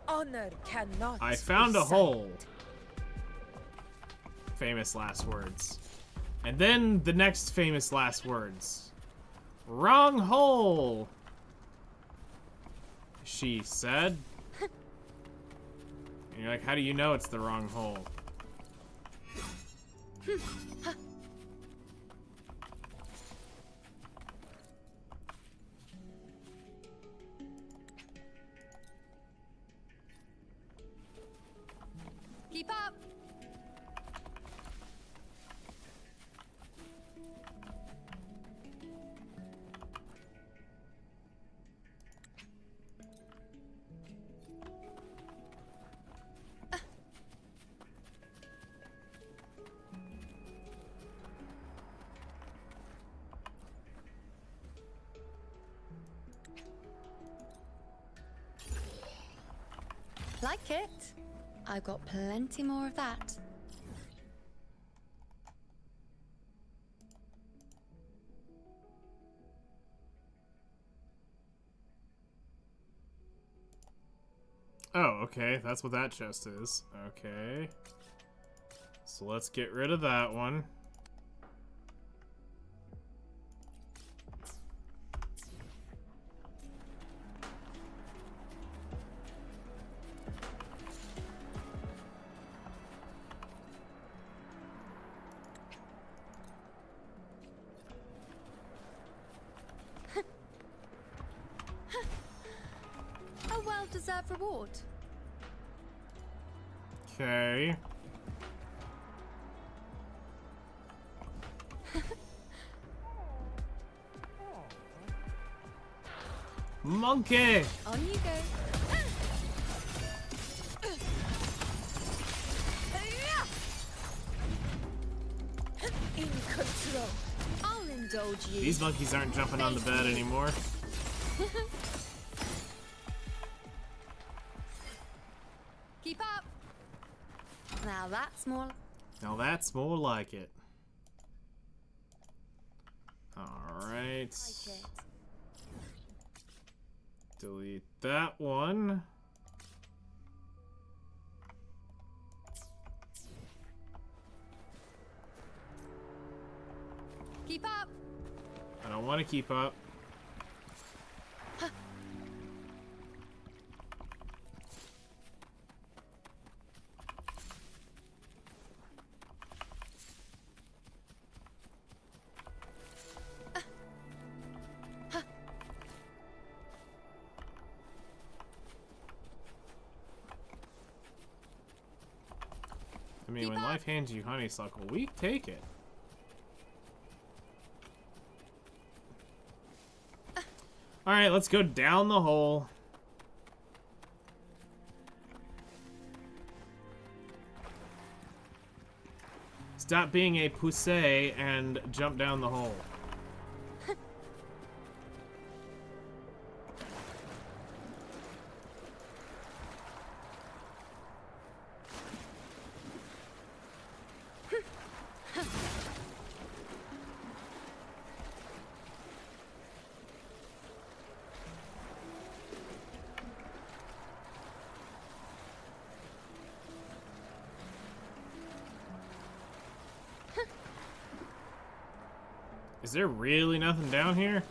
Speaker 3: Honor cannot.
Speaker 1: I found
Speaker 3: be
Speaker 1: a hole.
Speaker 3: signed.
Speaker 1: Famous last words. And then the next famous last words. Wrong hole, she said. And you're like, how do you know it's the wrong hole?
Speaker 3: Keep up.
Speaker 5: Like it? I've got plenty more of that.
Speaker 1: Oh, okay. That's what that chest is. Okay. So let's get rid of that one.
Speaker 5: A well-deserved reward.
Speaker 1: Okay. Monkey!
Speaker 5: On you go.
Speaker 3: In control.
Speaker 5: I'll indulge you.
Speaker 1: These monkeys aren't jumping on the bed anymore.
Speaker 5: Keep up. Now that's more.
Speaker 1: Now that's more like it. Alright.
Speaker 5: Like it.
Speaker 1: Delete that one.
Speaker 5: Keep up.
Speaker 1: I don't want to keep up. I mean, when life hands you honeysuckle, we take it. Alright, let's go down the hole. Stop being a pussy and jump down the hole. there really nothing down here?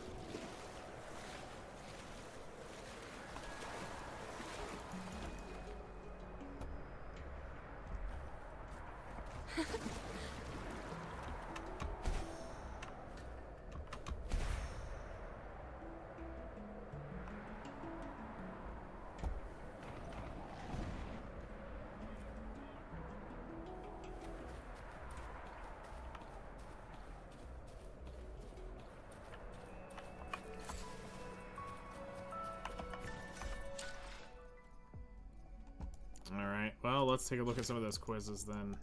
Speaker 1: Alright, well, let's take a look at some of those quizzes then.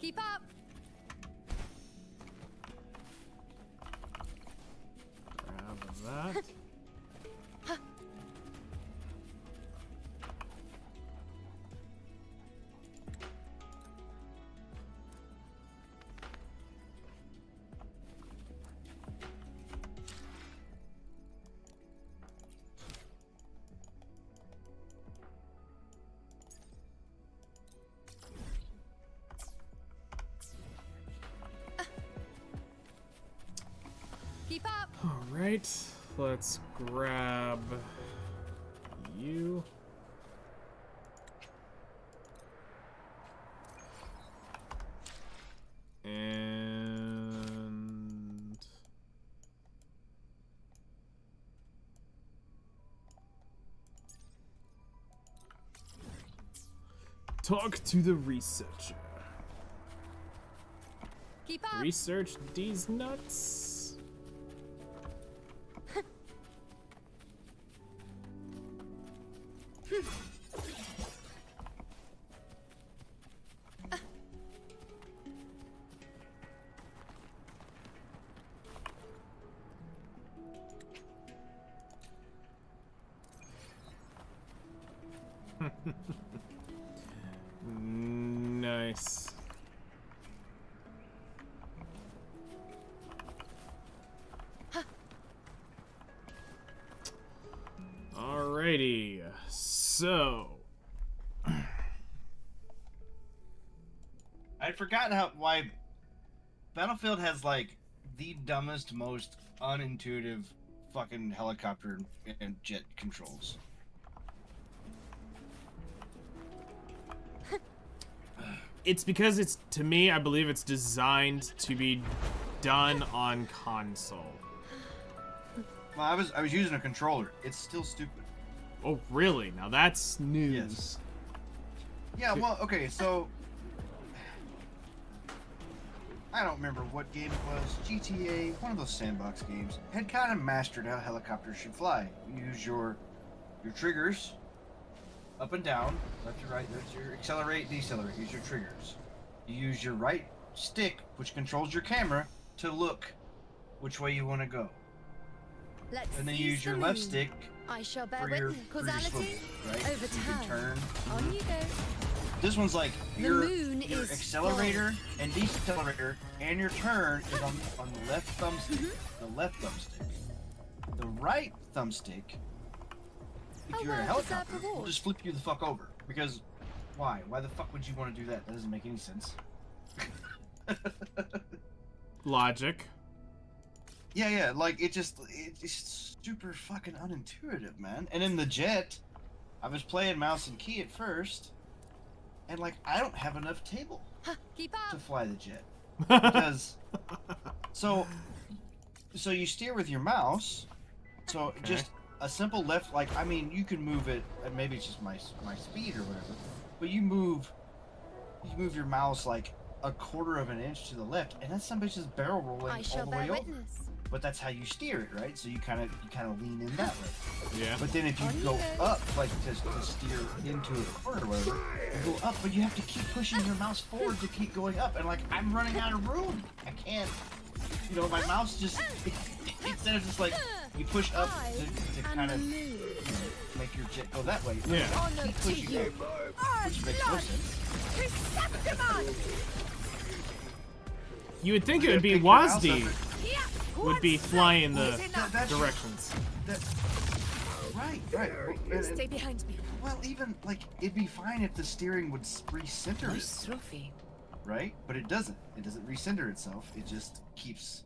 Speaker 5: Keep up.
Speaker 1: Grab that.
Speaker 5: Keep up.
Speaker 1: Alright, let's grab you. And talk to the researcher.
Speaker 5: Keep up.
Speaker 1: Research these nuts. Nice. Alrighty, so
Speaker 8: I'd forgotten why Battlefield has like the dumbest, most unintuitive fucking helicopter and jet controls.
Speaker 1: it's because it's, to me, I believe it's designed to be done on console.
Speaker 8: Well, I was using a controller. It's still stupid.
Speaker 1: Oh, really? Now that's news.
Speaker 8: Yes. Yeah, well, okay, so I don't remember what game it was. GTA, one of those sandbox games, had kind of mastered how helicopters should fly. You use your triggers, up and down, left to right. That's your accelerate, decelerate. Use your triggers. You use your right stick, which controls your camera, to look which way you want to go.
Speaker 5: Let's
Speaker 8: And then you
Speaker 5: seize
Speaker 8: use
Speaker 5: the
Speaker 8: your left
Speaker 5: moon.
Speaker 8: stick
Speaker 5: I shall bear
Speaker 8: for your
Speaker 5: witness.
Speaker 8: swoop,
Speaker 5: Causality.
Speaker 8: right?
Speaker 5: Over
Speaker 8: You can
Speaker 5: time.
Speaker 8: turn.
Speaker 5: On you go.
Speaker 8: This one's like
Speaker 5: The
Speaker 8: your
Speaker 5: moon is
Speaker 8: accelerator and decelerator, and your turn is on the left thumbstick. The left thumbstick. The right thumbstick, if
Speaker 5: A
Speaker 8: you're in a
Speaker 5: well-deserved
Speaker 8: helicopter, will
Speaker 5: reward.
Speaker 8: just flip you the fuck over. Because why? Why the fuck would you want to do that? That doesn't make any sense.
Speaker 1: Logic.
Speaker 8: Yeah, like it's super fucking unintuitive, man. And in the jet, I was playing mouse and key at first, and like I don't have enough table
Speaker 5: Keep
Speaker 8: to
Speaker 5: up.
Speaker 8: fly the jet because so you steer with your mouse. So just a simple left, like I mean, you can move it. And maybe it's just my speed or whatever, but you move your mouse like a quarter of an inch to the left, and that's some bitch's barrel rolling
Speaker 5: I
Speaker 8: all
Speaker 5: shall
Speaker 8: the
Speaker 5: bear
Speaker 8: way over.
Speaker 5: witness.
Speaker 8: But that's how you steer it, right? So you kind of lean in that way.
Speaker 1: Yeah.
Speaker 8: But then if you go up, like to steer into a corner or whatever, you go up, but you have to keep pushing your mouse forward to keep going up. And like, I'm running out of room. I can't, my mouse just, instead of just like, you push up to kind of make your jet go that way.
Speaker 1: Yeah.
Speaker 5: Honor
Speaker 8: Keep
Speaker 5: to
Speaker 8: pushing
Speaker 5: you.
Speaker 8: it, which makes no sense.
Speaker 5: Perceptimon.
Speaker 1: You would think it
Speaker 8: You
Speaker 1: would be
Speaker 8: pick your mouse up
Speaker 1: WASD would be flying the
Speaker 8: That's-
Speaker 1: directions.
Speaker 8: Right. Well,
Speaker 3: Stay behind me.
Speaker 8: well, even like it'd be fine if the steering would recenter
Speaker 7: Nice
Speaker 8: itself,
Speaker 7: trophy.
Speaker 8: right? But it doesn't. It doesn't recenter itself. It just keeps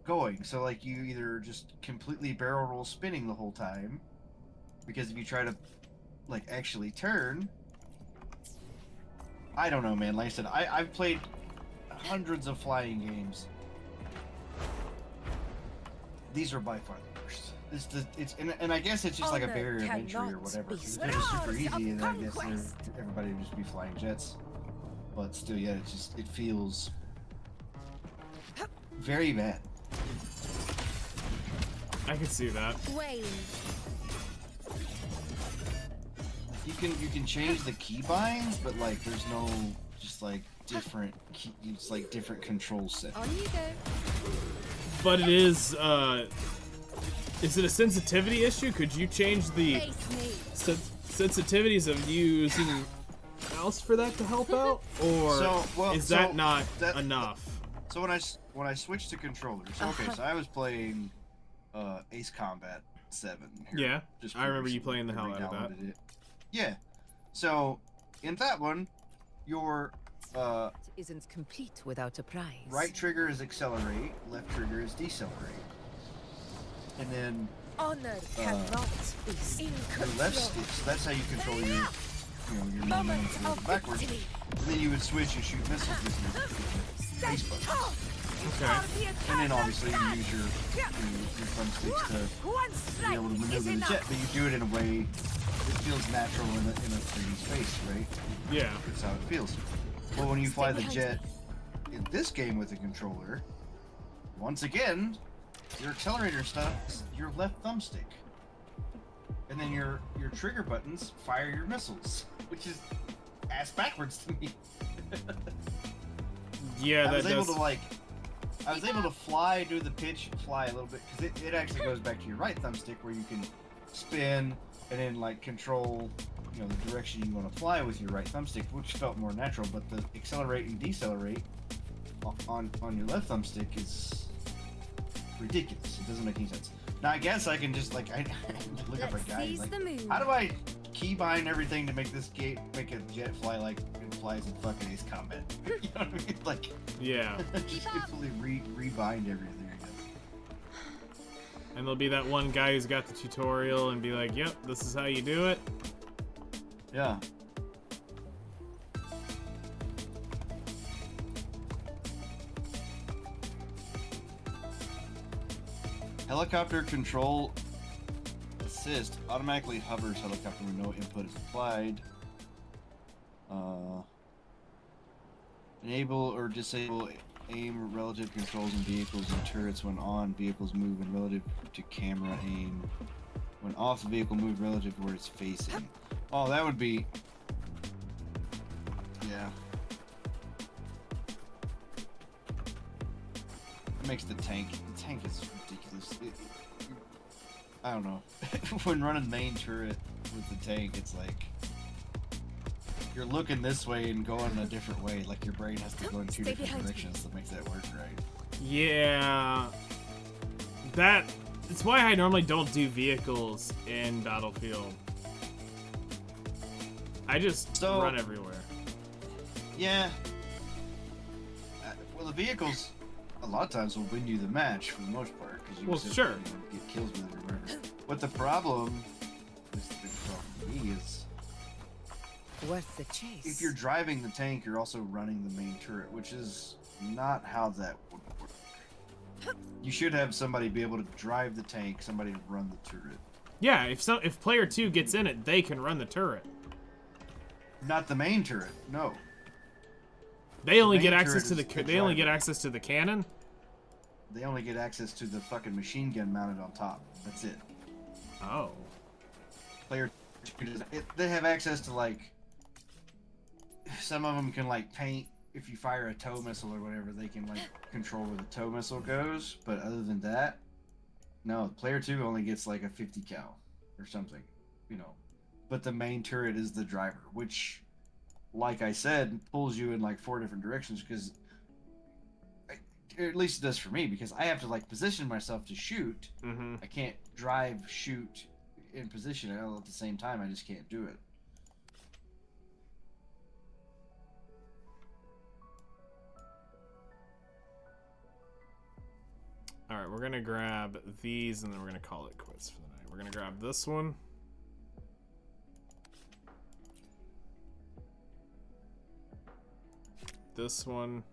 Speaker 8: going. So like you either just completely barrel roll spinning the whole time, because if you try to like actually turn, I don't know, man. Like I said, I've played hundreds of flying games. These are by far the worst. And I guess it's just like a
Speaker 3: Honor
Speaker 8: barrier of entry or
Speaker 3: cannot
Speaker 8: whatever.
Speaker 3: be
Speaker 8: If it was super
Speaker 3: yours
Speaker 8: easy,
Speaker 3: of
Speaker 8: and I guess
Speaker 3: conquest.
Speaker 8: everybody would just be flying jets. But still, yeah, it feels very bad.
Speaker 1: I can see that.
Speaker 3: Wayne.
Speaker 8: You can change the keybinds, but like there's no just like different key, it's like different control set.
Speaker 3: On you go.
Speaker 1: But it is it a sensitivity issue? Could you change the
Speaker 3: Face me.
Speaker 1: sensitivities of using mouse for that to help out? Or is that not enough?
Speaker 8: So when I switched to controllers, okay, so I was playing Ace Combat 7. Here,
Speaker 1: Yeah,
Speaker 8: just
Speaker 1: I remember you
Speaker 8: recently.
Speaker 1: playing the hell
Speaker 8: I
Speaker 1: out of that.
Speaker 8: re-downloaded it. Yeah. So in that one, your
Speaker 7: Isn't complete without a prize.
Speaker 8: right trigger is accelerate, left trigger is decelerate. And then
Speaker 3: Honor cannot be in
Speaker 8: your
Speaker 3: control.
Speaker 8: left stick, so that's how you control your your
Speaker 3: Moment
Speaker 8: movement forward
Speaker 3: of
Speaker 8: and backwards.
Speaker 3: victory.
Speaker 8: And then you would switch and shoot missiles with your
Speaker 3: Stand
Speaker 8: face button.
Speaker 3: tall.
Speaker 1: Okay.
Speaker 8: And then obviously you use your thumbsticks to
Speaker 3: One
Speaker 8: be
Speaker 3: strike
Speaker 8: able to
Speaker 3: is
Speaker 8: maneuver the
Speaker 3: enough.
Speaker 8: jet, but you do it in a way that feels natural in a 3D space, right?
Speaker 1: Yeah.
Speaker 8: That's how it feels. Well, when you
Speaker 3: Stay
Speaker 8: fly the
Speaker 3: behind
Speaker 8: jet in this game with a controller, once again, your accelerator stuff is your left thumbstick. And then your trigger buttons fire your missiles, which is ass backwards to me.
Speaker 1: Yeah,
Speaker 8: I
Speaker 1: that
Speaker 8: was able
Speaker 1: does.
Speaker 8: to like, I was able to fly, do the pitch, fly a little bit, because it actually goes back to your right thumbstick where you can spin and then like control, the direction you want to fly with your right thumbstick, which felt more natural. But the accelerate and decelerate on your left thumbstick is ridiculous. It doesn't make any sense. Now I guess I can just like I look up a
Speaker 3: Let's
Speaker 8: guide
Speaker 3: seize
Speaker 8: like,
Speaker 3: the moon.
Speaker 8: how do I keybind everything to make this make a jet fly like it flies in fucking Ace Combat? You know what I mean? Like,
Speaker 1: Yeah.
Speaker 8: just completely rebind everything, I guess.
Speaker 1: And there'll be that one guy who's got the tutorial and be like, yep, this is how you do it.
Speaker 8: Yeah. Helicopter control assist automatically hovers helicopter when no input is applied. Enable or disable aim relative controls in vehicles and turrets when on. Vehicles move in relative to camera aim. When off, the vehicle moves relative to where it's facing. Oh, that would be... Yeah. It makes the tank is ridiculous. I don't know. When running main turret with the tank, it's like you're looking this way and going a different way. Like your brain has to go in two
Speaker 3: Stay
Speaker 8: different
Speaker 3: behind me.
Speaker 8: directions to make that work right.
Speaker 1: Yeah. It's why I normally don't do vehicles in Battlefield. I just
Speaker 8: So-
Speaker 1: run everywhere.
Speaker 8: Yeah. Well, the vehicles a lot of times will win you the match for the most part because you
Speaker 1: Well,
Speaker 8: sit
Speaker 1: sure.
Speaker 8: there and get kills with it or whatever. But the problem, this is the big problem for me, is
Speaker 7: Worth the chase.
Speaker 8: if you're driving the tank, you're also running the main turret, which is not how that would work. You should have somebody be able to drive the tank, somebody to run the turret.
Speaker 1: Yeah, if player 2 gets in it, they can run the turret.
Speaker 8: Not the main turret, no.
Speaker 1: They only
Speaker 8: main
Speaker 1: get access
Speaker 8: turret
Speaker 1: to the
Speaker 8: is the
Speaker 1: they only get
Speaker 8: driver.
Speaker 1: access to the cannon.
Speaker 8: They only get access to the fucking machine gun mounted on top. That's it.
Speaker 1: Oh.
Speaker 8: Player 2 doesn't. They have access to like. Some of them can like paint. If you fire a tow missile or whatever, they can like control where the tow missile goes. But other than that, no. Player 2 only gets like a 50 cal or something, But the main turret is the driver, which, like I said, pulls you in like 4 different directions because, at least it does for me, because I have to like position myself to shoot.
Speaker 1: Mm-hmm.
Speaker 8: I can't drive, shoot, in position all at the same time. I just can't do it.
Speaker 1: Alright, we're gonna grab these and then we're gonna call it quits for the night. We're gonna grab this one. This one.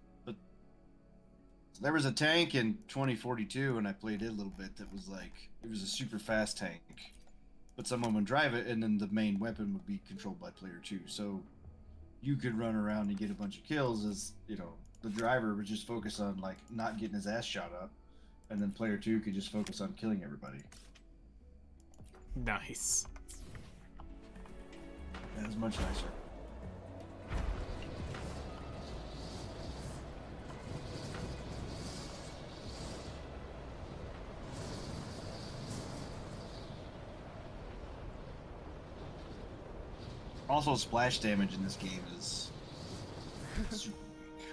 Speaker 8: There was a tank in 2042, and I played it a little bit. That was like, it was a super fast tank, but someone would drive it, and then the main weapon would be controlled by player 2. So you could run around and get a bunch of kills, as you know, the driver would just focus on like not getting his ass shot up, and then player 2 could just focus on killing everybody.
Speaker 1: Nice.
Speaker 8: That was much nicer. Also, splash damage in this game is super weak.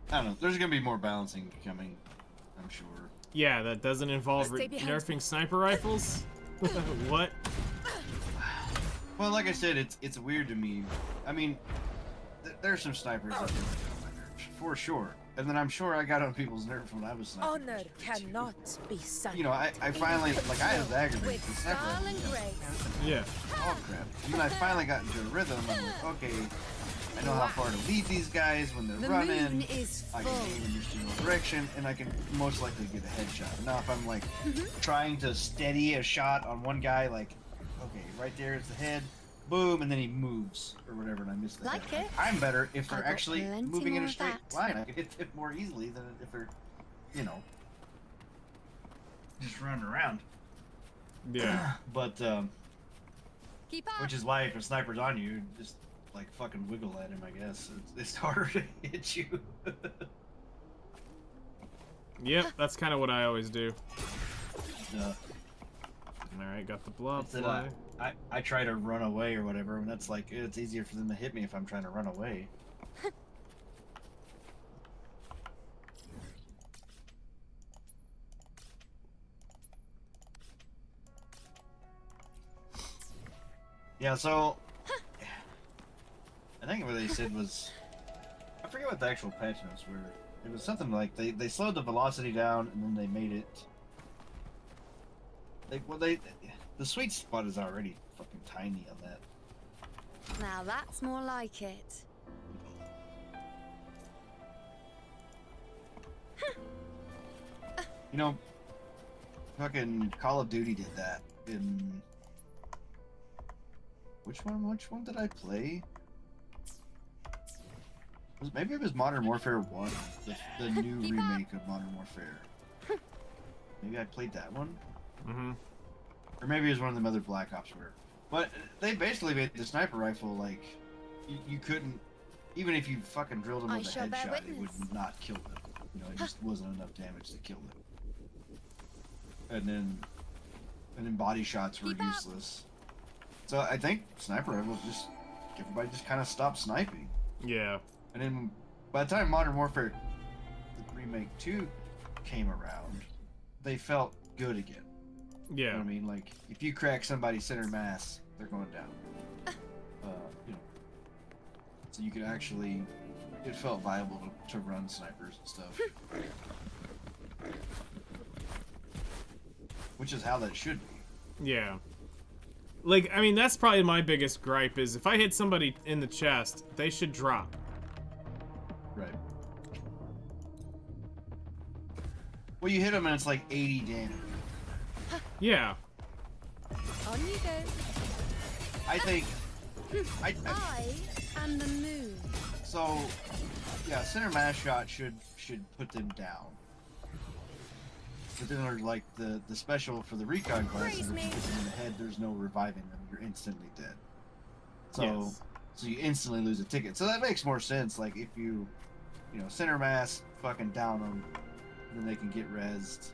Speaker 8: I don't know. There's gonna be more balancing coming, I'm sure.
Speaker 1: Yeah, that doesn't involve nerfing sniper rifles? What?
Speaker 8: Well, like I said, it's weird to me. I mean, there's some snipers that do for sure. And then I'm sure I got on people's nerves when I was sniping.
Speaker 3: Honor cannot be sunk.
Speaker 8: You know, I finally, like, I was aggravated.
Speaker 3: With style and grace.
Speaker 1: Yeah.
Speaker 8: Oh, crap. And then I finally got into a rhythm. I'm like, okay, I know how far to lead these guys when they're
Speaker 5: The
Speaker 8: running.
Speaker 5: moon is
Speaker 8: I can aim in your general direction, and I can most likely get a headshot. Now, if I'm, like, trying to steady a shot on one guy, like, okay, right there is the head, boom, and then he moves, or whatever, and I miss the
Speaker 3: Like
Speaker 8: head.
Speaker 3: it.
Speaker 8: I'm better if they're
Speaker 3: I've got
Speaker 8: actually
Speaker 3: plenty
Speaker 8: moving in
Speaker 3: more
Speaker 8: a
Speaker 3: of
Speaker 8: straight
Speaker 3: that.
Speaker 8: line. I can hit it more easily than if they're, you know, just running around.
Speaker 1: Yeah.
Speaker 8: But,
Speaker 5: Keep up.
Speaker 8: which is why if a sniper's on you, just, like, fucking wiggle at him, I guess. It's harder to hit you.
Speaker 1: Yep, that's kind of what I always do.
Speaker 8: Yeah.
Speaker 1: Alright, got the blob
Speaker 8: It's that,
Speaker 1: fly.
Speaker 8: I try to run away or whatever, and that's like, it's easier for them to hit me if I'm trying to run away. Yeah, so I think what they said was, I forget what the actual patch notes were. It was something like they slowed the velocity down and then they made it. The sweet spot is already fucking tiny on that.
Speaker 5: Now that's more like it.
Speaker 8: You know, fucking Call of Duty did that in. Which one did I play? Maybe it was Modern Warfare 1, the new remake of Modern Warfare. Maybe I played that one?
Speaker 1: Mm-hmm.
Speaker 8: Or maybe it was one of them other Black Ops where. But they basically made the sniper rifle like, you couldn't, even if you fucking drilled them
Speaker 3: I
Speaker 8: with a
Speaker 3: shall bear
Speaker 8: headshot, it
Speaker 3: witness.
Speaker 8: would not kill them. You know, it just wasn't enough damage to kill them. And then body shots were
Speaker 5: Keep up.
Speaker 8: useless. So I think sniper rifle just, everybody just kind of stopped sniping.
Speaker 1: Yeah.
Speaker 8: And then by the time Modern Warfare the Remake 2 came around, they felt good again. You know
Speaker 1: Yeah.
Speaker 8: what I mean? Like, if you crack somebody's center mass, they're going down. You know. So you could actually, it felt viable to run snipers and stuff. Which is how that should be.
Speaker 1: Yeah. Like, I mean, that's probably my biggest gripe is if I hit somebody in the chest, they should drop.
Speaker 8: Right. Well, you hit them and it's like 80 damage.
Speaker 1: Yeah.
Speaker 3: On you go.
Speaker 8: I think. I
Speaker 5: And the moon.
Speaker 8: So, yeah, center mass shot should put them down. But then there's like the special for the recon class,
Speaker 3: Praise
Speaker 8: and if you
Speaker 3: me.
Speaker 8: get them in the head, there's no reviving them. You're instantly dead. So,
Speaker 1: Yes.
Speaker 8: so you instantly lose a ticket. So that makes more sense. Like if you know, center mass, fucking down them, then they can get rezzed.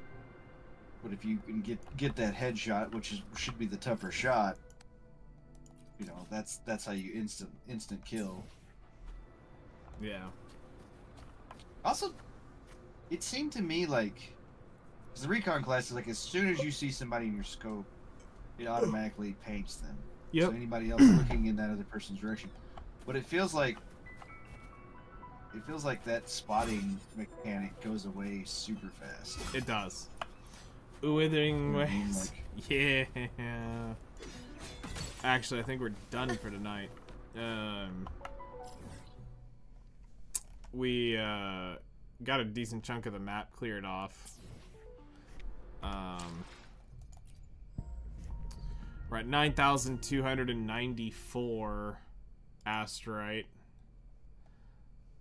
Speaker 8: But if you can get that headshot, which should be the tougher shot, you know, that's how you instant kill.
Speaker 1: Yeah.
Speaker 8: Also, it seemed to me like, because the recon class is like, as soon as you see somebody in your scope, it automatically paints them.
Speaker 1: Yep.
Speaker 8: So anybody else looking in that other person's direction. But it feels like that spotting mechanic goes away super fast.
Speaker 1: It does. Withering
Speaker 8: You know what I mean?
Speaker 1: Waves. Yeah. Actually, I think we're done for tonight. We got a decent chunk of the map cleared off. We're at 9,294 Astrite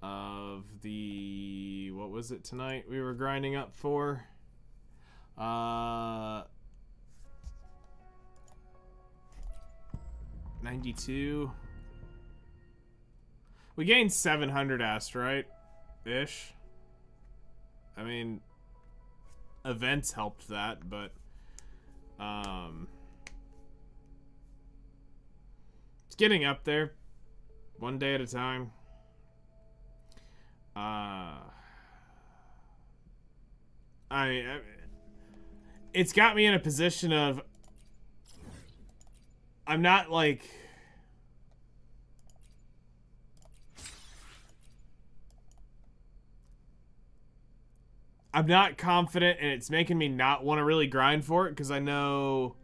Speaker 1: of the, what was it tonight we were grinding up for? 92. We gained 700 Astrite-ish. I mean, events helped that, but it's getting up there, one day at a time. It's got me in a position of, I'm not like, I'm not confident, and it's making me not want to really grind for it because I know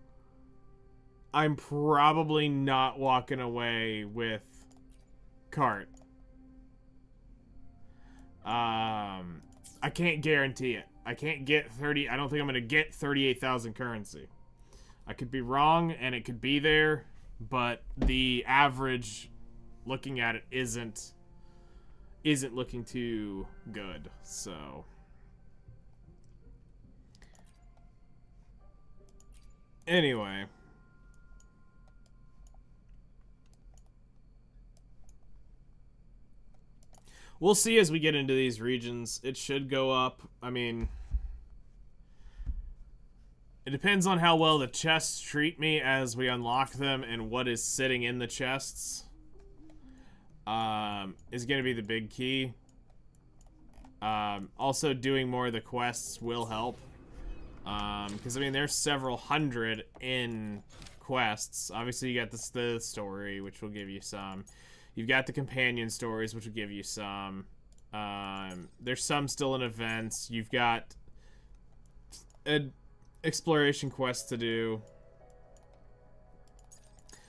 Speaker 1: I'm probably not walking away with cart. I can't guarantee it. I can't get 30. I don't think I'm going to get 38,000 currency. I could be wrong, and it could be there, but the average, looking at it, isn't looking too good. So anyway, we'll see as we get into these regions. It should go up. I mean, it depends on how well the chests treat me as we unlock them, and what is sitting in the chests is going to be the big key. Also, doing more of the quests will help. Because, I mean, there's several hundred in quests. Obviously, you got the story, which will give you some. You've got the companion stories, which will give you some. There's some still in events. You've got exploration quests to do.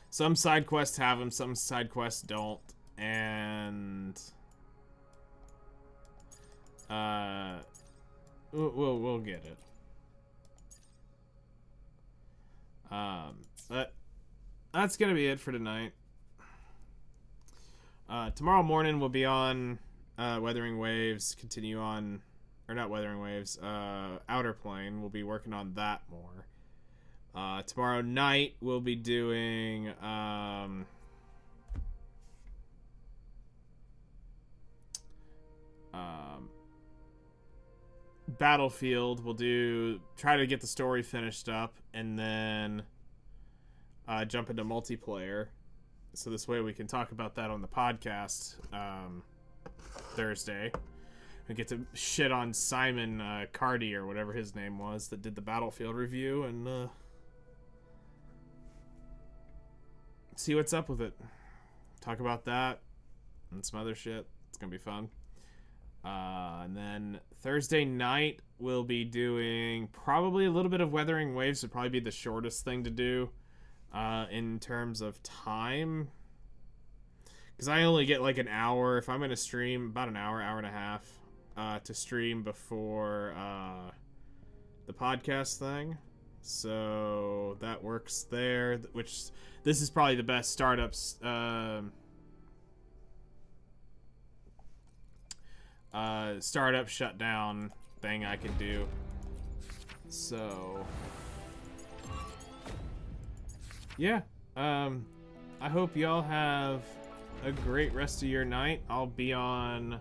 Speaker 1: Some side quests have them, some side quests don't. And we'll get it. But that's gonna be it for tonight. Tomorrow morning we'll be on Weathering Waves, continue on, or not Weathering Waves, Outer Plane. We'll be working on that more. Tomorrow night we'll be doing Battlefield. We'll try to get the story finished up, and then jump into multiplayer, so this way we can talk about that on the podcast Thursday. We get to shit on Simon Cardi, or whatever his name was, that did the Battlefield review, and see what's up with it. Talk about that and some other shit. It's gonna be fun. And then Thursday night we'll be doing probably a little bit of Weathering Waves. Would probably be the shortest thing to do in terms of time, because I only get like an hour if I'm gonna stream, about an hour and a half to stream before the podcast thing. So that works there, which this is probably the best startups startup shutdown thing I can do. So yeah, I hope y'all have a great rest of your night. I'll be on,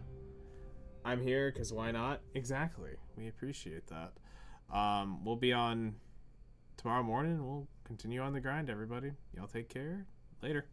Speaker 1: I'm here because why not? Exactly, we appreciate that. We'll be on tomorrow morning. We'll continue on the grind, everybody. Y'all take care. Later.